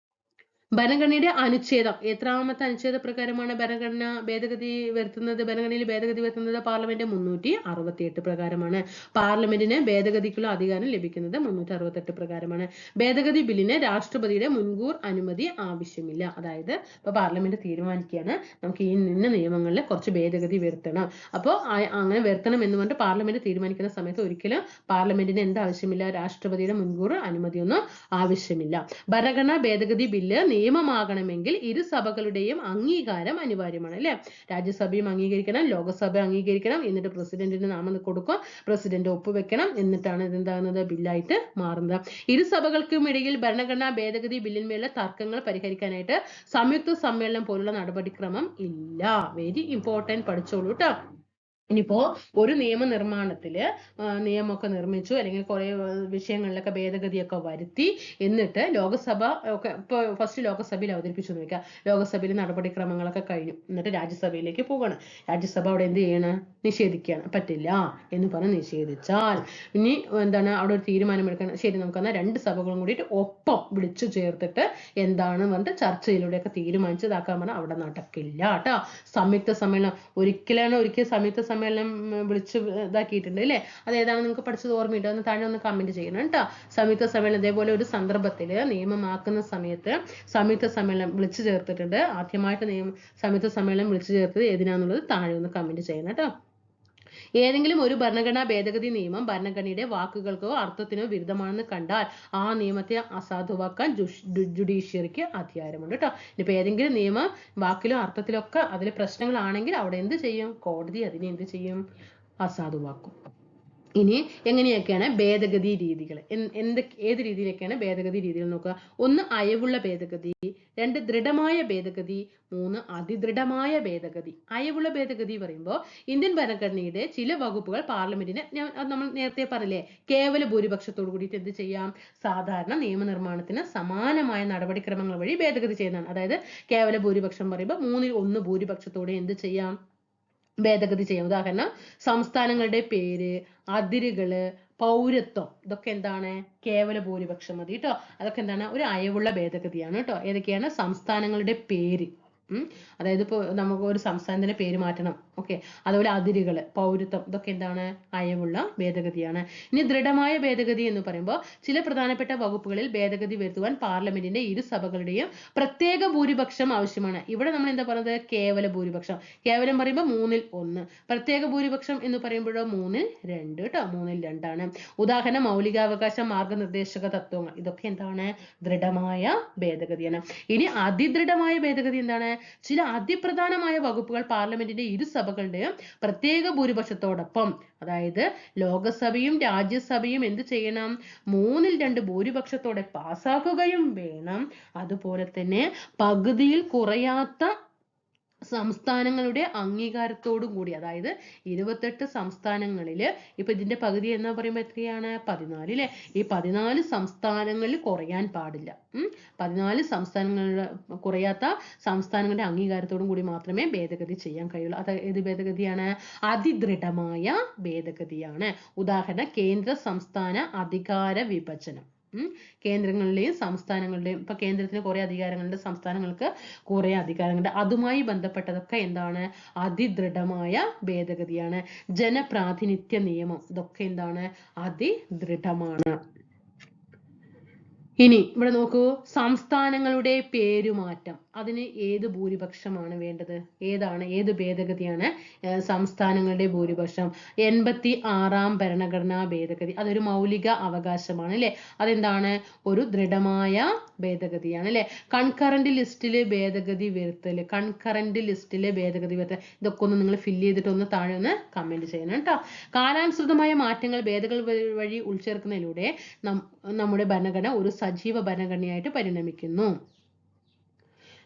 ഭരണഘടനയുടെ അനുച്ഛേദം എത്രാമത്തെ അനുച്ഛേദ പ്രകാരമാണ് ഭരണഘടന ഭേദഗതി വരുത്തുന്നത്? ഭരണഘടനയിൽ ഭേദഗതി വരുത്തുന്നത് പാർലമെന്റ് 368 പ്രകാരമാണ്. പാർലമെന്റിന് ഭേദഗതിക്കുള്ള അധികാരം ലഭിക്കുന്നത് 368 പ്രകാരമാണ്. ഭേദഗതി ബില്ലിന് രാഷ്ട്രപതിയുടെ മുൻകൂർ അനുമതി ആവശ്യമില്ല. അതായത് ഇപ്പൊ പാർലമെന്റ് തീരുമാനിക്കുകയാണ് നമുക്ക് ഈ നിയമങ്ങളിൽ കുറച്ച് ഭേദഗതി വരുത്തണം, അപ്പോൾ അങ്ങനെ വരുത്തണം എന്ന് പറഞ്ഞിട്ട് പാർലമെന്റ് തീരുമാനിക്കുന്ന സമയത്ത് ഒരിക്കലും പാർലമെന്റിന് എന്ത് ആവശ്യമില്ല? രാഷ്ട്രപതിയുടെ മുൻകൂർ അനുമതിയൊന്നും ആവശ്യമില്ല. ഭരണഘടനാ ഭേദഗതി ബില്ല് നിയമമാകണമെങ്കിൽ ഇരു സഭകളുടെയും അംഗീകാരം അനിവാര്യമാണ് അല്ലെ. രാജ്യസഭയും അംഗീകരിക്കണം, ലോകസഭ അംഗീകരിക്കണം, എന്നിട്ട് പ്രസിഡന്റിന് നാമം കൊടുക്കും, പ്രസിഡന്റ് ഒപ്പുവെക്കണം, എന്നിട്ടാണ് ഇതെന്താകുന്നത്? ബില്ലായിട്ട് മാറുന്നത്. ഇരു സഭകൾക്കും ഇടയിൽ ഭരണഘടനാ ഭേദഗതി ബില്ലിന്മേലുള്ള തർക്കങ്ങൾ പരിഹരിക്കാനായിട്ട് സംയുക്ത സമ്മേളനം പോലുള്ള നടപടിക്രമം ഇല്ല. വെരി ഇമ്പോർട്ടന്റ്, പഠിച്ചോളൂ കേട്ടോ. ഇനിയിപ്പോ ഒരു നിയമനിർമ്മാണത്തില് നിയമമൊക്കെ നിർമ്മിച്ചു അല്ലെങ്കിൽ കുറെ വിഷയങ്ങളിലൊക്കെ ഭേദഗതിയൊക്കെ വരുത്തി എന്നിട്ട് ലോകസഭ ഒക്കെ ഇപ്പൊ ഫസ്റ്റ് ലോകസഭയിൽ അവതരിപ്പിച്ചു എന്ന് വെക്കാം. ലോകസഭയിൽ നടപടിക്രമങ്ങളൊക്കെ കഴിഞ്ഞു, എന്നിട്ട് രാജ്യസഭയിലേക്ക് പോകണം. രാജ്യസഭ അവിടെ എന്ത് ചെയ്യണം? നിഷേധിക്കുകയാണ്. പറ്റില്ല എന്ന് പറഞ്ഞ് നിഷേധിച്ചാൽ ഇനി എന്താണ്? അവിടെ ഒരു തീരുമാനമെടുക്കണം. ശരി, നമുക്കെന്നാൽ രണ്ട് സഭകളും കൂടിയിട്ട് ഒപ്പം വിളിച്ചു ചേർത്തിട്ട് എന്താണ് പറഞ്ഞിട്ട് ചർച്ചയിലൂടെയൊക്കെ തീരുമാനിച്ചതാക്കാൻ പറഞ്ഞാൽ അവിടെ നടക്കില്ല കേട്ടോ. സംയുക്ത സമ്മേളനം ഒരിക്കൽ സംയുക്ത സമ്മേളനം വിളിച്ച് ഇതാക്കിയിട്ടുണ്ട് അല്ലേ. അതേതാണ് നിങ്ങൾക്ക് പഠിച്ചത് ഓർമ്മയില്ല? ഒന്ന് താഴെ ഒന്ന് കമന്റ് ചെയ്യണം കേട്ടോ. സംയുക്ത സമ്മേളനം ഇതേപോലെ ഒരു സന്ദർഭത്തിൽ നിയമമാക്കുന്ന സമയത്ത് സംയുക്ത സമ്മേളനം വിളിച്ചു ചേർത്തിട്ടുണ്ട്. ആദ്യമായിട്ട് സംയുക്ത സമ്മേളനം വിളിച്ചു ചേർത്തത് ഏതിനാന്നുള്ളത് താഴെ ഒന്ന് കമന്റ് ചെയ്യണം കേട്ടോ. ഏതെങ്കിലും ഒരു ഭരണഘടനാ ഭേദഗതി നിയമം ഭരണഘടനയുടെ വാക്കുകൾക്കോ അർത്ഥത്തിനോ വിരുദ്ധമാണെന്ന് കണ്ടാൽ ആ നിയമത്തെ അസാധുവാക്കാൻ ജുഡീഷ്യറിക്ക് അധികാരമുണ്ട് കേട്ടോ. ഇനിയിപ്പോ ഏതെങ്കിലും നിയമം വാക്കിലോ അർത്ഥത്തിലോ ഒക്കെ അതിൽ പ്രശ്നങ്ങളാണെങ്കിൽ അവിടെ എന്ത് ചെയ്യും? കോടതി അതിനെ എന്ത് ചെയ്യും? അസാധുവാക്കും. ഇനി എങ്ങനെയൊക്കെയാണ് ഭേദഗതി രീതികൾ? ഏത് രീതിയിലൊക്കെയാണ് ഭേദഗതി രീതികൾ നോക്കുക? 1 അയവുള്ള ഭേദഗതി, 2 ദൃഢമായ ഭേദഗതി, 3 അതിദൃഢമായ ഭേദഗതി. അയവുള്ള ഭേദഗതി പറയുമ്പോൾ ഇന്ത്യൻ ഭരണഘടനയുടെ ചില വകുപ്പുകൾ പാർലമെന്റിന് നമ്മൾ നേരത്തെ പറഞ്ഞില്ലേ കേവല ഭൂരിപക്ഷത്തോടു കൂടിയിട്ട് എന്ത് ചെയ്യാം? സാധാരണ നിയമനിർമ്മാണത്തിന് സമാനമായ നടപടിക്രമങ്ങൾ വഴി ഭേദഗതി ചെയ്യുന്നതാണ്. അതായത് കേവല ഭൂരിപക്ഷം പറയുമ്പോൾ 1/3 ഭൂരിപക്ഷത്തോടെ എന്ത് ചെയ്യാം? ഭേദഗതി ചെയ്യാം. ഉദാഹരണം സംസ്ഥാനങ്ങളുടെ പേര്, അതിരുകള്, പൗരത്വം, ഇതൊക്കെ എന്താണ് കേവല ഭൂരിപക്ഷം മതി കേട്ടോ. അതൊക്കെ എന്താണ് ഒരു അയവുള്ള ഭേദഗതിയാണ് കേട്ടോ. ഏതൊക്കെയാണ്? സംസ്ഥാനങ്ങളുടെ പേര്, അതായത് ഇപ്പോൾ നമുക്ക് ഒരു സംസ്ഥാനത്തിന്റെ പേര് മാറ്റണം, ഓക്കെ. അതുപോലെ അതിരുകള്, പൗരത്വം, ഇതൊക്കെ എന്താണ് അയവുള്ള ഭേദഗതിയാണ്. ഇനി ദൃഢമായ ഭേദഗതി എന്ന് പറയുമ്പോൾ ചില പ്രധാനപ്പെട്ട വകുപ്പുകളിൽ ഭേദഗതി വരുത്തുവാൻ പാർലമെന്റിന്റെ ഇരു സഭകളുടെയും പ്രത്യേക ഭൂരിപക്ഷം ആവശ്യമാണ്. ഇവിടെ നമ്മൾ എന്താ പറയുന്നത്? കേവല ഭൂരിപക്ഷം. കേവലം പറയുമ്പോൾ 1/3. പ്രത്യേക ഭൂരിപക്ഷം എന്ന് പറയുമ്പോഴോ 3/2 കേട്ടോ. 3/2 ഉദാഹരണം മൗലികാവകാശ മാർഗനിർദ്ദേശക തത്വങ്ങൾ, ഇതൊക്കെ എന്താണ് ദൃഢമായ ഭേദഗതിയാണ്. ഇനി അതിദൃഢമായ ഭേദഗതി എന്താണ്? ചില അതിപ്രധാനമായ വകുപ്പുകൾ പാർലമെന്റിന്റെ ഇരു സഭകളുടെയും പ്രത്യേക ഭൂരിപക്ഷത്തോടൊപ്പം, അതായത് ലോകസഭയും രാജ്യസഭയും എന്ത് ചെയ്യണം? 2/3 ഭൂരിപക്ഷത്തോടെ പാസ്സാക്കുകയും വേണം. അതുപോലെ തന്നെ പകുതിയിൽ കുറയാത്ത സംസ്ഥാനങ്ങളുടെ അംഗീകാരത്തോടും കൂടി, അതായത് 28 സംസ്ഥാനങ്ങളില് ഇപ്പൊ ഇതിന്റെ പകുതി എന്ന് പറയുമ്പോൾ എത്രയാണ്? 14 അല്ലെ? ഈ 14 സംസ്ഥാനങ്ങളിൽ കുറയാൻ പാടില്ല. 14 സംസ്ഥാനങ്ങളിൽ കുറയാത്ത സംസ്ഥാനങ്ങളുടെ അംഗീകാരത്തോടും കൂടി മാത്രമേ ഭേദഗതി ചെയ്യാൻ കഴിയുള്ളൂ. അത് ഏത് ഭേദഗതിയാണ്? അതിദൃഢമായ ഭേദഗതിയാണ്. ഉദാഹരണം കേന്ദ്ര സംസ്ഥാന അധികാര വിഭജനം. കേന്ദ്രങ്ങളിലെയും സംസ്ഥാനങ്ങളുടെയും, ഇപ്പൊ കേന്ദ്രത്തിന് കുറെ അധികാരങ്ങളുണ്ട്, സംസ്ഥാനങ്ങൾക്ക് കുറെ അധികാരങ്ങളുണ്ട്. അതുമായി ബന്ധപ്പെട്ടതൊക്കെ എന്താണ്? അതിദൃഢമായ ഭേദഗതിയാണ്. ജനപ്രാതിനിധ്യ നിയമം, ഇതൊക്കെ എന്താണ്? അതിദൃഢമാണ്. ഇനി ഇവിടെ നോക്കൂ, സംസ്ഥാനങ്ങളുടെ പേരുമാറ്റം, അതിന് ഏത് ഭൂരിപക്ഷമാണ് വേണ്ടത്? ഏത് ഭേദഗതിയാണ്? സംസ്ഥാനങ്ങളുടെ ഭൂരിപക്ഷം. 86ാം ഭരണഘടനാ ഭേദഗതി, അതൊരു മൗലിക അവകാശമാണ് അല്ലെ? അതെന്താണ്? ഒരു ദൃഢമായ ഭേദഗതിയാണ് അല്ലെ? കൺകറന്റ് ലിസ്റ്റില് ഭേദഗതി വരുത്തല്, കൺകറന്റ് ലിസ്റ്റിലെ ഭേദഗതി വരുത്തൽ, ഇതൊക്കെ ഒന്ന് നിങ്ങൾ ഫില്ല് ചെയ്തിട്ട് ഒന്ന് താഴെ ഒന്ന് കമന്റ് ചെയ്യണം കേട്ടോ. കാലാനുസൃതമായ മാറ്റങ്ങൾ ഭേദഗതി വഴി ഉൾച്ചേർക്കുന്നതിലൂടെ നമ്മുടെ ഭരണഘടന ഒരു സജീവ ഭരണഘടനയായിട്ട് പരിണമിക്കുന്നു.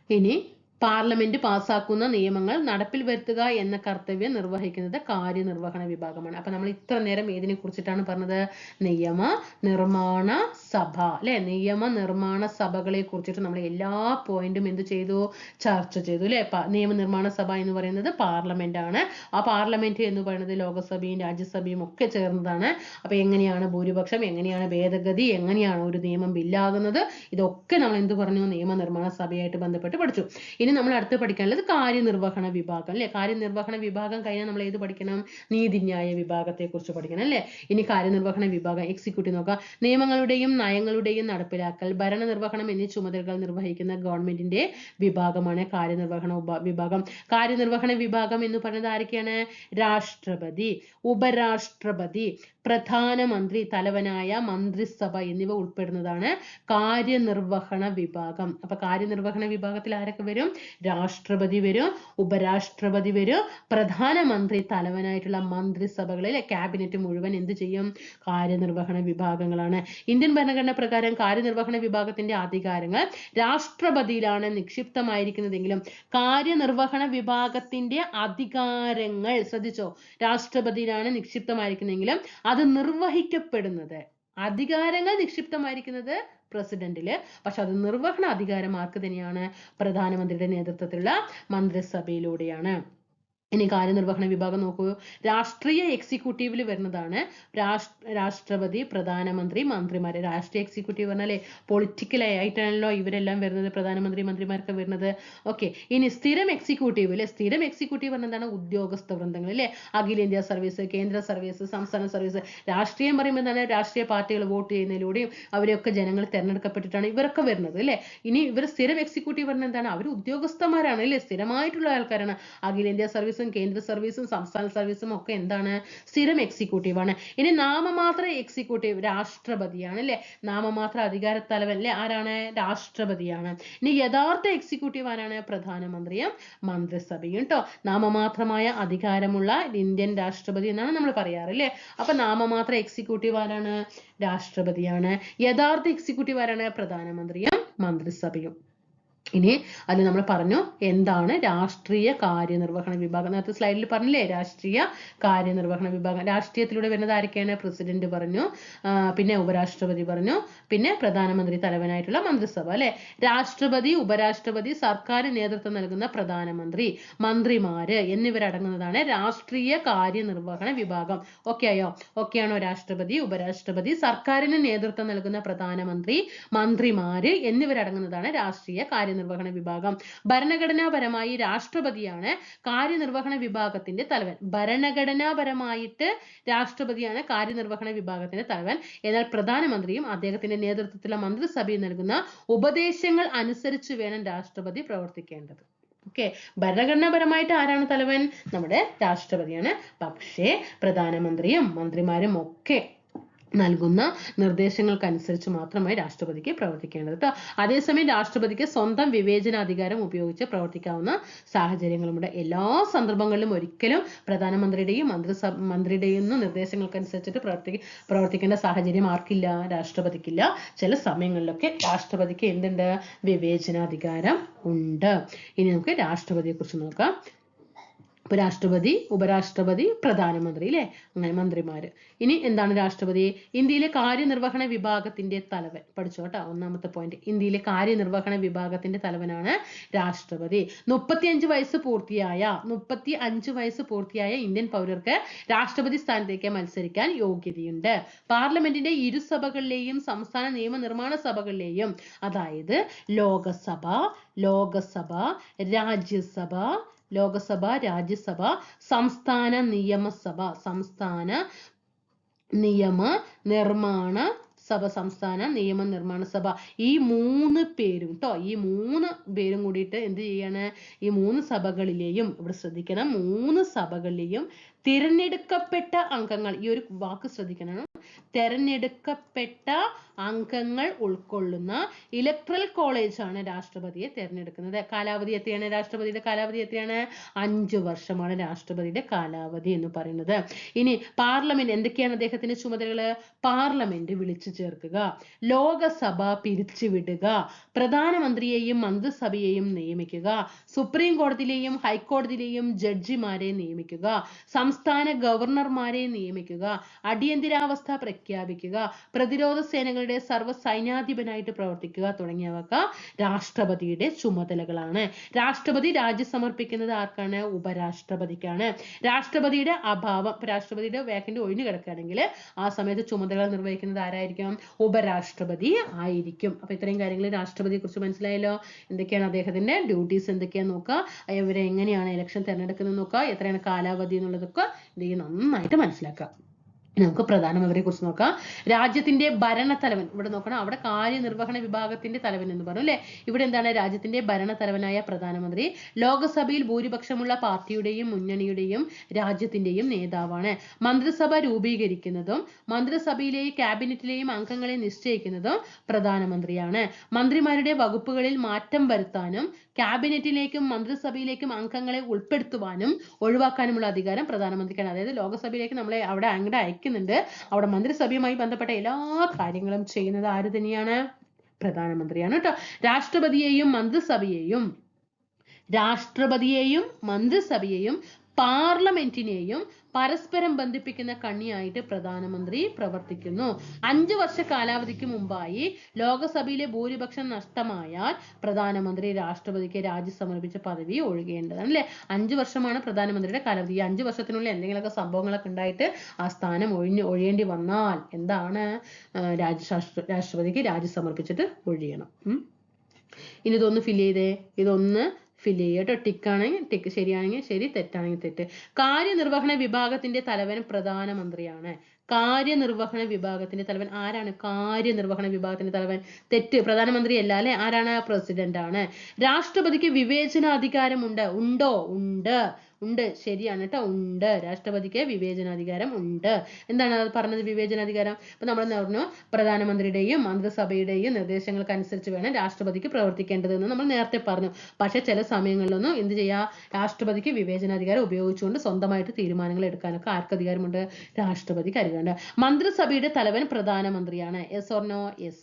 ഇനി പാർലമെന്റ് പാസാക്കുന്ന നിയമങ്ങൾ നടപ്പിൽ വരുത്തുക എന്ന കർത്തവ്യം നിർവഹിക്കുന്നത് കാര്യനിർവഹണ വിഭാഗമാണ്. അപ്പൊ നമ്മൾ ഇത്ര നേരം ഏതിനെ കുറിച്ചിട്ടാണ് പറഞ്ഞത്? നിയമ നിർമ്മാണ സഭ അല്ലെ? നിയമ നിർമ്മാണ സഭകളെ കുറിച്ചിട്ട് നമ്മൾ എല്ലാ പോയിന്റും എന്ത് ചെയ്തു? ചർച്ച ചെയ്തു അല്ലെ? നിയമനിർമ്മാണ സഭ എന്ന് പറയുന്നത് പാർലമെന്റ് ആണ്. ആ പാർലമെന്റ് എന്ന് പറയുന്നത് ലോകസഭയും രാജ്യസഭയും ഒക്കെ ചേർന്നതാണ്. അപ്പൊ എങ്ങനെയാണ് ഭൂരിപക്ഷം, എങ്ങനെയാണ് ഭേദഗതി, എങ്ങനെയാണ് ഒരു നിയമം ബില്ലാകുന്നത്, ഇതൊക്കെ നമ്മൾ എന്ത് പറഞ്ഞു? നിയമനിർമ്മാണ സഭയായിട്ട് ബന്ധപ്പെട്ട് പഠിച്ചു. ഇനി നമ്മൾ അടുത്ത് പഠിക്കാനുള്ളത് കാര്യനിർവഹണ വിഭാഗം അല്ലെ? കാര്യനിർവഹണ വിഭാഗം കഴിഞ്ഞാൽ നമ്മൾ ഏത് പഠിക്കണം? നീതിന്യായ വിഭാഗത്തെ കുറിച്ച് പഠിക്കണം അല്ലെ? ഇനി കാര്യനിർവഹണ വിഭാഗം എക്സിക്യൂട്ടീവ് നോക്കാം. നിയമങ്ങളുടെയും നയങ്ങളുടെയും നടപ്പിലാക്കൽ, ഭരണനിർവഹണം എന്നീ ചുമതലകൾ നിർവഹിക്കുന്ന ഗവൺമെന്റിന്റെ വിഭാഗമാണ് കാര്യനിർവഹണ വിഭാഗം. കാര്യനിർവഹണ വിഭാഗം എന്ന് പറയുന്നത് ആരൊക്കെയാണ്? രാഷ്ട്രപതി, ഉപരാഷ്ട്രപതി, പ്രധാനമന്ത്രി, തലവനായ മന്ത്രിസഭ എന്നിവ ഉൾപ്പെടുന്നതാണ് കാര്യനിർവഹണ വിഭാഗം. അപ്പൊ കാര്യനിർവഹണ വിഭാഗത്തിൽ ആരൊക്കെ വരും? രാഷ്ട്രപതി വരും, ഉപരാഷ്ട്രപതി വരും, പ്രധാനമന്ത്രി, തലവനായിട്ടുള്ള മന്ത്രിസഭകളിലെ ക്യാബിനറ്റ് മുഴുവൻ എന്ത് ചെയ്യും? കാര്യനിർവഹണ വിഭാഗങ്ങളാണ്. ഇന്ത്യൻ ഭരണഘടന പ്രകാരം കാര്യനിർവഹണ വിഭാഗത്തിന്റെ അധികാരങ്ങൾ രാഷ്ട്രപതിയിലാണ് നിക്ഷിപ്തമായിരിക്കുന്നതെങ്കിലും കാര്യനിർവഹണ വിഭാഗത്തിന്റെ അധികാരങ്ങൾ, ശ്രദ്ധിച്ചോ, രാഷ്ട്രപതിയിലാണ് നിക്ഷിപ്തമായിരിക്കുന്നതെങ്കിലും അത് നിർവഹിക്കപ്പെടുന്നത്, അധികാരങ്ങൾ നിക്ഷിപ്തമായിരിക്കുന്നത് പ്രസിഡന്റില്, പക്ഷെ അത് നിർവഹണ അധികാരം ആർക്ക് തന്നെയാണ്? പ്രധാനമന്ത്രിയുടെ നേതൃത്വത്തിലുള്ള മന്ത്രിസഭയിലൂടെയാണ്. ഇനി കാര്യനിർവഹണ വിഭാഗം നോക്കൂ. രാഷ്ട്രീയ എക്സിക്യൂട്ടീവിൽ വരുന്നതാണ് രാഷ്ട്രപതി, പ്രധാനമന്ത്രി, മന്ത്രിമാര്. രാഷ്ട്രീയ എക്സിക്യൂട്ടീവ് പറഞ്ഞാലേ പൊളിറ്റിക്കൽ ആയിട്ടാണല്ലോ ഇവരെല്ലാം വരുന്നത്, പ്രധാനമന്ത്രി, മന്ത്രിമാരൊക്കെ വരുന്നത്. ഓക്കെ. ഇനി സ്ഥിരം എക്സിക്യൂട്ടീവ് അല്ലെ? സ്ഥിരം എക്സിക്യൂട്ടീവ് പറഞ്ഞാൽ എന്താണ്? ഉദ്യോഗസ്ഥ വൃന്ദങ്ങൾ അല്ലെ? അഖിലേന്ത്യാ സർവീസ്, കേന്ദ്ര സർവീസ്, സംസ്ഥാന സർവീസ്. രാഷ്ട്രീയം പറയുമ്പോൾ എന്താണ്? രാഷ്ട്രീയ പാർട്ടികൾ വോട്ട് ചെയ്യുന്നതിലൂടെയും അവരെയൊക്കെ ജനങ്ങൾ തെരഞ്ഞെടുക്കപ്പെട്ടിട്ടാണ് ഇവരൊക്കെ വരുന്നത് അല്ലെ? ഇനി ഇവർ സ്ഥിരം എക്സിക്യൂട്ടീവ് പറഞ്ഞാൽ എന്താണ്? അവർ ഉദ്യോഗസ്ഥന്മാരാണ് അല്ലെ? സ്ഥിരമായിട്ടുള്ള ആൾക്കാരാണ്. അഖിലേന്ത്യാ സർവീസും കേന്ദ്ര സർവീസും സംസ്ഥാന സർവീസും ഒക്കെ എന്താണ്? സ്ഥിരം എക്സിക്യൂട്ടീവ് ആണ്. ഇനി നാമമാത്ര എക്സിക്യൂട്ടീവ് രാഷ്ട്രപതിയാണ് അല്ലെ? നാമമാത്ര അധികാര തലവൻ അല്ലെ? ആരാണ്? രാഷ്ട്രപതിയാണ്. ഇനി യഥാർത്ഥ എക്സിക്യൂട്ടീവ് ആരാണ്? പ്രധാനമന്ത്രിയും മന്ത്രിസഭയും ട്ടോ. നാമമാത്രമായ അധികാരമുള്ള ഇന്ത്യൻ രാഷ്ട്രപതി എന്നാണ് നമ്മൾ പറയാറ് അല്ലെ? അപ്പൊ നാമമാത്ര എക്സിക്യൂട്ടീവ് ആരാണ്? രാഷ്ട്രപതിയാണ്. യഥാർത്ഥ എക്സിക്യൂട്ടീവ് ആരാണ്? പ്രധാനമന്ത്രിയും മന്ത്രിസഭയും. ഇനി അതിൽ നമ്മൾ പറഞ്ഞു എന്താണ് രാഷ്ട്രീയ കാര്യനിർവഹണ വിഭാഗം. നേരത്തെ സ്ലൈഡിൽ പറഞ്ഞില്ലേ രാഷ്ട്രീയ കാര്യനിർവഹണ വിഭാഗം. രാഷ്ട്രീയത്തിലൂടെ വരുന്നത് ആരൊക്കെയാണ്? പ്രസിഡന്റ് പറഞ്ഞു, പിന്നെ ഉപരാഷ്ട്രപതി പറഞ്ഞു, പിന്നെ പ്രധാനമന്ത്രി തലവനായിട്ടുള്ള മന്ത്രിസഭ അല്ലെ. രാഷ്ട്രപതി, ഉപരാഷ്ട്രപതി, സർക്കാർ നേതൃത്വം നൽകുന്ന പ്രധാനമന്ത്രി, മന്ത്രിമാര് എന്നിവരടങ്ങുന്നതാണ് രാഷ്ട്രീയ കാര്യനിർവഹണ വിഭാഗം. ഓക്കെ ആയോ? ഓക്കെ ആണോ? രാഷ്ട്രപതി, ഉപരാഷ്ട്രപതി, സർക്കാരിന് നേതൃത്വം നൽകുന്ന പ്രധാനമന്ത്രി, മന്ത്രിമാര് എന്നിവരടങ്ങുന്നതാണ് രാഷ്ട്രീയ കാര്യനിർവഹണ വിഭാഗം. ഭരണഘടനാപരമായി രാഷ്ട്രപതിയാണ് കാര്യനിർവഹണ വിഭാഗത്തിന്റെ തലവൻ. ഭരണഘടനാപരമായിട്ട് രാഷ്ട്രപതിയാണ് കാര്യനിർവഹണ വിഭാഗത്തിന്റെ തലവൻ. എന്നാൽ പ്രധാനമന്ത്രിയും അദ്ദേഹത്തിന്റെ നേതൃത്വത്തിലുള്ള മന്ത്രിസഭയും നൽകുന്ന ഉപദേശങ്ങൾ അനുസരിച്ച് വേണം രാഷ്ട്രപതി പ്രവർത്തിക്കേണ്ടത്. ഓക്കെ, ഭരണഘടനാപരമായിട്ട് ആരാണ് തലവൻ? നമ്മുടെ രാഷ്ട്രപതിയാണ്. പക്ഷേ പ്രധാനമന്ത്രിയും മന്ത്രിമാരും ഒക്കെ നൽകുന്ന നിർദ്ദേശങ്ങൾക്കനുസരിച്ച് മാത്രമേ രാഷ്ട്രപതിക്ക് പ്രവർത്തിക്കേണ്ടത് കേട്ടോ. അതേസമയം രാഷ്ട്രപതിക്ക് സ്വന്തം വിവേചനാധികാരം ഉപയോഗിച്ച് പ്രവർത്തിക്കാവുന്ന സാഹചര്യങ്ങളുമുണ്ട്. എല്ലാ സന്ദർഭങ്ങളിലും ഒരിക്കലും പ്രധാനമന്ത്രിയുടെയും മന്ത്രിയുടെയും നിർദ്ദേശങ്ങൾക്കനുസരിച്ചിട്ട് പ്രവർത്തിക്കേണ്ട സാഹചര്യം ആർക്കില്ല? രാഷ്ട്രപതിക്കില്ല. ചില സമയങ്ങളിലൊക്കെ രാഷ്ട്രപതിക്ക് എന്തുണ്ട്? വിവേചനാധികാരം ഉണ്ട്. ഇനി നമുക്ക് രാഷ്ട്രപതിയെ കുറിച്ച് നോക്കാം. ഇപ്പൊ രാഷ്ട്രപതി, ഉപരാഷ്ട്രപതി, പ്രധാനമന്ത്രി അല്ലെ, അങ്ങനെ മന്ത്രിമാര്. ഇനി എന്താണ് രാഷ്ട്രപതി? ഇന്ത്യയിലെ കാര്യനിർവഹണ വിഭാഗത്തിന്റെ തലവൻ. പഠിച്ചോട്ടാ, ഒന്നാമത്തെ പോയിന്റ്. ഇന്ത്യയിലെ കാര്യനിർവഹണ വിഭാഗത്തിന്റെ തലവനാണ് രാഷ്ട്രപതി. 35 വയസ്സ് പൂർത്തിയായ ഇന്ത്യൻ പൗരർക്ക് രാഷ്ട്രപതി സ്ഥാനത്തേക്ക് മത്സരിക്കാൻ യോഗ്യതയുണ്ട്. പാർലമെന്റിന്റെ ഇരുസഭകളിലെയും സംസ്ഥാന നിയമനിർമ്മാണ സഭകളിലെയും, അതായത് ലോകസഭ, രാജ്യസഭ, സംസ്ഥാന നിയമസഭ, സംസ്ഥാന നിയമനിർമ്മാണ സഭ, ഈ 3 പേരും ട്ടോ, ഈ 3 പേരും കൂടിയിട്ട് എന്ത് ചെയ്യാണ്? ഈ 3 സഭകളിലെയും, ഇവിടെ ശ്രദ്ധിക്കണം, 3 സഭകളിലെയും തിരഞ്ഞെടുക്കപ്പെട്ട അംഗങ്ങൾ, ഈ ഒരു വാക്ക് ശ്രദ്ധിക്കണം, തെരഞ്ഞെടുക്കപ്പെട്ട അംഗങ്ങൾ ഉൾക്കൊള്ളുന്ന ഇലക്ട്രൽ കോളേജ് ആണ് രാഷ്ട്രപതിയെ തെരഞ്ഞെടുക്കുന്നത്. കാലാവധി എത്രയാണ് രാഷ്ട്രപതിയുടെ കാലാവധി? എത്രയാണ്? 5 വർഷമാണ് രാഷ്ട്രപതിയുടെ കാലാവധി എന്ന് പറയുന്നത്. ഇനി പാർലമെന്റ്, എന്തൊക്കെയാണ് അദ്ദേഹത്തിന്റെ ചുമതലകള്? പാർലമെന്റ് വിളിച്ചു ചേർക്കുക, ലോകസഭ പിരിച്ചുവിടുക, പ്രധാനമന്ത്രിയെയും മന്ത്രിസഭയെയും നിയമിക്കുക, സുപ്രീം കോടതിയിലെയും ഹൈക്കോടതിയിലെയും ജഡ്ജിമാരെ നിയമിക്കുക, സംസ്ഥാന ഗവർണർമാരെ നിയമിക്കുക, അടിയന്തരാവസ്ഥ പ്രഖ്യാപിക്കുക, പ്രതിരോധ സേനകളുടെ സർവ്വ സൈന്യാധിപനായിട്ട് പ്രവർത്തിക്കുക തുടങ്ങിയവയൊക്കെ രാഷ്ട്രപതിയുടെ ചുമതലകളാണ്. രാഷ്ട്രപതി രാജി സമർപ്പിക്കുന്നത് ആർക്കാണ്? ഉപരാഷ്ട്രപതിക്കാണ്. രാഷ്ട്രപതിയുടെ അഭാവം, രാഷ്ട്രപതിയുടെ വേക്കന്റ് ഒഴിഞ്ഞു കിടക്കുകയാണെങ്കിൽ ആ സമയത്ത് ചുമതലകൾ നിർവഹിക്കുന്നത് ആരായിരിക്കും? ഉപരാഷ്ട്രപതി ആയിരിക്കും. അപ്പൊ ഇത്രയും കാര്യങ്ങൾ രാഷ്ട്രപതിയെ കുറിച്ച് മനസ്സിലായല്ലോ. എന്തൊക്കെയാണ് അദ്ദേഹത്തിന്റെ ഡ്യൂട്ടീസ്, എന്തൊക്കെയാന്ന് നോക്കുക, ഇവരെ എങ്ങനെയാണ് ഇലക്ഷൻ തെരഞ്ഞെടുക്കുന്നത് നോക്കുക, എത്രയാണ് കാലാവധി എന്നുള്ളതൊക്കെ നന്നായിട്ട് മനസ്സിലാക്കുക. നമുക്ക് പ്രധാനമന്ത്രിയെ കുറിച്ച് നോക്കാം. രാജ്യത്തിന്റെ ഭരണത്തലവൻ, ഇവിടെ നോക്കണം, അവിടെ കാര്യനിർവഹണ വിഭാഗത്തിന്റെ തലവൻ എന്ന് പറഞ്ഞു അല്ലെ. ഇവിടെ എന്താണ്? രാജ്യത്തിന്റെ ഭരണത്തലവനായ പ്രധാനമന്ത്രി ലോകസഭയിൽ ഭൂരിപക്ഷമുള്ള പാർട്ടിയുടെയും മുന്നണിയുടെയും രാജ്യത്തിന്റെയും നേതാവാണ്. മന്ത്രിസഭ രൂപീകരിക്കുന്നതും മന്ത്രിസഭയിലെയും ക്യാബിനറ്റിലെയും അംഗങ്ങളെ നിശ്ചയിക്കുന്നതും പ്രധാനമന്ത്രിയാണ്. മന്ത്രിമാരുടെ വകുപ്പുകളിൽ മാറ്റം വരുത്താനും ക്യാബിനറ്റിലേക്കും മന്ത്രിസഭയിലേക്കും അംഗങ്ങളെ ഉൾപ്പെടുത്തുവാനും ഒഴിവാക്കാനുമുള്ള അധികാരം പ്രധാനമന്ത്രിക്കാണ്. അതായത് ലോകസഭയിലേക്ക് നമ്മളെ അവിടെ അങ്ങോട്ട് അയക്കുന്നുണ്ട്, അവിടെ മന്ത്രിസഭയുമായി ബന്ധപ്പെട്ട എല്ലാ കാര്യങ്ങളും ചെയ്യുന്നത് ആര് തന്നെയാണ്? പ്രധാനമന്ത്രിയാണ് കേട്ടോ. രാഷ്ട്രപതിയെയും മന്ത്രിസഭയെയും പാർലമെന്റിനെയും പരസ്പരം ബന്ധിപ്പിക്കുന്ന കണ്ണിയായിട്ട് പ്രധാനമന്ത്രി പ്രവർത്തിക്കുന്നു. 5 വർഷ കാലാവധിക്ക് മുമ്പായി ലോകസഭയിലെ ഭൂരിപക്ഷം നഷ്ടമായാൽ പ്രധാനമന്ത്രി രാഷ്ട്രപതിക്ക് രാജി സമർപ്പിച്ച പദവി ഒഴികേണ്ടതാണ് അല്ലെ. 5 വർഷമാണ് പ്രധാനമന്ത്രിയുടെ കാലാവധി. ഈ 5 വർഷത്തിനുള്ളിൽ എന്തെങ്കിലുമൊക്കെ സംഭവങ്ങളൊക്കെ ഉണ്ടായിട്ട് ആ സ്ഥാനം ഒഴിയേണ്ടി വന്നാൽ എന്താണ്? രാഷ്ട്രപതിക്ക് രാജി സമർപ്പിച്ചിട്ട് ഒഴിയണം. ഇനി ഇതൊന്ന് ഫില്ല് ചെയ്തേ, ഇതൊന്ന് ഫില്ല് ചെയ്യുക കേട്ടോ. ടിക്കാണെങ്കിൽ ടിക്ക്, ശരിയാണെങ്കിൽ ശരി, തെറ്റാണെങ്കിൽ തെറ്റ്. കാര്യനിർവഹണ വിഭാഗത്തിന്റെ തലവൻ പ്രധാനമന്ത്രിയാണ്. കാര്യനിർവഹണ വിഭാഗത്തിന്റെ തലവൻ ആരാണ്? കാര്യനിർവഹണ വിഭാഗത്തിന്റെ തലവൻ. തെറ്റ്, പ്രധാനമന്ത്രി അല്ല അല്ലെ. ആരാണ്? പ്രസിഡന്റ് ആണ്. രാഷ്ട്രപതിക്ക് വിവേചനാധികാരമുണ്ട്. ഉണ്ടോ? ഉണ്ട്. ഉണ്ട്, ശരിയാണ് കേട്ടോ, ഉണ്ട്. രാഷ്ട്രപതിക്ക് വിവേചനാധികാരം ഉണ്ട്. എന്താണ് അത് പറഞ്ഞത്? വിവേചനാധികാരം. അപ്പൊ നമ്മൾ പറഞ്ഞു പ്രധാനമന്ത്രിയുടെയും മന്ത്രിസഭയുടെയും നിർദ്ദേശങ്ങൾക്കനുസരിച്ച് വേണം രാഷ്ട്രപതിക്ക് പ്രവർത്തിക്കേണ്ടതെന്ന് നമ്മൾ നേരത്തെ പറഞ്ഞു. പക്ഷെ ചില സമയങ്ങളിലൊന്നും എന്ത് ചെയ്യാം, രാഷ്ട്രപതിക്ക് വിവേചനാധികാരം ഉപയോഗിച്ചുകൊണ്ട് സ്വന്തമായിട്ട് തീരുമാനങ്ങൾ എടുക്കാനൊക്കെ ആർക്ക് അധികാരമുണ്ട്? രാഷ്ട്രപതിക്ക് അധികാരമുണ്ട്. മന്ത്രിസഭയുടെ തലവൻ പ്രധാനമന്ത്രിയാണ്. Yes or no? യെസ്.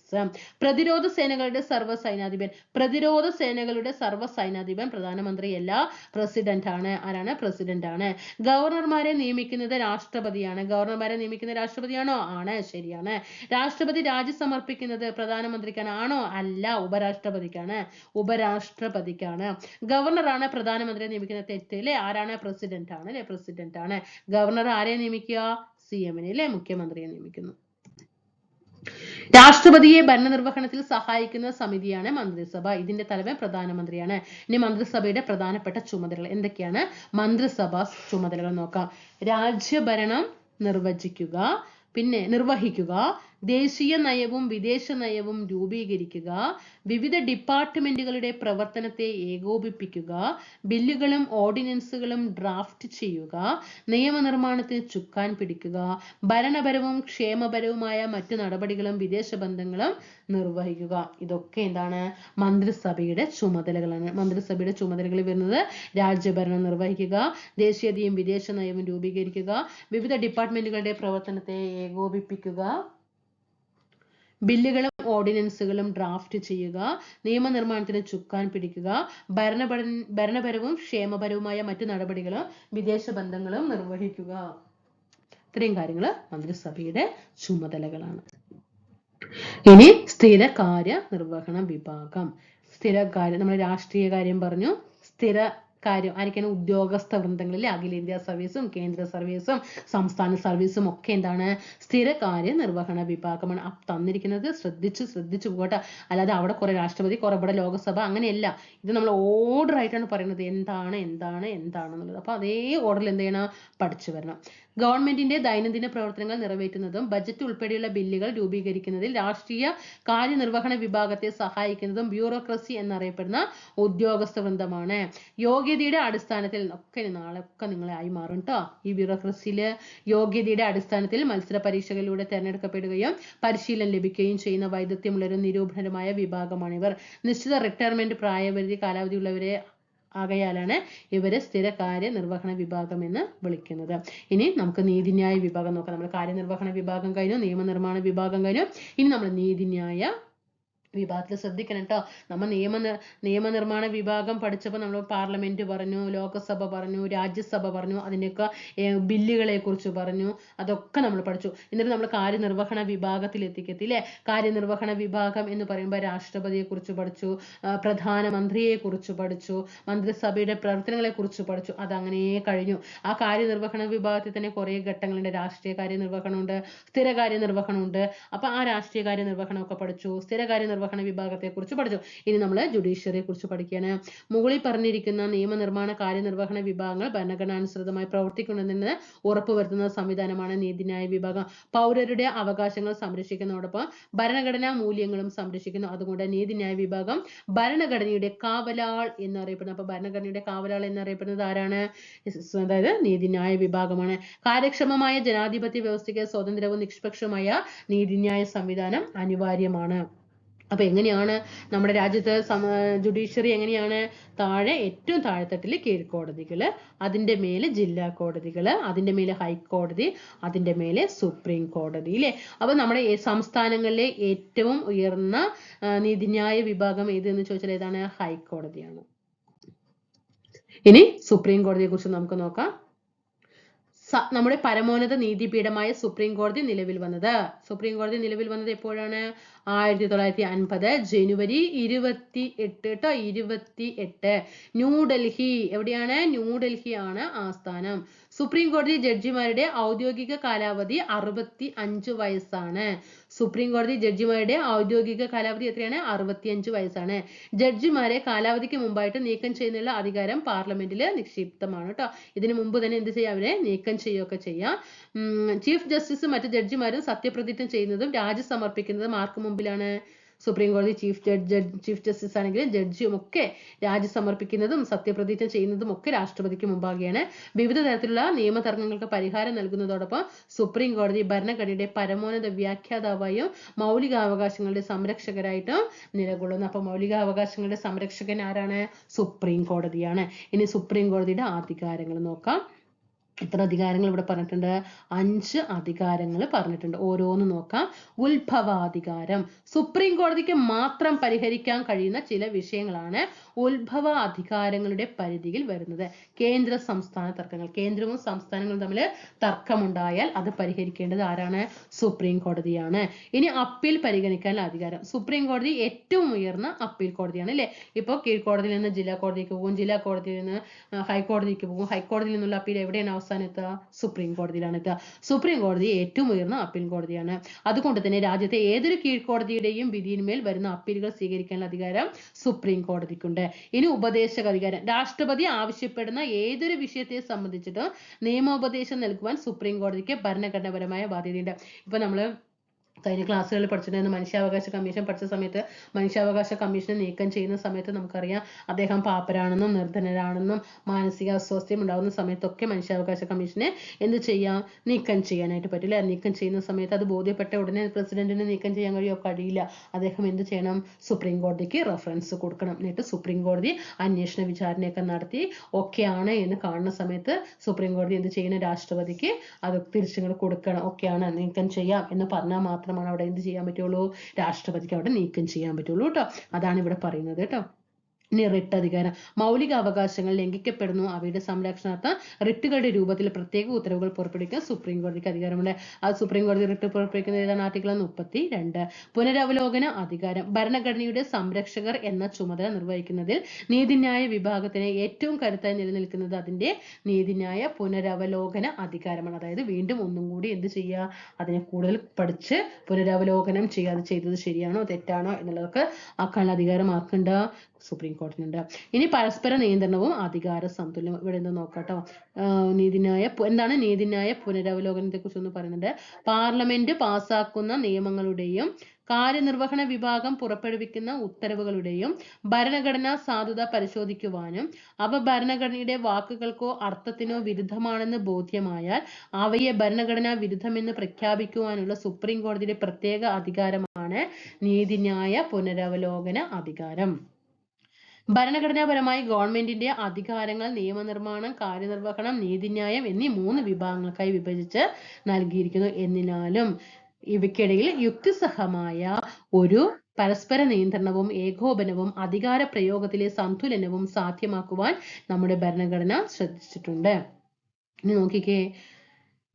പ്രതിരോധ സേനകളുടെ സർവ്വ സൈനാധിപൻ, പ്രതിരോധ സേനകളുടെ സർവ്വ സൈനാധിപൻ പ്രധാനമന്ത്രിയല്ല, പ്രസിഡന്റ് ആണ്. ആരാണ്? പ്രസിഡന്റ് ആണ്. ഗവർണർമാരെ നിയമിക്കുന്നത് രാഷ്ട്രപതിയാണ്. ഗവർണർമാരെ നിയമിക്കുന്നത് രാഷ്ട്രപതിയാണോ? ആണ്, ശരിയാണ്. രാഷ്ട്രപതി രാജി സമർപ്പിക്കുന്നത് പ്രധാനമന്ത്രിക്കാണ്. ആണോ? അല്ല, ഉപരാഷ്ട്രപതിക്കാണ്. ഉപരാഷ്ട്രപതിക്കാണ്. ഗവർണറാണ് പ്രധാനമന്ത്രിയെ നിയമിക്കുന്നത്. തെറ്റ് അല്ലേ? ആരാണ്? പ്രസിഡന്റ് ആണ് അല്ലെ? പ്രസിഡന്റ് ആണ്. ഗവർണർ ആരെ നിയമിക്കുക? CM-നെ അല്ലെ? മുഖ്യമന്ത്രിയെ നിയമിക്കുന്നു. രാഷ്ട്രപതിയെ ഭരണനിർവഹണത്തിൽ സഹായിക്കുന്ന സമിതിയാണ് മന്ത്രിസഭ. ഇതിന്റെ തലവൻ പ്രധാനമന്ത്രിയാണ്. ഇനി മന്ത്രിസഭയുടെ പ്രധാനപ്പെട്ട ചുമതലകൾ എന്തൊക്കെയാണ്? മന്ത്രിസഭാ ചുമതലകൾ നോക്കാം. രാജ്യഭരണം നിർവചിക്കുക, പിന്നെ നിർവഹിക്കുക, ദേശീയ നയവും വിദേശ നയവും രൂപീകരിക്കുക, വിവിധ ഡിപ്പാർട്ട്മെന്റുകളുടെ പ്രവർത്തനത്തെ ഏകോപിപ്പിക്കുക, ബില്ലുകളും ഓർഡിനൻസുകളും ഡ്രാഫ്റ്റ് ചെയ്യുക, നിയമനിർമ്മാണത്തിന് ചുക്കാൻ പിടിക്കുക, ഭരണപരവും ക്ഷേമപരവുമായ മറ്റു നടപടികളും വിദേശ ബന്ധങ്ങളും നിർവഹിക്കുക. ഇതൊക്കെ എന്താണ്? മന്ത്രിസഭയുടെ ചുമതലകളാണ്. മന്ത്രിസഭയുടെ ചുമതലകൾ വരുന്നത് രാജ്യഭരണം നിർവഹിക്കുക, ദേശീയതയും വിദേശ നയവും രൂപീകരിക്കുക, വിവിധ ഡിപ്പാർട്ട്മെന്റുകളുടെ പ്രവർത്തനത്തെ ഏകോപിപ്പിക്കുക, ബില്ലുകളും ഓർഡിനൻസുകളും ഡ്രാഫ്റ്റ് ചെയ്യുക, നിയമനിർമ്മാണത്തിന് ചുക്കാൻ പിടിക്കുക, ഭരണപരവും ക്ഷേമപരവുമായ മറ്റു നടപടികളും വിദേശ ബന്ധങ്ങളും നിർവഹിക്കുക. ഇത്രയും കാര്യങ്ങൾ മന്ത്രിസഭയുടെ ചുമതലകളാണ്. ഇനി സ്ഥിരകാര്യ നിർവഹണ വിഭാഗം. സ്ഥിരകാര്യം, നമ്മൾ രാഷ്ട്രീയ കാര്യം പറഞ്ഞു. സ്ഥിര കാര്യം ആയിരിക്കണം? ഉദ്യോഗസ്ഥ വൃന്ദങ്ങളിൽ അഖിലേന്ത്യാ സർവീസും കേന്ദ്ര സർവീസും സംസ്ഥാന സർവീസും ഒക്കെ എന്താണ്? സ്ഥിരകാര്യ നിർവഹണ വിഭാഗമാണ്. തന്നിരിക്കുന്നത് ശ്രദ്ധിച്ചു പോകട്ടെ. അല്ലാതെ അവിടെ കുറെ രാഷ്ട്രപതി, കുറെ ഇവിടെ ലോകസഭ, അങ്ങനെയല്ല. ഇത് നമ്മൾ ഓർഡർ ആയിട്ടാണ് പറയുന്നത്, എന്താണെന്നുള്ളത്. അപ്പൊ അതേ ഓർഡറിൽ എന്ത് ചെയ്യണം? പഠിച്ചു വരണം. ഗവൺമെന്റിന്റെ ദൈനംദിന പ്രവർത്തനങ്ങൾ നിറവേറ്റുന്നതും ബജറ്റ് ഉൾപ്പെടെയുള്ള ബില്ലുകൾ രൂപീകരിക്കുന്നതിൽ രാഷ്ട്രീയ കാര്യനിർവഹണ വിഭാഗത്തെ സഹായിക്കുന്നതും ബ്യൂറോക്രസി എന്നറിയപ്പെടുന്ന ഉദ്യോഗസ്ഥ വൃന്ദമാണ്. യോഗ്യതയുടെ അടിസ്ഥാനത്തിൽ നാളെ നിങ്ങളെ ആയി മാറും കേട്ടോ. ഈ ബ്യൂറോക്രസിയില് യോഗ്യതയുടെ അടിസ്ഥാനത്തിൽ മത്സര പരീക്ഷകളിലൂടെ തെരഞ്ഞെടുക്കപ്പെടുകയും പരിശീലനം ലഭിക്കുകയും ചെയ്യുന്ന വൈദഗ്ധ്യമുള്ളൊരു നിരൂപണപരമായ വിഭാഗമാണിവർ. നിശ്ചിത റിട്ടയർമെന്റ് പ്രായപരിധി കാലാവധിയുള്ളവരെ ആകയാലാണ് ഇവരെ സ്ഥിരകാര്യ നിർവഹണ വിഭാഗം എന്ന് വിളിക്കുന്നത്. ഇനി നമുക്ക് നീതിന്യായ വിഭാഗം നോക്കാം. നമ്മൾ കാര്യനിർവഹണ വിഭാഗം കഴിഞ്ഞു, നിയമനിർമ്മാണ വിഭാഗം കഴിഞ്ഞു. ഇനി നമ്മൾ നീതിന്യായ വിഭാഗത്തിൽ ശ്രദ്ധിക്കണം കേട്ടോ. നമ്മൾ നിയമനിർമ്മാണ വിഭാഗം പഠിച്ചപ്പോൾ നമ്മൾ പാർലമെന്റ് പറഞ്ഞു, ലോകസഭ പറഞ്ഞു, രാജ്യസഭ പറഞ്ഞു, അതിൻ്റെയൊക്കെ ബില്ലുകളെ കുറിച്ച് പറഞ്ഞു. അതൊക്കെ നമ്മൾ പഠിച്ചു. എന്നിട്ട് നമ്മൾ കാര്യനിർവഹണ വിഭാഗത്തിൽ എത്തിക്കത്തില്ലേ? കാര്യനിർവഹണ വിഭാഗം എന്ന് പറയുമ്പോൾ രാഷ്ട്രപതിയെ കുറിച്ച് പഠിച്ചു, പ്രധാനമന്ത്രിയെ കുറിച്ച് പഠിച്ചു, മന്ത്രിസഭയുടെ പ്രവർത്തനങ്ങളെ കുറിച്ച് പഠിച്ചു. അതങ്ങനെ കഴിഞ്ഞു. ആ കാര്യനിർവഹണ വിഭാഗത്തിൽ തന്നെ കുറെ ഘട്ടങ്ങളുണ്ട്. രാഷ്ട്രീയ കാര്യനിർവഹണമുണ്ട്, സ്ഥിരകാര്യ നിർവഹണമുണ്ട്. അപ്പൊ ആ രാഷ്ട്രീയ കാര്യനിർവഹണം ഒക്കെ പഠിച്ചു, സ്ഥിരകാര്യ നിർവഹണ വിഭാഗത്തെ കുറിച്ച് പഠിച്ചു. ഇനി നമ്മൾ ജുഡീഷ്യറിയെ കുറിച്ച് പഠിക്കുകയാണ്. മുകളിൽ പറഞ്ഞിരിക്കുന്ന നിയമനിർമ്മാണ കാര്യനിർവഹണ വിഭാഗങ്ങൾ ഭരണഘടനാനുസൃതമായി പ്രവർത്തിക്കുന്നതിന് ഉറപ്പുവരുത്തുന്ന സംവിധാനമാണ് നീതിന്യായ വിഭാഗം. പൗരരുടെ അവകാശങ്ങൾ സംരക്ഷിക്കുന്നതോടൊപ്പം ഭരണഘടനാ മൂല്യങ്ങളും സംരക്ഷിക്കുന്നു. അതുകൊണ്ട് നീതിന്യായ വിഭാഗം ഭരണഘടനയുടെ കാവലാൾ എന്നറിയപ്പെടുന്നു. അപ്പൊ ഭരണഘടനയുടെ കാവലാൾ എന്നറിയപ്പെടുന്നത് ആരാണ്? അതായത് നീതിന്യായ വിഭാഗമാണ്. കാര്യക്ഷമമായ ജനാധിപത്യ വ്യവസ്ഥയ്ക്ക് സ്വതന്ത്രവും നിഷ്പക്ഷമായ നീതിന്യായ സംവിധാനം അനിവാര്യമാണ്. അപ്പൊ എങ്ങനെയാണ് നമ്മുടെ രാജ്യത്ത് ജുഡീഷ്യറി എങ്ങനെയാണ്? ഏറ്റവും താഴെത്തട്ടില് കീഴ്ക്കോടതികള്, അതിന്റെ മേലെ ജില്ലാ കോടതികള്, അതിന്റെ മേലെ ഹൈക്കോടതി, അതിന്റെ മേലെ സുപ്രീം കോടതി അല്ലേ? അപ്പൊ നമ്മുടെ സംസ്ഥാനങ്ങളിലെ ഏറ്റവും ഉയർന്ന നീതിന്യായ വിഭാഗം ഏതെന്ന് ചോദിച്ചാൽ ഏതാണ്? ഹൈക്കോടതിയാണ്. ഇനി സുപ്രീം കോടതിയെ കുറിച്ച് നമുക്ക് നോക്കാം. നമ്മുടെ പരമോന്നത നീതിപീഠമായ സുപ്രീം കോടതി നിലവിൽ വന്നത് എപ്പോഴാണ്? 1950 ജനുവരി 28 ന്യൂഡൽഹി. എവിടെയാണ്? ന്യൂഡൽഹി ആണ് ആസ്ഥാനം. സുപ്രീം കോടതി ജഡ്ജിമാരുടെ ഔദ്യോഗിക കാലാവധി 65 വയസ്സാണ്. സുപ്രീം കോടതി ജഡ്ജിമാരുടെ ഔദ്യോഗിക കാലാവധി എത്രയാണ്? 65 വയസ്സാണ്. ജഡ്ജിമാരെ കാലാവധിക്ക് മുമ്പായിട്ട് നീക്കം ചെയ്യുന്നതിനുള്ള അധികാരം പാർലമെന്റിൽ നിക്ഷിപ്തമാണ് കേട്ടോ. ഇതിനു മുമ്പ് തന്നെ എന്ത് ചെയ്യാം? അവരെ നീക്കം ചെയ്യുകയൊക്കെ ചെയ്യാം. ചീഫ് ജസ്റ്റിസും മറ്റ് ജഡ്ജിമാരും സത്യപ്രതിജ്ഞ ചെയ്യുന്നതും രാജി സമർപ്പിക്കുന്നതും ആർക്ക് മുമ്പിലാണ്? സുപ്രീം കോടതി ചീഫ് ജസ്റ്റിസ് ആണെങ്കിലും ജഡ്ജിയും ഒക്കെ രാജി സമർപ്പിക്കുന്നതും സത്യപ്രതിജ്ഞ ചെയ്യുന്നതും ഒക്കെ രാഷ്ട്രപതിക്ക് മുമ്പാകെയാണ്. വിവിധ തരത്തിലുള്ള നിയമതർക്കങ്ങൾക്ക് പരിഹാരം നൽകുന്നതോടൊപ്പം സുപ്രീം കോടതി ഭരണഘടനയുടെ പരമോന്നത വ്യാഖ്യാതാവായും മൗലികാവകാശങ്ങളുടെ സംരക്ഷകരായിട്ടും നിലകൊള്ളുന്നു. അപ്പൊ മൗലികാവകാശങ്ങളുടെ സംരക്ഷകൻ ആരാണ്? സുപ്രീം കോടതിയാണ്. ഇനി സുപ്രീം കോടതിയുടെ അധികാരങ്ങൾ നോക്കാം. എത്ര അധികാരങ്ങൾ ഇവിടെ പറഞ്ഞിട്ടുണ്ട്? 5 അധികാരങ്ങൾ പറഞ്ഞിട്ടുണ്ട്. ഓരോന്ന് നോക്കാം. ഉത്ഭവാധികാരം. സുപ്രീം കോടതിക്ക് മാത്രം പരിഹരിക്കാൻ കഴിയുന്ന ചില വിഷയങ്ങളാണ് ഉത്ഭവ അധികാരങ്ങളുടെ പരിധിയിൽ വരുന്നത്. കേന്ദ്ര സംസ്ഥാന തർക്കങ്ങൾ. കേന്ദ്രവും സംസ്ഥാനങ്ങളും തമ്മിൽ തർക്കമുണ്ടായാൽ അത് പരിഹരിക്കേണ്ടത് ആരാണ്? സുപ്രീം കോടതിയാണ്. ഇനി അപ്പീൽ പരിഗണിക്കാനുള്ള അധികാരം. സുപ്രീം കോടതി ഏറ്റവും ഉയർന്ന അപ്പീൽ കോടതിയാണ് അല്ലെ. ഇപ്പൊ കീഴ്ക്കോടതിയിൽ നിന്ന് ജില്ലാ കോടതിക്ക് പോകും, ജില്ലാ കോടതിയിൽ നിന്ന് ഹൈക്കോടതിക്ക് പോകും, ഹൈക്കോടതിയിൽ നിന്നുള്ള അപ്പീൽ എവിടെയാണ് അവസാനം എത്തുക? സുപ്രീം കോടതിയിലാണ് എത്തുക. സുപ്രീം കോടതി ഏറ്റവും ഉയർന്ന അപ്പീൽ കോടതിയാണ്. അതുകൊണ്ട് തന്നെ രാജ്യത്തെ ഏതൊരു കീഴ്ക്കോടതിയുടെയും വിധിയിന്മേൽ വരുന്ന അപ്പീലുകൾ സ്വീകരിക്കാനുള്ള അധികാരം സുപ്രീം കോടതിക്കുണ്ട്. ഇനി ഉപദേശക അധികാരം. രാഷ്ട്രപതി ആവശ്യപ്പെടുന്ന ഏതൊരു വിഷയത്തെ സംബന്ധിച്ചിട്ടും നിയമോപദേശം നൽകുവാൻ സുപ്രീം കോടതിക്ക് ഭരണഘടനാപരമായ ബാധ്യതയുണ്ട്. ഇപ്പൊ നമ്മള് കഴിഞ്ഞ ക്ലാസ്സുകളിൽ പഠിച്ചിട്ടുണ്ടായിരുന്നു. മനുഷ്യാവകാശ കമ്മീഷൻ പഠിച്ച സമയത്ത് മനുഷ്യാവകാശ കമ്മീഷനെ നീക്കം ചെയ്യുന്ന സമയത്ത് നമുക്കറിയാം അദ്ദേഹം പാപ്പരാണെന്നും നിർധനരാണെന്നും മാനസിക അസ്വാസ്ഥ്യം ഉണ്ടാകുന്ന സമയത്തൊക്കെ മനുഷ്യാവകാശ കമ്മീഷനെ എന്ത് ചെയ്യാം? നീക്കം ചെയ്യാനായിട്ട് പറ്റില്ല. നീക്കം ചെയ്യുന്ന സമയത്ത് അത് ബോധ്യപ്പെട്ട ഉടനെ പ്രസിഡന്റിന് നീക്കം ചെയ്യാൻ കഴിയില്ല. അദ്ദേഹം എന്ത് ചെയ്യണം? സുപ്രീം കോടതിക്ക് റെഫറൻസ് കൊടുക്കണം. എന്നിട്ട് സുപ്രീം കോടതി അന്വേഷണ വിചാരണയൊക്കെ നടത്തി ഒക്കെയാണ് എന്ന് കാണുന്ന സമയത്ത് സുപ്രീം കോടതി എന്ത് ചെയ്യണം? രാഷ്ട്രപതിക്ക് അത് തിരിച്ചു കൊടുക്കണം. ഒക്കെയാണ്, നീക്കം ചെയ്യാം എന്ന് പറഞ്ഞാൽ മാത്രമാണ് അവിടെ എന്ത് ചെയ്യാൻ പറ്റുള്ളൂ? രാഷ്ട്രപതിക്ക് അവിടെ നീക്കം ചെയ്യാൻ പറ്റുള്ളൂ കേട്ടോ. അതാണ് ഇവിടെ പറയുന്നത് കേട്ടോ. ഇനി റിട്ട് അധികാരം. മൗലിക അവകാശങ്ങൾ ലംഘിക്കപ്പെടുന്നു, അവയുടെ സംരക്ഷണാർത്ഥം റിട്ടുകളുടെ രൂപത്തിൽ പ്രത്യേക ഉത്തരവുകൾ പുറപ്പെടുവിക്കാൻ സുപ്രീം കോടതിക്ക് അധികാരമുണ്ട്. അത് സുപ്രീം കോടതി റിട്ട് പുറപ്പെടുവിക്കുന്നത് ഏതാണ്? ആർട്ടിക്കിൾ 32. പുനരവലോകന അധികാരം. ഭരണഘടനയുടെ സംരക്ഷകർ എന്ന ചുമതല നിർവഹിക്കുന്നതിൽ നീതിന്യായ വിഭാഗത്തിന് ഏറ്റവും കരുത്തായി നിലനിൽക്കുന്നത് അതിന്റെ നീതിന്യായ പുനരവലോകന അധികാരമാണ്. അതായത് വീണ്ടും ഒന്നും കൂടി എന്ത് ചെയ്യുക? അതിനെ കൂടുതൽ പഠിച്ച് പുനരവലോകനം ചെയ്യുക. അത് ചെയ്തത് ശരിയാണോ തെറ്റാണോ എന്നുള്ളതൊക്കെ ആക്കാനുള്ള അധികാരം ആർക്കുണ്ട്? സുപ്രീം കോടതിയുണ്ട്. ഇനി പരസ്പര നിയന്ത്രണവും അധികാര സമതുല്യം. ഇവിടെ എന്താ നോക്കാട്ടോ. എന്താണ് നീതിന്യായ പുനരവലോകനത്തെ കുറിച്ച് ഒന്ന് പറയുന്നുണ്ട്. പാർലമെന്റ് പാസാക്കുന്ന നിയമങ്ങളുടെയും കാര്യനിർവഹണ വിഭാഗം പുറപ്പെടുവിക്കുന്ന ഉത്തരവുകളുടെയും ഭരണഘടനാ സാധുത പരിശോധിക്കുവാനും അവ ഭരണഘടനയുടെ വാക്കുകൾക്കോ അർത്ഥത്തിനോ വിരുദ്ധമാണെന്ന് ബോധ്യമായാൽ അവയെ ഭരണഘടനാ വിരുദ്ധമെന്ന് പ്രഖ്യാപിക്കുവാനുള്ള സുപ്രീം കോടതിയുടെ പ്രത്യേക അധികാരമാണ് നീതിന്യായ പുനരവലോകന അധികാരം. ഭരണഘടനാപരമായി ഗവൺമെന്റിന്റെ അധികാരങ്ങൾ നിയമനിർമ്മാണം, കാര്യനിർവഹണം, നീതിന്യായം എന്നീ 3 വിഭാഗങ്ങൾക്കായി വിഭജിച്ച് നൽകിയിരിക്കുന്നു. എന്നിരുന്നാലും ഇവയ്ക്കിടയിൽ യുക്തിസഹമായ ഒരു പരസ്പര നിയന്ത്രണവും ഏകോപനവും അധികാര പ്രയോഗത്തിലെ സന്തുലനവും സാധ്യമാക്കുവാൻ നമ്മുടെ ഭരണഘടന ശ്രദ്ധിച്ചിട്ടുണ്ട്. ഇനി നോക്കിക്കേ.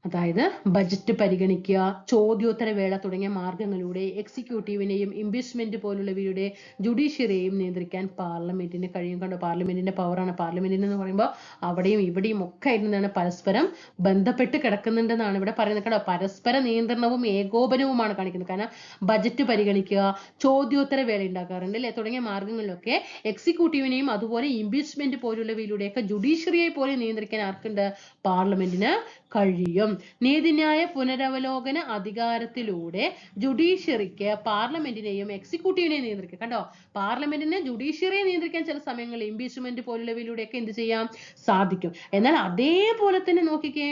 അതായത് ബജറ്റ് പരിഗണിക്കുക, ചോദ്യോത്തര വേള തുടങ്ങിയ മാർഗങ്ങളിലൂടെ എക്സിക്യൂട്ടീവിനെയും ഇംപീച്ച്മെന്റ് പോലുള്ളവയുടെ ജുഡീഷ്യറിയെയും നിയന്ത്രിക്കാൻ പാർലമെന്റിന് കഴിയും. കണ്ടോ, പാർലമെന്റിന്റെ പവറാണ്. പാർലമെന്റിന് എന്ന് പറയുമ്പോൾ അവിടെയും ഇവിടെയും ഒക്കെ ആയിരുന്നാണ് പരസ്പരം ബന്ധപ്പെട്ട് കിടക്കുന്നുണ്ടെന്നാണ് ഇവിടെ പറയുന്നത്. കേട്ടോ, പരസ്പര നിയന്ത്രണവും ഏകോപനവുമാണ് കാണിക്കുന്നത്. കാരണം ബജറ്റ് പരിഗണിക്കുക, ചോദ്യോത്തര വേള ഉണ്ടാക്കാറുണ്ട് അല്ലെ, തുടങ്ങിയ മാർഗങ്ങളിലൊക്കെ എക്സിക്യൂട്ടീവിനെയും അതുപോലെ ഇംപീച്ച്മെന്റ് പോലുള്ളവയിലൂടെയൊക്കെ ജുഡീഷ്യറിയെ പോലെ നിയന്ത്രിക്കാൻ ആർക്കുണ്ട്? പാർലമെന്റിന് കഴിയും. നീതിന്യായ പുനരവലോകന അധികാരത്തിലൂടെ ജുഡീഷ്യറിക്ക് പാർലമെന്റിനെയും എക്സിക്യൂട്ടീവിനെയും നിയന്ത്രിക്കാം. കണ്ടോ, പാർലമെന്റിനെ ജുഡീഷ്യറിയെ നിയന്ത്രിക്കാൻ ചില സമയങ്ങളിൽ ഇംപീച്ച്മെന്റ് പോലുള്ളവയിലൂടെയൊക്കെ എന്ത് ചെയ്യാം? സാധിക്കും. എന്നാൽ അതേപോലെ തന്നെ നോക്കിക്കേ,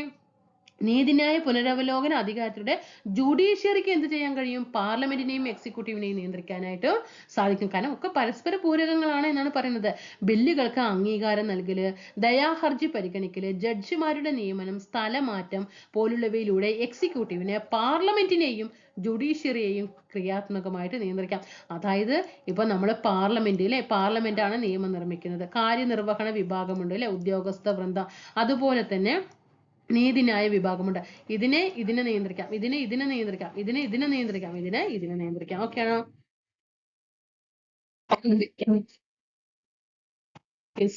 നീതിന്യായ പുനരവലോകന അധികാരത്തിലൂടെ ജുഡീഷ്യറിക്ക് എന്ത് ചെയ്യാൻ കഴിയും? പാർലമെന്റിനെയും എക്സിക്യൂട്ടീവിനെയും നിയന്ത്രിക്കാനായിട്ട് സാധിക്കും. കാരണം ഒക്കെ പരസ്പര പൂരകങ്ങളാണ് എന്നാണ് പറയുന്നത്. ബില്ലുകൾക്ക് അംഗീകാരം നൽകല്, ദയാഹർജി പരിഗണിക്കല്, ജഡ്ജിമാരുടെ നിയമനം, സ്ഥലമാറ്റം പോലുള്ളവയിലൂടെ എക്സിക്യൂട്ടീവിനെ പാർലമെന്റിനെയും ജുഡീഷ്യറിയെയും ക്രിയാത്മകമായിട്ട് നിയന്ത്രിക്കാം. അതായത് ഇപ്പൊ നമ്മുടെ പാർലമെന്റ് ആണ് നിയമം നിർമ്മിക്കുന്നത്. കാര്യനിർവഹണ വിഭാഗമുണ്ട് അല്ലെ, ഉദ്യോഗസ്ഥ വൃന്ദം. അതുപോലെ തന്നെ നീതിന്യായ വിഭാഗമുണ്ട്. ഇതിനെ നിയന്ത്രിക്കാം, ഇതിനെ നിയന്ത്രിക്കാം, ഇതിനെ നിയന്ത്രിക്കാം, ഇതിനെ നിയന്ത്രിക്കാം. ഓക്കെയാണോ?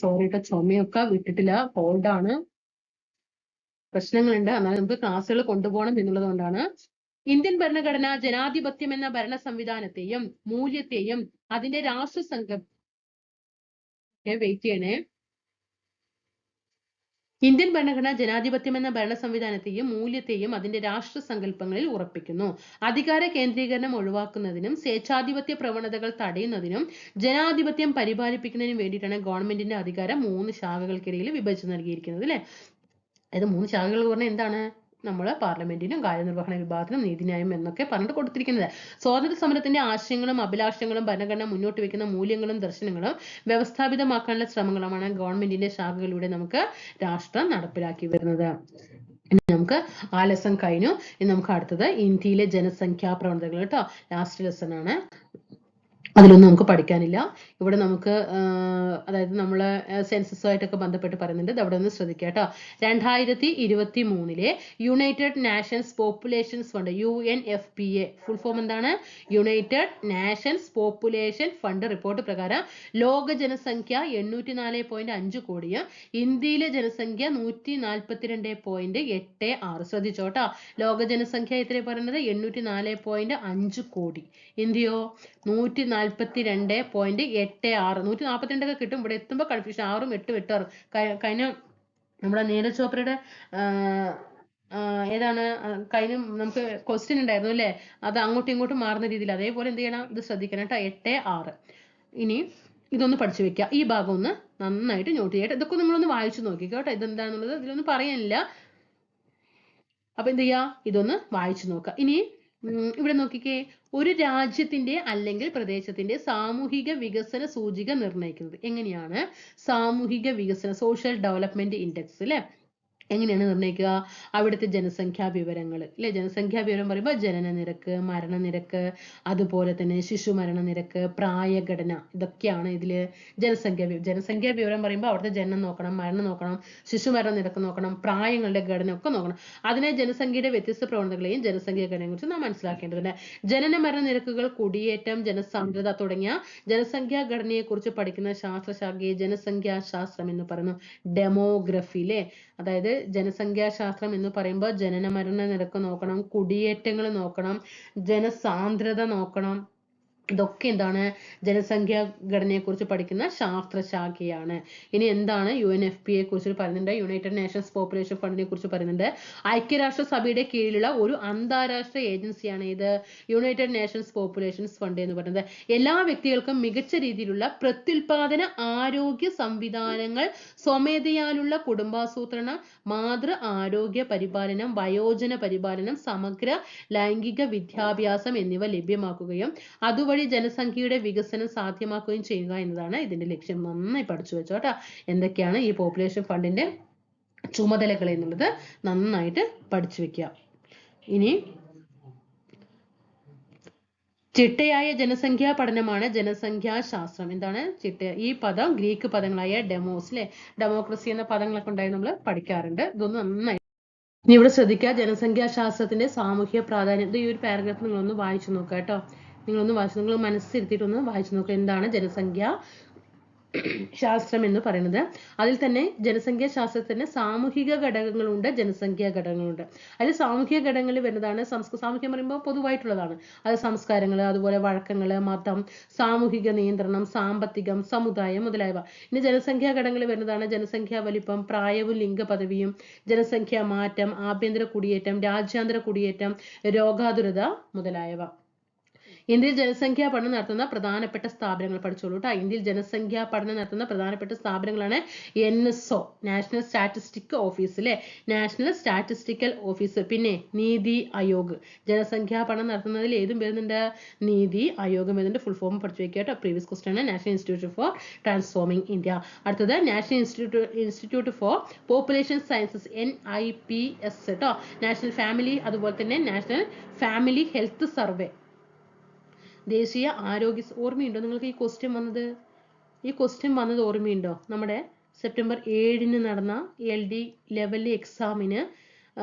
സോറി കേട്ടോ, ചുമയൊക്കെ വിട്ടിട്ടില്ല, കോൾഡാണ്, പ്രശ്നങ്ങളുണ്ട്. എന്നാൽ നമുക്ക് ക്ലാസ്സുകൾ കൊണ്ടുപോകണം എന്നുള്ളത് കൊണ്ടാണ്. ഇന്ത്യൻ ഭരണഘടന ജനാധിപത്യം എന്ന ഭരണ സംവിധാനത്തെയും മൂല്യത്തെയും അതിന്റെ രാഷ്ട്രസംഘം വെയിറ്റ് ചെയ്യണേ. ഇന്ത്യൻ ഭരണഘടന ജനാധിപത്യം എന്ന ഭരണ സംവിധാനത്തെയും മൂല്യത്തെയും അതിന്റെ രാഷ്ട്ര സങ്കല്പങ്ങളിൽ ഉറപ്പിക്കുന്നു. അധികാര കേന്ദ്രീകരണം ഒഴിവാക്കുന്നതിനും സ്വേച്ഛാധിപത്യ പ്രവണതകൾ തടയുന്നതിനും ജനാധിപത്യം പരിപാലിപ്പിക്കുന്നതിനും വേണ്ടിയിട്ടാണ് ഗവൺമെന്റിന്റെ അധികാരം 3 ശാഖകൾക്കിടയിൽ വിഭജിച്ച് നൽകിയിരിക്കുന്നത് അല്ലെ. അതായത് 3 ശാഖകൾ പറഞ്ഞാൽ എന്താണ്? നമ്മൾ പാർലമെന്റിനും കാര്യനിർവഹണ വിഭാഗത്തിനും നീതിന്യായം എന്നൊക്കെ പറഞ്ഞിട്ട് കൊടുത്തിരിക്കുന്നത്. സ്വാതന്ത്ര്യ സമരത്തിന്റെ ആശയങ്ങളും അഭിലാഷങ്ങളും ഭരണഘടന മുന്നോട്ട് വെക്കുന്ന മൂല്യങ്ങളും ദർശനങ്ങളും വ്യവസ്ഥാപിതമാക്കാനുള്ള ശ്രമങ്ങളുമാണ് ഗവൺമെന്റിന്റെ ശാഖകളിലൂടെ നമുക്ക് രാഷ്ട്രം നടപ്പിലാക്കി വരുന്നത്. നമുക്ക് ആ ലെസൺ കഴിഞ്ഞു. ഇനി നമുക്ക് അടുത്തത് ഇന്ത്യയിലെ ജനസംഖ്യാ പ്രവണതകൾ കേട്ടോ. ലാസ്റ്റ് ലെസൺ ആണ്. അതിലൊന്നും നമുക്ക് പഠിക്കാനില്ല. ഇവിടെ നമുക്ക് അതായത് നമ്മൾ സെൻസസുമായിട്ടൊക്കെ ബന്ധപ്പെട്ട് പറയുന്നുണ്ട്. ഇത് അവിടെ ഒന്ന് ശ്രദ്ധിക്കുക കേട്ടോ. 2023 united nations populations fund UNFPA full form എന്താണ്? United nations population fund report പ്രകാരം ലോക ജനസംഖ്യ 804.5 കോടിയും ഇന്ത്യയിലെ ജനസംഖ്യ 142.86. ശ്രദ്ധിച്ചോട്ടോ. ലോക ജനസംഖ്യ എത്ര പറയുന്നത്? 804.5 കോടി. ഇന്ത്യയോ 142.86. 142 ഒക്കെ കിട്ടും. ഇവിടെ എത്തുമ്പോൾ കൺഫ്യൂഷൻ 6ഉം 8ഉം 8 കഴിഞ്ഞ നമ്മുടെ നീരജ് ചോപ്രയുടെ ഏതാണ് കഴിഞ്ഞ നമുക്ക് ക്വസ്റ്റ്യൻ ഉണ്ടായിരുന്നു അല്ലേ? അത് അങ്ങോട്ടും ഇങ്ങോട്ടും മാറുന്ന രീതിയിൽ. അതേപോലെ എന്ത് ചെയ്യണം? ഇത് ശ്രദ്ധിക്കണം കേട്ടോ. 8, 6. ഇനി ഇതൊന്ന് പഠിച്ചു വെക്കുക. ഈ ഭാഗം ഒന്ന് നന്നായിട്ട് നോട്ട് ചെയ്യട്ടെ. ഇതൊക്കെ നിങ്ങളൊന്ന് വായിച്ചു നോക്കിക്കോ കേട്ടോ. ഇതെന്താണെന്നുള്ളത് ഇതിലൊന്നും പറയാനില്ല. അപ്പൊ എന്ത് ചെയ്യാ? ഇതൊന്ന് വായിച്ചു നോക്കുക. ഇനി ഇവിടെ നോക്കിക്കേ. ഒരു രാജ്യത്തിന്റെ അല്ലെങ്കിൽ പ്രദേശത്തിന്റെ സാമൂഹിക വികസന സൂചിക നിർണ്ണയിക്കുന്നത് എങ്ങനെയാണ്? സാമൂഹിക വികസന സോഷ്യൽ ഡെവലപ്മെന്റ് ഇൻഡെക്സ് അല്ലെ. എങ്ങനെയാണ് നിർണ്ണയിക്കുക? അവിടുത്തെ ജനസംഖ്യാ വിവരങ്ങൾ അല്ലെ. ജനസംഖ്യാ വിവരം പറയുമ്പോൾ ജനന നിരക്ക്, മരണനിരക്ക്, അതുപോലെ തന്നെ ശിശു മരണനിരക്ക്, പ്രായഘടന, ഇതൊക്കെയാണ് ഇതില് ജനസംഖ്യാ വിവരം പറയുമ്പോൾ അവിടുത്തെ ജനനം നോക്കണം, മരണം നോക്കണം, ശിശു മരണ നിരക്ക് നോക്കണം, പ്രായങ്ങളുടെ ഘടന ഒക്കെ നോക്കണം. അതിനെ ജനസംഖ്യയുടെ വ്യത്യസ്ത പ്രവണതകളെയും ജനസംഖ്യാ ഘടനയെ കുറിച്ച് നാം മനസ്സിലാക്കേണ്ടതുണ്ട്. ജനന മരണ നിരക്കുകൾ, കുടിയേറ്റം, ജനസാന്ദ്രത തുടങ്ങിയ ജനസംഖ്യാ ഘടനയെ കുറിച്ച് പഠിക്കുന്ന ശാസ്ത്രശാഖയെ ജനസംഖ്യാ ശാസ്ത്രം എന്ന് പറയുന്നു. ഡെമോഗ്രഫിയിലെ അതായത് ജനസംഖ്യാശാസ്ത്രം എന്ന് പറയുമ്പോൾ ജനന മരണ നിരക്ക് നോക്കണം, കുടിയേറ്റങ്ങൾ നോക്കണം, ജനസാന്ദ്രത നോക്കണം. ഇതൊക്കെ എന്താണ്? ജനസംഖ്യാ ഘടനയെ കുറിച്ച് പഠിക്കുന്ന ശാസ്ത്രശാഖയാണ്. ഇനി എന്താണ് UNFPA കുറിച്ച് പറയുന്നുണ്ട്? യുണൈറ്റഡ് നേഷൻസ് പോപ്പുലേഷൻ ഫണ്ടിനെ കുറിച്ച് പറയുന്നുണ്ട്. ഐക്യരാഷ്ട്ര സഭയുടെ കീഴിലുള്ള ഒരു അന്താരാഷ്ട്ര ഏജൻസിയാണ് ഇത് യുണൈറ്റഡ് നേഷൻസ് പോപ്പുലേഷൻസ് ഫണ്ട് എന്ന് പറയുന്നത്. എല്ലാ വ്യക്തികൾക്കും മികച്ച രീതിയിലുള്ള പ്രത്യുൽപാദന ആരോഗ്യ സംവിധാനങ്ങൾ, സ്വമേധയാലുള്ള കുടുംബാസൂത്രണം, മാതൃ ആരോഗ്യ പരിപാലനം, വയോജന പരിപാലനം, സമഗ്ര ലൈംഗിക വിദ്യാഭ്യാസം എന്നിവ ലഭ്യമാക്കുകയും അതുവഴി ജനസംഖ്യയുടെ വികസനം സാധ്യമാക്കുകയും ചെയ്യുക എന്നതാണ് ഇതിന്റെ ലക്ഷ്യം. നന്നായി പഠിച്ചു വെച്ചോട്ടാ. എന്തൊക്കെയാണ് ഈ പോപ്പുലേഷൻ ഫണ്ടിന്റെ ചുമതലകൾ എന്നുള്ളത് നന്നായിട്ട് പഠിച്ചു വെക്കുക. ഇനി ചിട്ടയായ ജനസംഖ്യാ പഠനമാണ് ജനസംഖ്യാ ശാസ്ത്രം. എന്താണ് ചിട്ട? ഈ പദം ഗ്രീക്ക് പദങ്ങളായ ഡെമോസ് അല്ലെ, ഡെമോക്രസി എന്ന പദങ്ങളൊക്കെ ഉണ്ടായി നമ്മൾ പഠിക്കാറുണ്ട്. ഇതൊന്ന് നന്നായി ഇനി ഇവിടെ ശ്രദ്ധിക്കുക. ജനസംഖ്യാ ശാസ്ത്രത്തിന്റെ സാമൂഹ്യ പ്രാധാന്യം. ഈ ഒരു പാരഗ്രാഫ് നിങ്ങളൊന്ന് വായിച്ചു നോക്കുക കേട്ടോ. നിങ്ങൾ മനസ്സിരുത്തിയിട്ടൊന്ന് വായിച്ചു നോക്കുക. എന്താണ് ജനസംഖ്യാ ശാസ്ത്രം എന്ന് പറയുന്നത്? അതിൽ തന്നെ ജനസംഖ്യാ ശാസ്ത്രത്തിന് സാമൂഹിക ഘടകങ്ങളുണ്ട്, ജനസംഖ്യാ ഘടകങ്ങളുണ്ട്. അതിൽ സാമൂഹിക ഘടകങ്ങളിൽ വരുന്നതാണ് സാമൂഹ്യം പറയുമ്പോൾ പൊതുവായിട്ടുള്ളതാണ്. അത് സംസ്കാരങ്ങൾ, അതുപോലെ വഴക്കങ്ങൾ, മതം, സാമൂഹിക നിയന്ത്രണം, സാമ്പത്തികം, സമുദായം മുതലായവ. ഇനി ജനസംഖ്യാ ഘടകങ്ങളിൽ വരുന്നതാണ് ജനസംഖ്യാ വലിപ്പം, പ്രായവും ലിംഗപദവിയും, ജനസംഖ്യാ മാറ്റം, ആഭ്യന്തര കുടിയേറ്റം, രാജ്യാന്തര കുടിയേറ്റം, രോഗാതുരത മുതലായവ. ഇന്ത്യയിൽ ജനസംഖ്യാ പഠനം നടത്തുന്ന പ്രധാനപ്പെട്ട സ്ഥാപനങ്ങൾ പഠിച്ചോളൂ കേട്ടോ. ഇന്ത്യയിൽ ജനസംഖ്യാ പഠനം നടത്തുന്ന പ്രധാനപ്പെട്ട സ്ഥാപനങ്ങളാണ് NSO, നാഷണൽ സ്റ്റാറ്റിസ്റ്റിക് ഓഫീസ് അല്ലെ, നാഷണൽ സ്റ്റാറ്റിസ്റ്റിക്കൽ ഓഫീസ്. പിന്നെ നീതി ആയോഗ്. ജനസംഖ്യാ പഠനം നടത്തുന്നതിൽ ഏതും വരുന്നുണ്ട്? നീതി ആയോഗം വരുന്നുണ്ട്. ഫുൾ ഫോം പഠിച്ചു വെക്കുക കേട്ടോ. പ്രീവിയസ് ക്വസ്റ്റ്യൻ ആണ്. National institute for transforming India. അടുത്തത് national institute for population sciences NIPS കേട്ടോ. നാഷണൽ ഫാമിലി, അതുപോലെ തന്നെ നാഷണൽ ഫാമിലി ഹെൽത്ത് സർവേ, ദേശീയ ആരോഗ്യ. ഓർമ്മയുണ്ടോ നിങ്ങൾക്ക് ഈ ക്വസ്റ്റ്യൻ വന്നത്? ഈ ക്വസ്റ്റ്യൻ വന്നത് ഓർമ്മയുണ്ടോ? നമ്മുടെ സെപ്റ്റംബർ 7 നടന്ന LD ലെവൽ എക്സാമിന്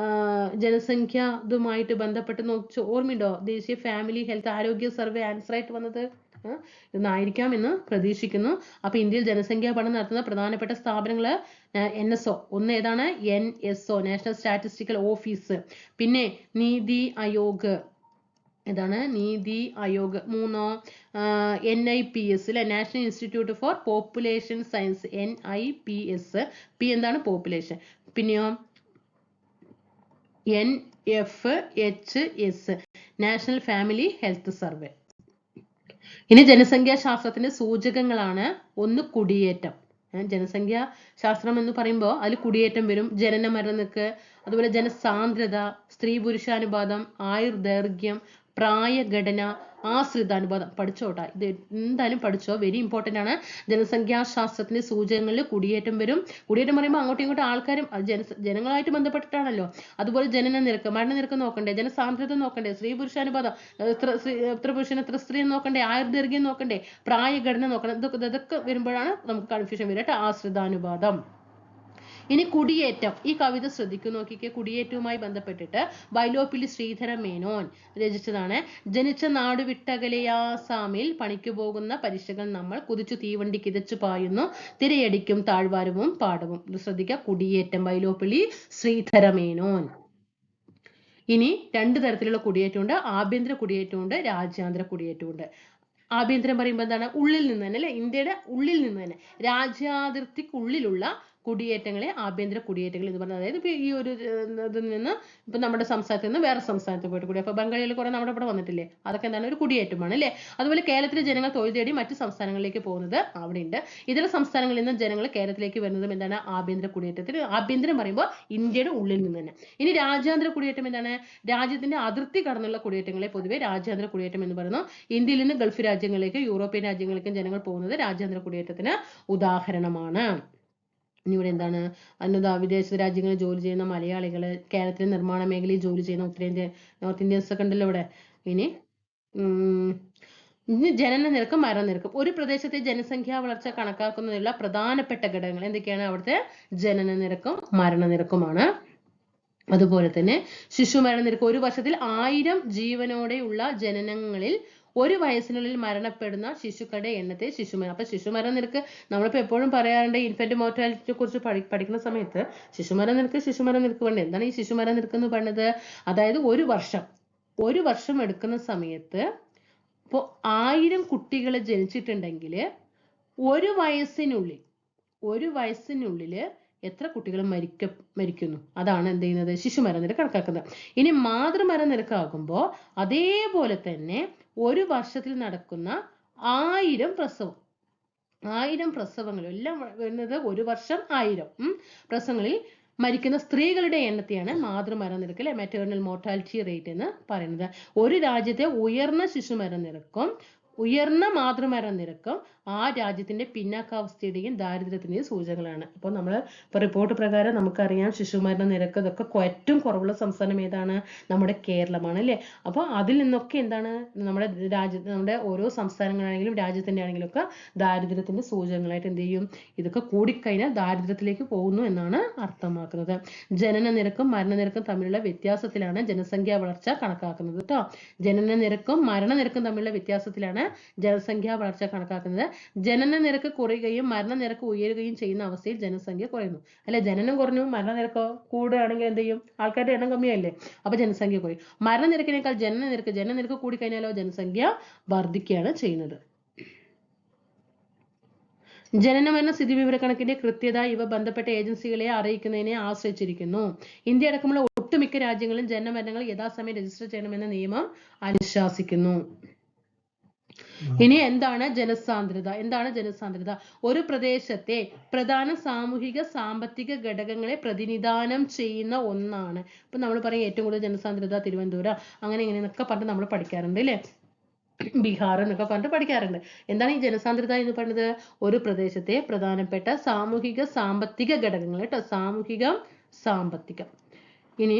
ജനസംഖ്യ ഇതുമായിട്ട് ബന്ധപ്പെട്ട് ഓർമ്മയുണ്ടോ? ദേശീയ ഫാമിലി ഹെൽത്ത് ആരോഗ്യ സർവേ ആൻസർ ആയിട്ട് വന്നത് ഇതൊന്നായിരിക്കാം എന്ന് പ്രതീക്ഷിക്കുന്നു. അപ്പൊ ഇന്ത്യയിൽ ജനസംഖ്യാ പഠനം നടത്തുന്ന പ്രധാനപ്പെട്ട സ്ഥാപനങ്ങൾ NSO. ഒന്ന് ഏതാണ്? NSO, national statistical office. പിന്നെ നീതി ആയോഗ്, ഇതാണ് നീതി ആയോഗ്. 3 NIPS അല്ലെ, national institute for population science, NIPS. P എന്താണ്? പോപ്പുലേഷൻ. പിന്നെയോ NFHS national family health survey. ഇനി ജനസംഖ്യാശാസ്ത്രത്തിന്റെ സൂചകങ്ങളാണ്. ഒന്ന് കുടിയേറ്റം. ജനസംഖ്യാ ശാസ്ത്രം എന്ന് പറയുമ്പോൾ അതിൽ കുടിയേറ്റം വരും, ജനന മരണനിരക്ക്, അതുപോലെ ജനസാന്ദ്രത, സ്ത്രീ പുരുഷാനുപാതം, ആയുർദൈർഘ്യം, പ്രായഘടന, ആശ്രിതാനുപാതം. പഠിച്ചോട്ടാ, ഇത് എന്തായാലും പഠിച്ചോ, വെരി ഇമ്പോർട്ടന്റ് ആണ്. ജനസംഖ്യാശാസ്ത്രത്തിന്റെ സൂചകങ്ങളിൽ കുടിയേറ്റം വരും. കുടിയേറ്റം പറയുമ്പോൾ അങ്ങോട്ടും ഇങ്ങോട്ടും ആൾക്കാരും ജനങ്ങളായിട്ട് ബന്ധപ്പെട്ടിട്ടാണല്ലോ. അതുപോലെ ജനന നിരക്ക്, മരണനിരക്ക് നോക്കണ്ടേ, ജനസാന്ദ്രത നോക്കണ്ടേ, സ്ത്രീ പുരുഷാനുപാതം, എത്ര പുരുഷൻ എത്ര സ്ത്രീ നോക്കണ്ടേ, ആയുർദൈർഘ്യം നോക്കണ്ടേ, പ്രായഘടന നോക്കണം. ഇതൊക്കെ വരുമ്പോഴാണ് നമുക്ക് കൺഫ്യൂഷൻ വരിക. ആശ്രിതാനുപാതം. ഇനി കുടിയേറ്റം. ഈ കവിത ശ്രദ്ധിക്കൂ, നോക്കിക്കേ. കുടിയേറ്റവുമായി ബന്ധപ്പെട്ടിട്ട് വൈലോപ്പിള്ളി ശ്രീധര മേനോൻ രചിച്ചതാണ്. ജനിച്ച നാട് വിട്ടകലെയാസാമിൽ പണിക്കു പോകുന്ന പരീക്ഷകൾ നമ്മൾ കുതിച്ചു തീവണ്ടി കിതച്ചു പായുന്നു, തിരയടിക്കും താഴ്വാരവും പാടവും. ഇത് ശ്രദ്ധിക്കുക. കുടിയേറ്റം, വൈലോപ്പിള്ളി ശ്രീധര മേനോൻ. ഇനി രണ്ട് തരത്തിലുള്ള കുടിയേറ്റമുണ്ട്. ആഭ്യന്തര കുടിയേറ്റമുണ്ട്, രാജ്യാന്തര കുടിയേറ്റമുണ്ട്. ആഭ്യന്തരം പറയുമ്പോൾ എന്താണ്? ഉള്ളിൽ നിന്ന് തന്നെ, അല്ലെ, ഇന്ത്യയുടെ ഉള്ളിൽ നിന്ന് തന്നെ, രാജ്യാതിർത്തിക്കുള്ളിലുള്ള കുടിയേറ്റങ്ങളെ ആഭ്യന്തര കുടിയേറ്റങ്ങൾ എന്ന് പറയുന്നത്. അതായത് ഇപ്പൊ ഈ ഒരു ഇതിൽ നിന്ന് ഇപ്പൊ നമ്മുടെ സംസ്ഥാനത്ത് നിന്ന് വേറെ സംസ്ഥാനത്ത് പോയിട്ട് കൂടി, അപ്പൊ ബംഗാളികൾ കുറെ നമ്മുടെ ഇവിടെ വന്നിട്ടില്ലേ, അതൊക്കെ എന്താണ്? ഒരു കുടിയേറ്റമാണ്, അല്ലെ. അതുപോലെ കേരളത്തിലെ ജനങ്ങൾ തൊഴിൽ തേടി മറ്റു സംസ്ഥാനങ്ങളിലേക്ക് പോകുന്നത് അവിടെ ഉണ്ട്. ഇതര സംസ്ഥാനങ്ങളിൽ നിന്നും ജനങ്ങൾ കേരളത്തിലേക്ക് വരുന്നതും എന്താണ്? ആഭ്യന്തര കുടിയേറ്റത്തിന്. ആഭ്യന്തരം പറയുമ്പോൾ ഇന്ത്യയുടെ ഉള്ളിൽ നിന്ന് തന്നെ. ഇനി രാജ്യാന്തര കുടിയേറ്റം എന്താണ്? രാജ്യത്തിന്റെ അതിർത്തി കടന്നുള്ള കുടിയേറ്റങ്ങളെ പൊതുവെ രാജ്യാന്തര കുടിയേറ്റം എന്ന് പറയുന്നു. ഇന്ത്യയിൽ നിന്ന് ഗൾഫ് രാജ്യങ്ങളിലേക്കും യൂറോപ്യൻ രാജ്യങ്ങളിലേക്കും ജനങ്ങൾ പോകുന്നത് രാജ്യാന്തര കുടിയേറ്റത്തിന് ഉദാഹരണമാണ്. ഇനി ഇവിടെ എന്താണ്? വിദേശ രാജ്യങ്ങളിൽ ജോലി ചെയ്യുന്ന മലയാളികൾ, കേരളത്തിലെ നിർമ്മാണ മേഖലയിൽ ജോലി ചെയ്യുന്ന നോർത്ത് ഇന്ത്യൻസ് ഒക്കെ ഉണ്ടല്ലോ ഇവിടെ. ഇനി ജനന നിരക്കും മരണനിരക്കും. ഒരു പ്രദേശത്തെ ജനസംഖ്യാ വളർച്ച കണക്കാക്കുന്നതിനുള്ള പ്രധാനപ്പെട്ട ഘടകങ്ങൾ എന്തൊക്കെയാണ്? അവിടുത്തെ ജനന നിരക്കും മരണനിരക്കുമാണ്. അതുപോലെ തന്നെ ശിശുമരണനിരക്ക്. ഒരു വർഷത്തിൽ 1000 ജീവനോടെയുള്ള ജനനങ്ങളിൽ ഒരു വയസ്സിനുള്ളിൽ മരണപ്പെടുന്ന ശിശുക്കളുടെ എണ്ണത്തെ ശിശുമരണം. അപ്പൊ ശിശുമരണനിരക്ക് നമ്മളിപ്പോ എപ്പോഴും പറയാറുണ്ട്, ഇൻഫന്റ് മോർട്ടാലിറ്റിയെ കുറിച്ച് പഠിക്കുന്ന സമയത്ത് ശിശുമരണനിരക്ക് വേണ്ട. എന്താണ് ഈ ശിശുമരണനിരക്ക് എന്ന് പറയുന്നത്? അതായത് ഒരു വർഷം എടുക്കുന്ന സമയത്ത് ഇപ്പോ 1000 കുട്ടികൾ ജനിച്ചിട്ടുണ്ടെങ്കിൽ ഒരു വയസ്സിനുള്ളിൽ എത്ര കുട്ടികൾ മരിക്കുന്നു, അതാണ് എന്ത് ചെയ്യുന്നത്? ശിശുമരണനിരക്ക് കണക്കാക്കുന്നത്. ഇനി മാതൃമരണനിരക്ക് ആകുമ്പോൾ അതേപോലെ തന്നെ ഒരു വർഷത്തിൽ നടക്കുന്ന 1000 പ്രസവങ്ങൾ എല്ലാം വരുന്നത് ഒരു വർഷം 1000 പ്രസവങ്ങളിൽ മരിക്കുന്ന സ്ത്രീകളുടെ എണ്ണത്തെയാണ് മാതൃമരണനിരക്ക്, അല്ലെ, മെറ്റേർണൽ മോർട്ടാലിറ്റി റേറ്റ് എന്ന് പറയുന്നത്. ഒരു രാജ്യത്തെ ഉയർന്ന ശിശുമരണനിരക്കും ഉയർന്ന മാതൃമരണനിരക്കും ആ രാജ്യത്തിന്റെ പിന്നാക്കാവസ്ഥയുടെയും ദാരിദ്ര്യത്തിന്റെയും സൂചകങ്ങളാണ്. അപ്പോൾ നമ്മൾ ഇപ്പൊ റിപ്പോർട്ട് പ്രകാരം നമുക്കറിയാം ശിശുമരണനിരക്ക് ഇതൊക്കെ ഏറ്റവും കുറവുള്ള സംസ്ഥാനം ഏതാണ്? നമ്മുടെ കേരളമാണ്, അല്ലെ. അപ്പോൾ അതിൽ നിന്നൊക്കെ എന്താണ്? നമ്മുടെ ഓരോ സംസ്ഥാനങ്ങളാണെങ്കിലും രാജ്യത്തിന്റെ ആണെങ്കിലും ഒക്കെ ദാരിദ്ര്യത്തിന്റെ സൂചകങ്ങളായിട്ട് എന്ത് ചെയ്യും? ഇതൊക്കെ കൂടിക്കഴിഞ്ഞാൽ ദാരിദ്ര്യത്തിലേക്ക് പോകുന്നു എന്നാണ് അർത്ഥമാക്കുന്നത്. ജനന നിരക്കും മരണനിരക്കും തമ്മിലുള്ള വ്യത്യാസത്തിലാണ് ജനസംഖ്യാ വളർച്ച കണക്കാക്കുന്നത് കേട്ടോ. ജനന നിരക്കും മരണനിരക്കും തമ്മിലുള്ള വ്യത്യാസത്തിലാണ് ജനസംഖ്യാ വളർച്ച കണക്കാക്കുന്നത്. ജനന നിരക്ക് കുറയുകയും മരണനിരക്ക് ഉയരുകയും ചെയ്യുന്ന അവസ്ഥയിൽ ജനസംഖ്യ കുറയുന്നു, അല്ലെ. ജനനം കുറഞ്ഞു മരണനിരക്കോ കൂടുകയാണെങ്കിൽ എന്ത് ചെയ്യും? ആൾക്കാരുടെ എണ്ണം കമ്മിയല്ലേ, അപ്പൊ ജനസംഖ്യ കുറയും. മരണനിരക്കിനേക്കാൾ ജനനിരക്ക് കൂടിക്കഴിഞ്ഞാലോ ജനസംഖ്യ വർദ്ധിക്കുകയാണ് ചെയ്യുന്നത്. ജനനമരണ സ്ഥിതിവിവരക്കണക്കിന്റെ കൃത്യത ഇവ ബന്ധപ്പെട്ട ഏജൻസികളെ അറിയിക്കുന്നതിനെ ആശ്രയിച്ചിരിക്കുന്നു. ഇന്ത്യ അടക്കമുള്ള ഒട്ടുമിക്ക രാജ്യങ്ങളും ജനനമരണങ്ങൾ യഥാസമയം രജിസ്റ്റർ ചെയ്യണമെന്ന നിയമം അനുശാസിക്കുന്നു. ഇനി എന്താണ് ജനസാന്ദ്രത? ഒരു പ്രദേശത്തെ പ്രധാന സാമൂഹിക സാമ്പത്തിക ഘടകങ്ങളെ പ്രതിനിധാനം ചെയ്യുന്ന ഒന്നാണ്. ഇപ്പൊ നമ്മൾ പറയും ഏറ്റവും കൂടുതൽ ജനസാന്ദ്രത തിരുവനന്തപുരം, അങ്ങനെ ഇങ്ങനെയൊക്കെ പറഞ്ഞ് നമ്മൾ പഠിക്കാറുണ്ട്, അല്ലെ. ബീഹാർ എന്നൊക്കെ പറഞ്ഞിട്ട് പഠിക്കാറുണ്ട്. എന്താണ് ഈ ജനസാന്ദ്രത എന്ന് പറയുന്നത്? ഒരു പ്രദേശത്തെ പ്രധാനപ്പെട്ട സാമൂഹിക സാമ്പത്തിക ഘടകങ്ങൾ കേട്ടോ. സാമ്പത്തികം. ഇനി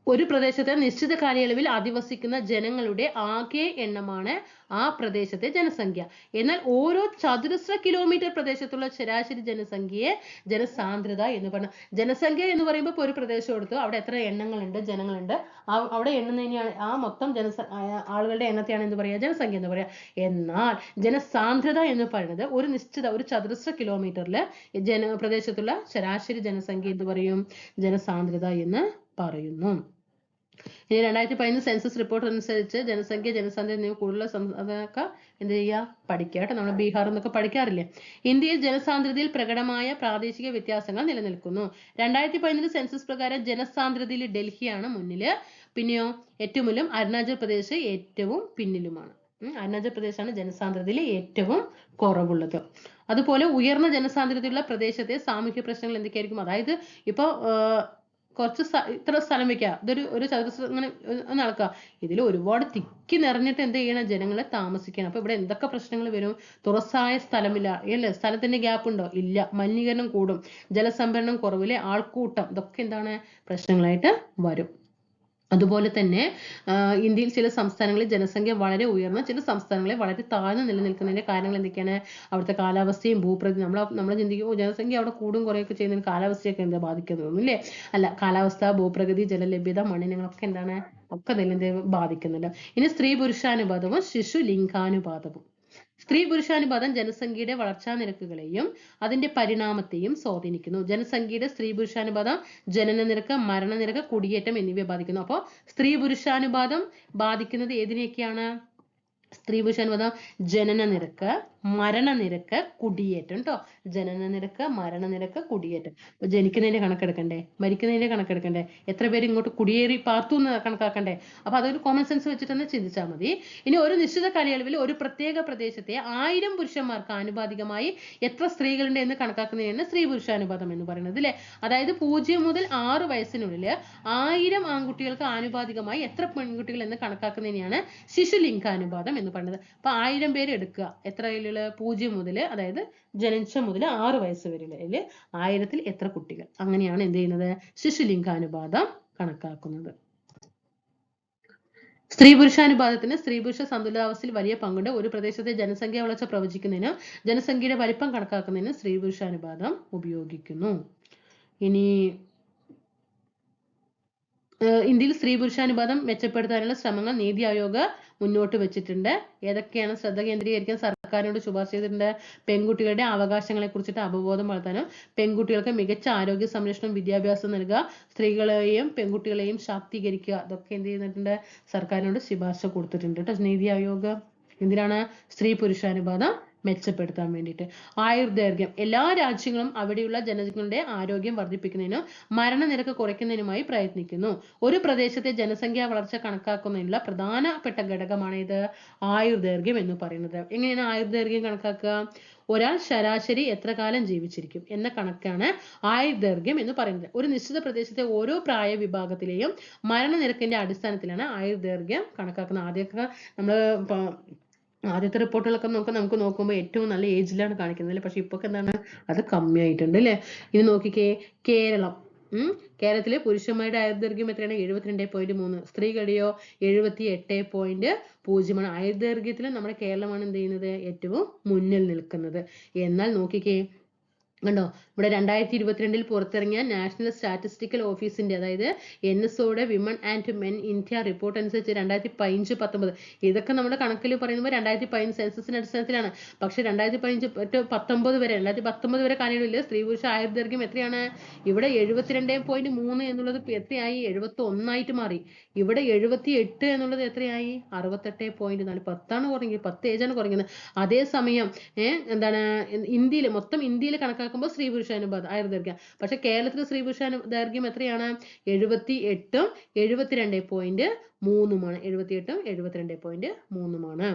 ഒരു പ്രദേശത്തെ നിശ്ചിത കാലയളവിൽ അധിവസിക്കുന്ന ജനങ്ങളുടെ ആകെ എണ്ണമാണ് ആ പ്രദേശത്തെ ജനസംഖ്യ. എന്നാൽ ഓരോ ചതുരശ്ര കിലോമീറ്റർ പ്രദേശത്തുള്ള ശരാശരി ജനസംഖ്യയെ ജനസാന്ദ്രത എന്ന് പറയുന്നത്. ജനസംഖ്യ എന്ന് പറയുമ്പോൾ ഇപ്പോൾ ഒരു പ്രദേശം എടുത്തു, അവിടെ എത്ര ജനങ്ങളുണ്ട്, അവിടെ എണ്ണുന്നതിനെയാണ് ആ മൊത്തം ആളുകളുടെ എണ്ണത്തെയാണ് എന്ത് പറയുക? ജനസംഖ്യ എന്ന് പറയുക. എന്നാൽ ജനസാന്ദ്രത എന്ന് പറയുന്നത് ഒരു ചതുരശ്ര കിലോമീറ്ററിൽ പ്രദേശത്തുള്ള ശരാശരി ജനസംഖ്യ എന്ത് പറയും? ജനസാന്ദ്രത എന്ന് പറയുന്നു. ഇനി 2015 സെൻസസ് റിപ്പോർട്ട് അനുസരിച്ച് ജനസംഖ്യ ജനസാന്ദ്രത എന്നിവ കൂടുതലുള്ള സംസ്ഥാനമൊക്കെ എന്ത് ചെയ്യുക, പഠിക്കുക കേട്ടോ. നമ്മൾ ബീഹാർ എന്നൊക്കെ പഠിക്കാറില്ലേ. ഇന്ത്യയിൽ ജനസാന്ദ്രതയിൽ പ്രകടമായ പ്രാദേശിക വ്യത്യാസങ്ങൾ നിലനിൽക്കുന്നു. 2015 സെൻസസ് പ്രകാരം ജനസാന്ദ്രതയിൽ ഡൽഹിയാണ് മുന്നില്. പിന്നെയോ ഏറ്റവും മുന്നിലും അരുണാചൽ പ്രദേശ് ഏറ്റവും പിന്നിലുമാണ്. അരുണാചൽ പ്രദേശാണ് ജനസാന്ദ്രതയിൽ ഏറ്റവും കുറവുള്ളത്. അതുപോലെ ഉയർന്ന ജനസാന്ദ്രതയുള്ള പ്രദേശത്തെ സാമൂഹ്യ പ്രശ്നങ്ങൾ എന്തൊക്കെയായിരിക്കും? അതായത് ഇപ്പൊ കുറച്ച് ഇത്ര സ്ഥലം വെക്കുക, ഒരു ചതുരശ്ര ഇങ്ങനെ നടക്കുക, ഇതിൽ ഒരുപാട് തിക്കി നിറഞ്ഞിട്ട് എന്ത് ചെയ്യണം, ജനങ്ങളെ താമസിക്കണം. അപ്പൊ ഇവിടെ എന്തൊക്കെ പ്രശ്നങ്ങൾ വരും? തുറസായ സ്ഥലമില്ല, അല്ലേ? സ്ഥലത്തിന്റെ ഗ്യാപ്പ് ഉണ്ടോ? ഇല്ല. മലിനീകരണം കൂടും, ജലസംഭരണം കുറവില്ലേ, ആൾക്കൂട്ടം, ഇതൊക്കെ എന്താണ് പ്രശ്നങ്ങളായിട്ട് വരും. അതുപോലെ തന്നെ ഇന്ത്യയിൽ ചില സംസ്ഥാനങ്ങളിൽ ജനസംഖ്യ വളരെ ഉയർന്ന, ചില സംസ്ഥാനങ്ങളിൽ വളരെ താഴ്ന്നു നിലനിൽക്കുന്നതിന്റെ കാരണങ്ങൾ എന്തൊക്കെയാണ്? അവിടുത്തെ കാലാവസ്ഥയും ഭൂപ്രകൃതി. നമ്മൾ ചിന്തിക്കും ജനസംഖ്യ അവിടെ കൂടും കുറയൊക്കെ ചെയ്യുന്നതിന് കാലാവസ്ഥയൊക്കെ എന്താ ബാധിക്കുന്നത്? അല്ലേ? അല്ല, കാലാവസ്ഥ, ഭൂപ്രകൃതി, ജലലഭ്യത, മണ്ണിനങ്ങളൊക്കെ എന്താണ്, ഒക്കെ ഇതിനെ ബാധിക്കുന്നുണ്ട്. ഇനി സ്ത്രീ പുരുഷാനുപാതവും ശിശു ലിംഗാനുപാതവും. സ്ത്രീ പുരുഷാനുപാതം ജനസംഖ്യയുടെ വളർച്ചാ നിരക്കുകളെയും അതിന്റെ പരിണാമത്തെയും സ്വാധീനിക്കുന്നു. ജനസംഖ്യയുടെ സ്ത്രീ പുരുഷാനുപാതം ജനന നിരക്ക്, മരണനിരക്ക്, കുടിയേറ്റം എന്നിവയെ ബാധിക്കുന്നു. അപ്പോൾ സ്ത്രീ പുരുഷാനുപാതം ബാധിക്കുന്നത് ഏതിനെയൊക്കെയാണ്? സ്ത്രീ പുരുഷാനുപാതം ജനന നിരക്ക്, മരണനിരക്ക്, കുടിയേറ്റം കേട്ടോ. ജനന നിരക്ക്, മരണനിരക്ക്, കുടിയേറ്റം. അപ്പൊ ജനിക്കുന്നതിന്റെ കണക്കെടുക്കണ്ടേ, മരിക്കുന്നതിന്റെ കണക്കെടുക്കണ്ടേ, എത്ര പേര് ഇങ്ങോട്ട് കുടിയേറി പാർത്തു എന്ന് കണക്കാക്കണ്ടേ. അപ്പൊ അതൊരു കോമൺ സെൻസ് വെച്ചിട്ട് ചിന്തിച്ചാൽ മതി. ഇനി ഒരു നിശ്ചിത കാലയളവിൽ ഒരു പ്രത്യേക പ്രദേശത്തെ 1000 പുരുഷന്മാർക്ക് ആനുപാതികമായി എത്ര സ്ത്രീകളുണ്ട് എന്ന് കണക്കാക്കുന്നതിനാണ് സ്ത്രീ പുരുഷാനുപാതം എന്ന് പറയുന്നത്, അല്ലെ? അതായത് 0 മുതൽ 6 വയസ്സിനുള്ളിൽ 1000 ആൺകുട്ടികൾക്ക് ആനുപാതികമായി എത്ര പെൺകുട്ടികൾ എന്ന് കണക്കാക്കുന്നതിനെയാണ് ശിശുലിംഗാനുപാതം എന്ന് പറയുന്നത്. അപ്പൊ 1000 പേര് എടുക്കുക, എത്ര 0 മുതൽ, അതായത് ജനിച്ച മുതൽ 6 വയസ്സ് വരെയുള്ള 1000-ൽ എത്ര കുട്ടികൾ, അങ്ങനെയാണ് എന്ത് ചെയ്യുന്നത്, ശിശുലിംഗാനുപാതം കണക്കാക്കുന്നത്. സ്ത്രീ പുരുഷാനുപാതത്തിന് സ്ത്രീ പുരുഷ സന്തുലിതാവസ്ഥയിൽ വലിയ പങ്കുണ്ട്. ഒരു പ്രദേശത്തെ ജനസംഖ്യ വളർച്ച പ്രവചിക്കുന്നതിനും ജനസംഖ്യയുടെ വലിപ്പം കണക്കാക്കുന്നതിനും സ്ത്രീ പുരുഷാനുപാതം ഉപയോഗിക്കുന്നു. ഇനി ഇന്ത്യയിൽ സ്ത്രീ പുരുഷാനുപാതം മെച്ചപ്പെടുത്താനുള്ള ശ്രമങ്ങൾ നീതി ആയോഗ് മുന്നോട്ട് വെച്ചിട്ടുണ്ട്. ഏതൊക്കെയാണ് ശ്രദ്ധ കേന്ദ്രീകരിക്കാൻ സർക്കാരിനോട് ശുപാർശ ചെയ്തിട്ടുണ്ട്? പെൺകുട്ടികളുടെ അവകാശങ്ങളെ കുറിച്ചിട്ട് അവബോധം വളർത്താനും, പെൺകുട്ടികൾക്ക് മികച്ച ആരോഗ്യ സംരക്ഷണം, വിദ്യാഭ്യാസം നൽകുക, സ്ത്രീകളെയും പെൺകുട്ടികളെയും ശാക്തീകരിക്കുക, ഇതൊക്കെ എന്ത് ചെയ്യുന്നുണ്ട്? സർക്കാരിനോട് ശുപാർശ കൊടുത്തിട്ടുണ്ട് കേട്ടോ നീതി ആയോഗ്. എന്തിനാണ്? സ്ത്രീ പുരുഷാനുപാതം മെച്ചപ്പെടുത്താൻ വേണ്ടിയിട്ട്. ആയുർദൈർഘ്യം. എല്ലാ രാജ്യങ്ങളും അവിടെയുള്ള ജനങ്ങളുടെ ആരോഗ്യം വർദ്ധിപ്പിക്കുന്നതിനും മരണനിരക്ക് കുറയ്ക്കുന്നതിനുമായി പ്രയത്നിക്കുന്നു. ഒരു പ്രദേശത്തെ ജനസംഖ്യാ വളർച്ച കണക്കാക്കുന്നതിനുള്ള പ്രധാനപ്പെട്ട ഘടകമാണ് ഇത് ആയുർദൈർഘ്യം എന്ന് പറയുന്നത്. എങ്ങനെയാണ് ആയുർദൈർഘ്യം കണക്കാക്കുക? ഒരാൾ ശരാശരി എത്ര കാലം ജീവിച്ചിരിക്കും എന്ന കണക്കാണ് ആയുർദൈർഘ്യം എന്ന് പറയുന്നത്. ഒരു നിശ്ചിത പ്രദേശത്തെ ഓരോ പ്രായ വിഭാഗത്തിലെയും മരണനിരക്കിന്റെ അടിസ്ഥാനത്തിലാണ് ആയുർദൈർഘ്യം കണക്കാക്കുന്നത്. ആദ്യത്തെ റിപ്പോർട്ടുകളൊക്കെ നമുക്ക് നോക്കുമ്പോൾ ഏറ്റവും നല്ല ഏജിലാണ് കാണിക്കുന്നത്, പക്ഷെ ഇപ്പൊ എന്താണ്, അത് കമ്മിയായിട്ടുണ്ട് അല്ലെ? ഇനി നോക്കിക്കേ, കേരളം. കേരളത്തിലെ പുരുഷന്മാരുടെ ആയുർദൈർഘ്യം എത്രയാണ്? 72.3. സ്ത്രീകളുടെയോ 78.0. ആയുർദൈർഘ്യത്തിൽ നമ്മുടെ കേരളമാണ് എന്ത് ചെയ്യുന്നത്? ഏറ്റവും മുന്നിൽ നിൽക്കുന്നത്. എന്നാൽ നോക്കിക്കേ, കണ്ടോ, ഇവിടെ 2022 പുറത്തിറങ്ങിയ നാഷണൽ സ്റ്റാറ്റിസ്റ്റിക്കൽ ഓഫീസിന്റെ, അതായത് NSOയുടെ women and men India report അനുസരിച്ച് 2015-19 ഇതൊക്കെ നമ്മുടെ കണക്കിൽ പറയുമ്പോൾ 2015 സെൻസസിന്റെ അടിസ്ഥാനത്തിലാണ്. പക്ഷെ 2019 വരെ കാലയളവിൽ സ്ത്രീ പുരുഷ ആയുർദൈർഘ്യം എത്രയാണ്? ഇവിടെ 72.3 എന്നുള്ളത് എത്രയായി? 71 മാറി. ഇവിടെ 78 എന്നുള്ളത് എത്രയായി? 68.4. 10 കുറഞ്ഞത്, 10 ഏജാണ് കുറഞ്ഞത്. അതേസമയം എന്താണ് മൊത്തം ഇന്ത്യയിൽ കണക്കാക്കുമ്പോൾ സ്ത്രീ പുരുഷാനുപാതം ആയുർദൈർഘ്യം, പക്ഷെ കേരളത്തിലെ സ്ത്രീ പുരുഷാനുദൈർഘ്യം എത്രയാണ്? 78-ഉം 72.3-മാണ്. 78-ഉം 72.3-മാണ്.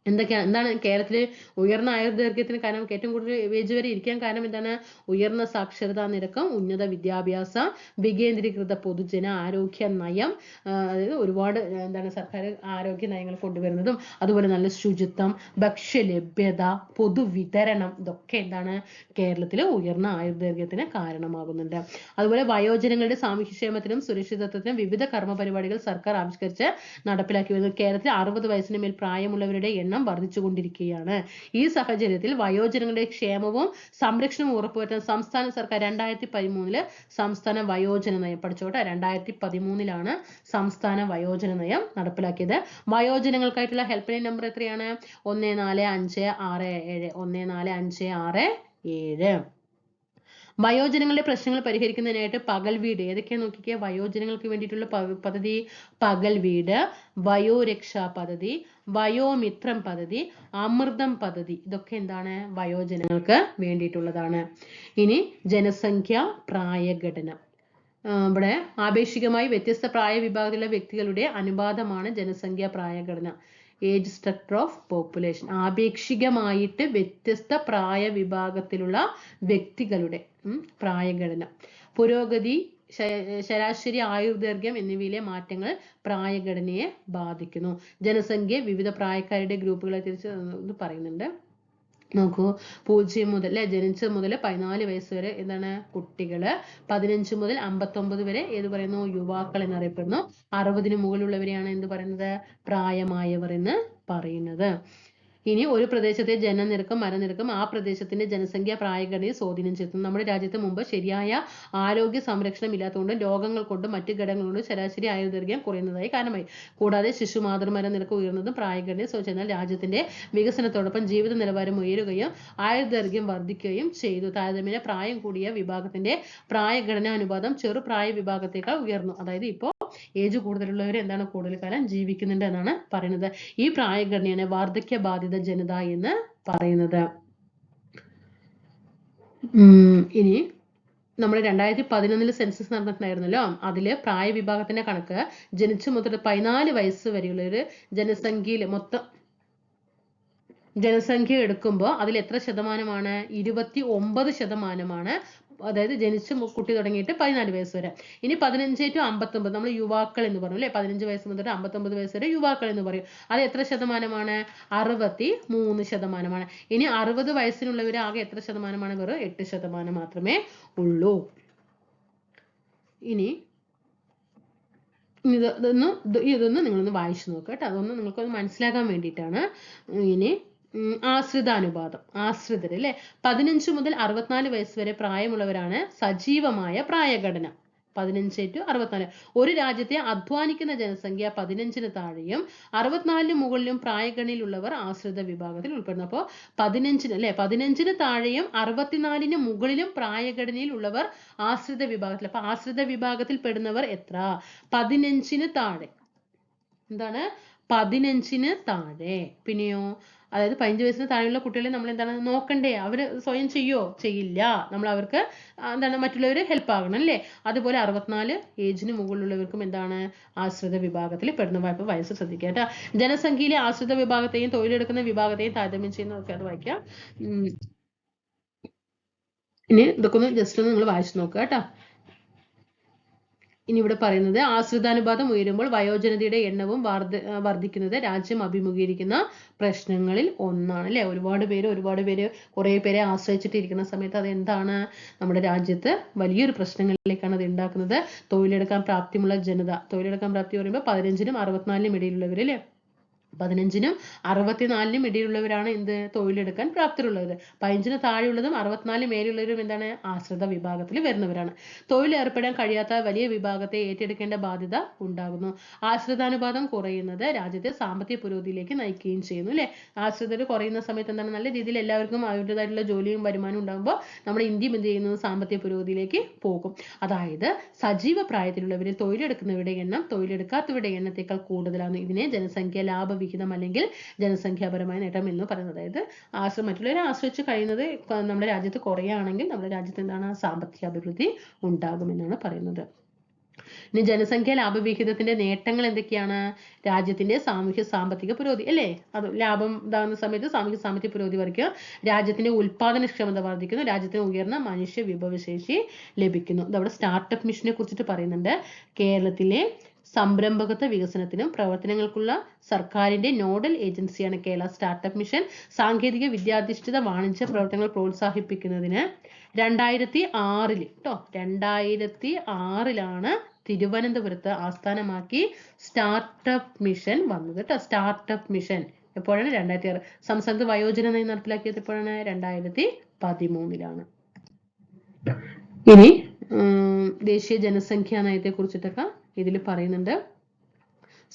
എന്താണ് കേരളത്തിലെ ഉയർന്ന ആയുർദൈർഘ്യത്തിന് കാരണം? ഏറ്റവും കൂടുതൽ ഏജ് വരെ ഇരിക്കാൻ കാരണം എന്താണ്? ഉയർന്ന സാക്ഷരതാ നിരക്കും, ഉന്നത വിദ്യാഭ്യാസം, വികേന്ദ്രീകൃത പൊതുജന ആരോഗ്യ നയം, അതായത് ഒരുപാട് സർക്കാർ ആരോഗ്യ നയങ്ങൾ കൊണ്ടുവരുന്നതും, അതുപോലെ നല്ല ശുചിത്വം, ഭക്ഷ്യലഭ്യത, പൊതുവിതരണം, ഇതൊക്കെ കേരളത്തിലെ ഉയർന്ന ആയുർദൈർഘ്യത്തിന് കാരണമാകുന്നുണ്ട്. അതുപോലെ വയോജനങ്ങളുടെ സാമൂഹ്യക്ഷേമത്തിനും സുരക്ഷിതത്വത്തിനും വിവിധ കർമ്മ പരിപാടികൾ സർക്കാർ ആവിഷ്കരിച്ച് നടപ്പിലാക്കി വരുന്നു. കേരളത്തിൽ 60 വയസ്സിന് മേൽ പ്രായമുള്ളവരുടെ എണ്ണം വർദ്ധിച്ചുകൊണ്ടിരിക്കുകയാണ്. ഈ സാഹചര്യത്തിൽ വയോജനങ്ങളുടെ ക്ഷേമവും സംരക്ഷണവും ഉറപ്പുവരുത്താൻ സംസ്ഥാന സർക്കാർ 2013 സംസ്ഥാന വയോജന നയം, പഠിച്ചോട്ടെ, 2013 സംസ്ഥാന വയോജന നയം നടപ്പിലാക്കിയത്. വയോജനങ്ങൾക്കായിട്ടുള്ള ഹെൽപ്പ് ലൈൻ നമ്പർ എത്രയാണ്? 14567. 14567. വയോജനങ്ങളുടെ പ്രശ്നങ്ങൾ പരിഹരിക്കുന്നതിനായിട്ട് പകൽ വീട്, ഏതൊക്കെയാന്ന് നോക്കിക്കേ. വയോജനങ്ങൾക്ക് വേണ്ടിയിട്ടുള്ള പദ്ധതി പകൽ വീട്, വയോരക്ഷാ പദ്ധതി, വയോമിത്രം പദ്ധതി, അമൃതം പദ്ധതി, ഇതൊക്കെ എന്താണ്? വയോജനങ്ങൾക്ക് വേണ്ടിയിട്ടുള്ളതാണ്. ഇനി ജനസംഖ്യ പ്രായഘടന. ഇവിടെ ആപേക്ഷികമായി വ്യത്യസ്ത പ്രായ വിഭാഗത്തിലുള്ള വ്യക്തികളുടെ അനുപാതമാണ് ജനസംഖ്യ പ്രായഘടന. Age structure of population. ആപേക്ഷികമായിട്ട് വ്യത്യസ്ത പ്രായ വിഭാഗത്തിലുള്ള വ്യക്തികളുടെ പ്രായഘടന. പുരോഗതി, ശരാശരി ആയുർദൈർഘ്യം എന്നിവയിലെ മാറ്റങ്ങൾ പ്രായഘടനയെ ബാധിക്കുന്നു. ജനസംഖ്യ വിവിധ പ്രായക്കാരുടെ ഗ്രൂപ്പുകളെ തിരിച്ച് പറയുന്നുണ്ട്. നോക്കൂ, 0 മുതൽ ജനിച്ച മുതൽ 14 വയസ്സ് വരെ എന്താണ്? കുട്ടികള്. 15 മുതൽ 59 വരെ ഏത് പറയുന്നു? യുവാക്കൾ എന്നറിയപ്പെടുന്നു. 60-ന് മുകളിലുള്ളവരെയാണ് എന്ത് പറയുന്നത്? പ്രായമായവർ എന്ന് പറയുന്നത്. ഇനി ഒരു പ്രദേശത്തെ ജനനിരക്കും മരനിരക്കും ആ പ്രദേശത്തിന്റെ ജനസംഖ്യ പ്രായഘടനയെ സ്വാധീനം ചെലുത്തുന്നു. നമ്മുടെ രാജ്യത്ത് മുമ്പ് ശരിയായ ആരോഗ്യ സംരക്ഷണം ഇല്ലാത്തതുകൊണ്ട് രോഗങ്ങൾ കൊണ്ടും മറ്റ് ഘടകങ്ങൾ കൊണ്ടും ശരാശരി ആയുർദൈർഘ്യം കുറയുന്നതായി കാരണമായി. കൂടാതെ ശിശു മാതൃമരണ നിരക്ക് ഉയർന്നതും പ്രായഘടനയെ സ്വാധീനിച്ചാൽ രാജ്യത്തിന്റെ വികസനത്തോടൊപ്പം ജീവിത നിലവാരം ഉയരുകയും ആയുർദൈർഘ്യം വർദ്ധിക്കുകയും ചെയ്തു. താരതമ്യേന പ്രായം കൂടിയ വിഭാഗത്തിന്റെ പ്രായഘടനാ അനുപാതം ചെറുപ്രായ വിഭാഗത്തേക്കാൾ ഉയർന്നു. അതായത് ഇപ്പോൾ ഏജ് കൂടുതലുള്ളവർ എന്താണ്? കൂടുതൽ കാലം ജീവിക്കുന്നുണ്ട് എന്നാണ് പറയുന്നത്. ഈ പ്രായഘടനയാണ് വാർദ്ധക്യ ബാധിത ജനത എന്ന് പറയുന്നത്. ഇനി നമ്മൾ 2011 സെൻസസ് നടന്നിട്ടുണ്ടായിരുന്നല്ലോ. അതില് പ്രായ വിഭാഗത്തിന്റെ കണക്ക് ജനിച്ചു മുതൽ 14 വയസ്സ് വരെയുള്ളവര് ജനസംഖ്യയിൽ മൊത്തം ജനസംഖ്യ എടുക്കുമ്പോൾ അതിൽ എത്ര ശതമാനമാണ്? 29%. അതായത് ജനിച്ച കുട്ടി തുടങ്ങിയിട്ട് 14 വയസ്സ് വരെ. ഇനി 15 to 59 നമ്മൾ യുവാക്കൾ എന്ന് പറഞ്ഞു അല്ലെ. 15 വയസ്സ് മുതൽ 59 വയസ്സ് വരെ യുവാക്കൾ എന്ന് പറയും. അത് എത്ര ശതമാനമാണ്? 63%. ഇനി 60 വയസ്സിനുള്ളവർ ആകെ എത്ര ശതമാനമാണ്? വെറും 8% മാത്രമേ ഉള്ളൂ. ഇനി ഇതൊന്ന് നിങ്ങളൊന്ന് വായിച്ചു നോക്കുക കേട്ടോ. അതൊന്ന് നിങ്ങൾക്കൊന്ന് മനസ്സിലാക്കാൻ വേണ്ടിയിട്ടാണ്. ഇനി ആശ്രിതാനുപാതം. ആശ്രിതർ അല്ലെ. 15 മുതൽ 64 വയസ്സ് വരെ പ്രായമുള്ളവരാണ് സജീവമായ പ്രായഘടന. 15 to 64. ഒരു രാജ്യത്തെ അധ്വാനിക്കുന്ന ജനസംഖ്യ 15-ന് താഴെയും 64-ന് മുകളിലും പ്രായഗണനയിലുള്ളവർ ആശ്രിത വിഭാഗത്തിൽ ഉൾപ്പെടുന്നു. അപ്പോൾ 15-ന് താഴെയും 64-ന് മുകളിലും പ്രായഘടനയിൽ ഉള്ളവർ ആശ്രിത വിഭാഗത്തിൽ. അപ്പൊ ആശ്രിത വിഭാഗത്തിൽ പെടുന്നവർ എത്ര? 15-ന് താഴെ. എന്താണ്? 15-ന് താഴെ. പിന്നെയോ അതായത് 15 വയസ്സിന് താഴെയുള്ള കുട്ടികളെ നമ്മൾ എന്താണ് നോക്കണ്ടേ? അവര് സ്വയം ചെയ്യോ? ചെയ്യില്ല. നമ്മൾ അവർക്ക് എന്താണ് മറ്റുള്ളവർ ഹെൽപ്പ് ആകണം അല്ലേ? അതുപോലെ 64 ഏജിന് മുകളിലുള്ളവർക്കും എന്താണ്? ആശ്രിത വിഭാഗത്തിൽ പെടുന്ന. ഇപ്പൊ വയസ്സ് ശ്രദ്ധിക്കുക കേട്ടോ. ജനസംഖ്യയിലെ ആശ്രിത വിഭാഗത്തെയും തൊഴിലെടുക്കുന്ന വിഭാഗത്തെയും താരതമ്യം ചെയ്യുന്നതൊക്കെ അത് വായിക്കാം. ഇനി ഇതൊക്കെ ഒന്ന് ജസ്റ്റ് ഒന്ന് നിങ്ങൾ വായിച്ചു നോക്കുക കേട്ടോ. ഇനി ഇവിടെ പറയുന്നത് ആശ്രിതാനുപാതം ഉയരുമ്പോൾ വയോജനതയുടെ എണ്ണവും വർദ്ധിക്കുന്നത് രാജ്യം അഭിമുഖീകരിക്കുന്ന പ്രശ്നങ്ങളിൽ ഒന്നാണ് അല്ലെ. ഒരുപാട് പേര് കുറെ പേരെ ആശ്രയിച്ചിട്ടിരിക്കുന്ന സമയത്ത് അത് എന്താണ്? നമ്മുടെ രാജ്യത്ത് വലിയൊരു പ്രശ്നങ്ങളിലേക്കാണ് അത് ഉണ്ടാക്കുന്നത്. തൊഴിലെടുക്കാൻ പ്രാപ്തിയുള്ള ജനത. തൊഴിലെടുക്കാൻ പ്രാപ്തി പറയുമ്പോൾ 15-നും 64-നും ഇടയിലുള്ളവർ അല്ലേ. 15-നും 64-നും ഇടയിലുള്ളവരാണ് എന്ത്? തൊഴിലെടുക്കാൻ പ്രാപ്തരുള്ളത്. 15-ന് താഴെയുള്ളതും 64-ന് മേലുള്ളവരും എന്താണ്? ആശ്രിത വിഭാഗത്തിൽ വരുന്നവരാണ്. തൊഴിലേർപ്പെടാൻ കഴിയാത്ത വലിയ വിഭാഗത്തെ ഏറ്റെടുക്കേണ്ട ബാധ്യത ഉണ്ടാകുന്നു. ആശ്രിതാനുപാതം കുറയുന്നത് രാജ്യത്തെ സാമ്പത്തിക പുരോഗതിയിലേക്ക് നയിക്കുകയും ചെയ്യുന്നു അല്ലെ. ആശ്രിതർ കുറയുന്ന സമയത്ത് എന്താണ്? നല്ല രീതിയിൽ എല്ലാവർക്കും അവരുടേതായിട്ടുള്ള ജോലിയും വരുമാനവും ഉണ്ടാകുമ്പോൾ നമ്മുടെ ഇന്ത്യയും എന്ത് ചെയ്യുന്നു? സാമ്പത്തിക പുരോഗതിയിലേക്ക് പോകും. അതായത് സജീവ പ്രായത്തിലുള്ളവരിൽ തൊഴിലെടുക്കുന്നവരുടെ എണ്ണം തൊഴിലെടുക്കാത്തവരുടെ എണ്ണത്തേക്കാൾ കൂടുതലാണ്. ഇതിനെ ജനസംഖ്യ ലാഭ വിഹിതം അല്ലെങ്കിൽ ജനസംഖ്യാപരമായ നേട്ടം എന്ന് പറയുന്നത്. അതായത് മറ്റുള്ളവരെ ആശ്രയിച്ച് കഴിയുന്നത് നമ്മുടെ രാജ്യത്ത് കുറയുകയാണെങ്കിൽ നമ്മുടെ രാജ്യത്ത് എന്താണ്? സാമ്പത്തിക അഭിവൃദ്ധി ഉണ്ടാകുമെന്നാണ് പറയുന്നത്. ഇനി ജനസംഖ്യ ലാഭവിഹിതത്തിന്റെ നേട്ടങ്ങൾ എന്തൊക്കെയാണ്? രാജ്യത്തിന്റെ സാമൂഹ്യ സാമ്പത്തിക പുരോഗതി അല്ലേ. അത് ലാഭം ഇതാകുന്ന സമയത്ത് സാമ്പത്തിക പുരോഗതി വർദ്ധിക്കുക, രാജ്യത്തിന്റെ ഉൽപാദനക്ഷമത വർദ്ധിക്കുന്നു, രാജ്യത്തിന് ഉയർന്ന മനുഷ്യ വിഭവശേഷി ലഭിക്കുന്നു. ഇതവിടെ സ്റ്റാർട്ടപ്പ് മിഷനെ കുറിച്ചിട്ട് പറയുന്നുണ്ട്. കേരളത്തിലെ സംരംഭകത്വ വികസനത്തിനും പ്രവർത്തനങ്ങൾക്കുള്ള സർക്കാരിന്റെ നോഡൽ ഏജൻസിയാണ് കേരള സ്റ്റാർട്ടപ്പ് മിഷൻ. സാങ്കേതിക വിദ്യാധിഷ്ഠിത വാണിജ്യ പ്രവർത്തനങ്ങൾ പ്രോത്സാഹിപ്പിക്കുന്നതിന് 2006-ലാണ് തിരുവനന്തപുരത്ത് ആസ്ഥാനമാക്കി സ്റ്റാർട്ടപ്പ് മിഷൻ വന്നത് കേട്ടോ. സ്റ്റാർട്ടപ്പ് മിഷൻ എപ്പോഴാണ്? 2006. സംസ്ഥാനത്ത് വയോജന നയം നടപ്പിലാക്കിയത് എപ്പോഴാണ്? 2013-ലാണ്. ഇനി ദേശീയ ജനസംഖ്യാ നയത്തെ കുറിച്ചിട്ടൊക്കെ ഇതിൽ പറയുന്നുണ്ട്.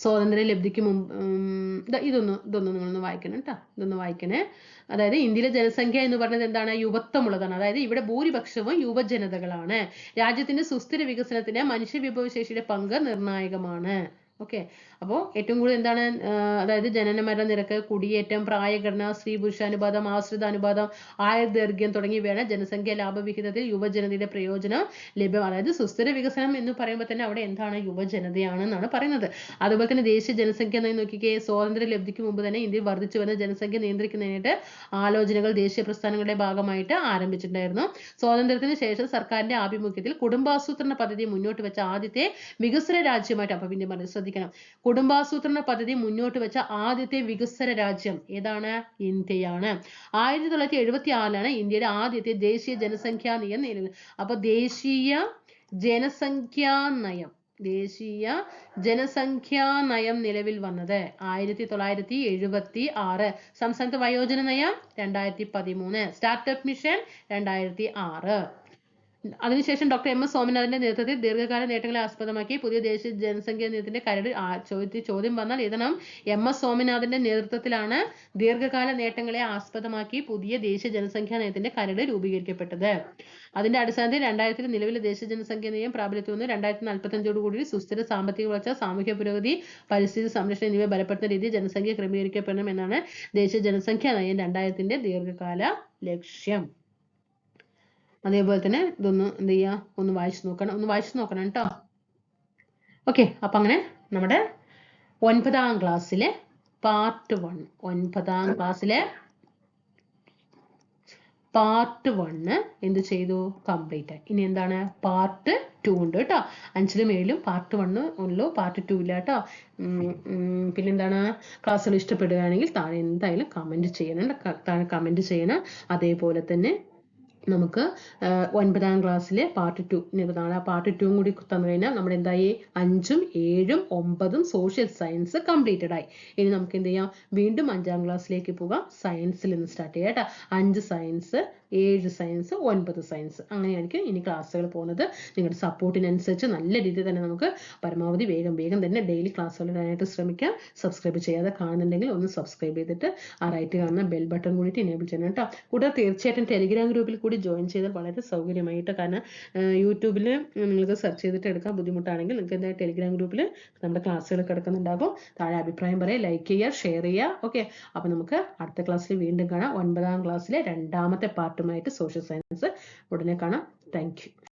സ്വാതന്ത്ര്യ ലബ്ധിക്ക് മുമ്പ് ഇതൊന്ന് നിങ്ങളൊന്ന് വായിക്കണം കേട്ടോ, ഇതൊന്ന് വായിക്കണേ. അതായത് ഇന്ത്യയിലെ ജനസംഖ്യ എന്ന് പറയുന്നത് എന്താണ്? യുവത്വമുള്ളതാണ്. അതായത് ഇവിടെ ഭൂരിപക്ഷവും യുവജനതകളാണ്. രാജ്യത്തിന്റെ സുസ്ഥിര വികസനത്തിന് മനുഷ്യ വിഭവശേഷിയുടെ പങ്ക് നിർണായകമാണ്. ഓക്കെ, അപ്പോൾ ഏറ്റവും കൂടുതൽ എന്താണ്? അതായത് ജനനമരണ നിരക്ക്, കുടിയേറ്റം, പ്രായഘടന, സ്ത്രീ പുരുഷാനുപാതം, ആശ്രിത അനുപാതം, ആയുർദൈർഘ്യം തുടങ്ങിയവയാണ് ജനസംഖ്യ ലാഭവിഹിതത്തിൽ യുവജനതയുടെ പ്രയോജനം ലഭ്യം. അതായത് സുസ്ഥിര വികസനം എന്ന് പറയുമ്പോൾ തന്നെ അവിടെ എന്താണ്? യുവജനതയാണെന്നാണ് പറയുന്നത്. അതുപോലെ തന്നെ ദേശീയ ജനസംഖ്യ എന്ന് നോക്കിക്കേ, സ്വാതന്ത്ര്യ ലബ്ധിക്ക് മുമ്പ് തന്നെ ഇന്ത്യയിൽ വർദ്ധിച്ചു വന്ന ജനസംഖ്യ നിയന്ത്രിക്കുന്നതിനായിട്ട് ആലോചനകൾ ദേശീയ പ്രസ്ഥാനങ്ങളുടെ ഭാഗമായിട്ട് ആരംഭിച്ചിട്ടുണ്ടായിരുന്നു. സ്വാതന്ത്ര്യത്തിന് ശേഷം സർക്കാരിന്റെ ആഭിമുഖ്യത്തിൽ കുടുംബാസൂത്രണ പദ്ധതി മുന്നോട്ട് വെച്ച ആദ്യത്തെ വികസ്വര രാജ്യമായിട്ട്, അപ്പൊ പിന്നെ ശ്രദ്ധിക്കണം, കുടുംബാസൂത്രണ പദ്ധതി മുന്നോട്ട് വെച്ച ആദ്യത്തെ വികസ്വര രാജ്യം ഏതാണ്? ഇന്ത്യയാണ്. 1976 ഇന്ത്യയുടെ ആദ്യത്തെ ദേശീയ ജനസംഖ്യാ നയം നിലവിൽ. അപ്പൊ ദേശീയ ജനസംഖ്യാ നയം നിലവിൽ വന്നത് 1976. സംസ്ഥാനത്ത് വയോജന നയം 2013. Startup mission 2006. അതിനുശേഷം ഡോക്ടർ എം എസ് സ്വാമിനാഥന്റെ നേതൃത്വത്തിൽ ദീർഘകാല നേട്ടങ്ങളെ ആസ്പദമാക്കി പുതിയ ദേശീയ ജനസംഖ്യാ നയത്തിന്റെ കരട് ചോദ്യം വന്നാൽ എഴുതണം. എം എസ് സ്വാമിനാഥന്റെ നേതൃത്വത്തിലാണ് ദീർഘകാല നേട്ടങ്ങളെ ആസ്പദമാക്കി പുതിയ ദേശീയ ജനസംഖ്യാ നയത്തിന്റെ കരട് രൂപീകരിക്കപ്പെട്ടത്. അതിന്റെ അടിസ്ഥാനത്തിൽ 2000 നിലവിലെ ദേശീയ ജനസംഖ്യാ നയം പ്രാബല്യത്തിൽ വന്നു. 2045 സുസ്ഥിര സാമ്പത്തിക വളർച്ച, സാമൂഹ്യ പുരോഗതി, പരിസ്ഥിതി സംരക്ഷണം എന്നിവ ബലപ്പെടുത്തുന്ന രീതിയിൽ ജനസംഖ്യ ക്രമീകരിക്കപ്പെടണം എന്നാണ് ദേശീയ ജനസംഖ്യാ നയം 2000 ദീർഘകാല ലക്ഷ്യം. അതേപോലെ തന്നെ ഇതൊന്ന് എന്ത് ചെയ്യുക? ഒന്ന് വായിച്ചു നോക്കണം കേട്ടോ. ഓക്കെ, അപ്പൊ അങ്ങനെ നമ്മുടെ 9ാം ക്ലാസ്സിലെ പാർട്ട് 1 എന്ത് ചെയ്തു? കംപ്ലീറ്റ് ആയി. ഇനി എന്താണ്? പാർട്ട് 2 ഉണ്ട് കേട്ടോ. 5ലും 7ലും പാർട്ട് 1 ഉള്ളൂ, പാർട്ട് 2 ഇല്ല കേട്ടോ. പിന്നെന്താണ്? ക്ലാസ്സുകൾ ഇഷ്ടപ്പെടുകയാണെങ്കിൽ താഴെ എന്തായാലും കമന്റ് ചെയ്യണം. അതേപോലെ തന്നെ നമുക്ക് 9ാം ക്ലാസ്സിലെ പാർട്ട് 2 നാളെ പാർട്ട് 2 കൂടി തന്നു കഴിഞ്ഞാൽ നമ്മുടെ എന്തായി? 5ഉം 7ഉം 9ഉം സോഷ്യൽ സയൻസ് കംപ്ലീറ്റഡ് ആയി. ഇനി നമുക്ക് എന്ത് ചെയ്യാം? വീണ്ടും 5ാം ക്ലാസ്സിലേക്ക് പോകാം. സയൻസിൽ നിന്ന് സ്റ്റാർട്ട് ചെയ്യാം കേട്ടോ. 5 സയൻസ്, 7 സയൻസ്, 9 സയൻസ്, അങ്ങനെയായിരിക്കും ഇനി ക്ലാസ്സുകൾ പോകുന്നത്. നിങ്ങളുടെ സപ്പോർട്ടിനനുസരിച്ച് നല്ല രീതിയിൽ തന്നെ നമുക്ക് പരമാവധി വേഗം തന്നെ ഡെയിലി ക്ലാസ്സുകൾ ഇടാനായിട്ട് ശ്രമിക്കാം. സബ്സ്ക്രൈബ് ചെയ്യാതെ കാണുന്നുണ്ടെങ്കിൽ ഒന്ന് സബ്സ്ക്രൈബ് ചെയ്തിട്ട് ആ റൈറ്റ് കാണുന്ന ബെൽ ബട്ടൺ കൂടി എനേബിൾ ചെയ്യണം കേട്ടോ. കൂടാതെ തീർച്ചയായിട്ടും ടെലിഗ്രാം ഗ്രൂപ്പിൽ കൂടി ജോയിൻ ചെയ്താൽ വളരെ സൗകര്യമായിട്ട്. കാരണം യൂട്യൂബിൽ നിങ്ങൾക്ക് സെർച്ച് ചെയ്തിട്ട് എടുക്കാൻ ബുദ്ധിമുട്ടാണെങ്കിൽ നിങ്ങൾക്ക് എന്താ ടെലിഗ്രാം ഗ്രൂപ്പിൽ നമ്മുടെ ക്ലാസ്സുകൾ കിടക്കുന്നുണ്ടാകും. താഴെ അഭിപ്രായം പറയുക, ലൈക്ക് ചെയ്യുക, ഷെയർ ചെയ്യുക. ഓക്കെ, അപ്പൊ നമുക്ക് അടുത്ത ക്ലാസ്സിൽ വീണ്ടും കാണാം. 9ാം ക്ലാസ്സിലെ 2ാമത്തെ പാർട്ടുമായിട്ട് സോഷ്യൽ സയൻസ് ഉടനെ കാണാം. Thank you.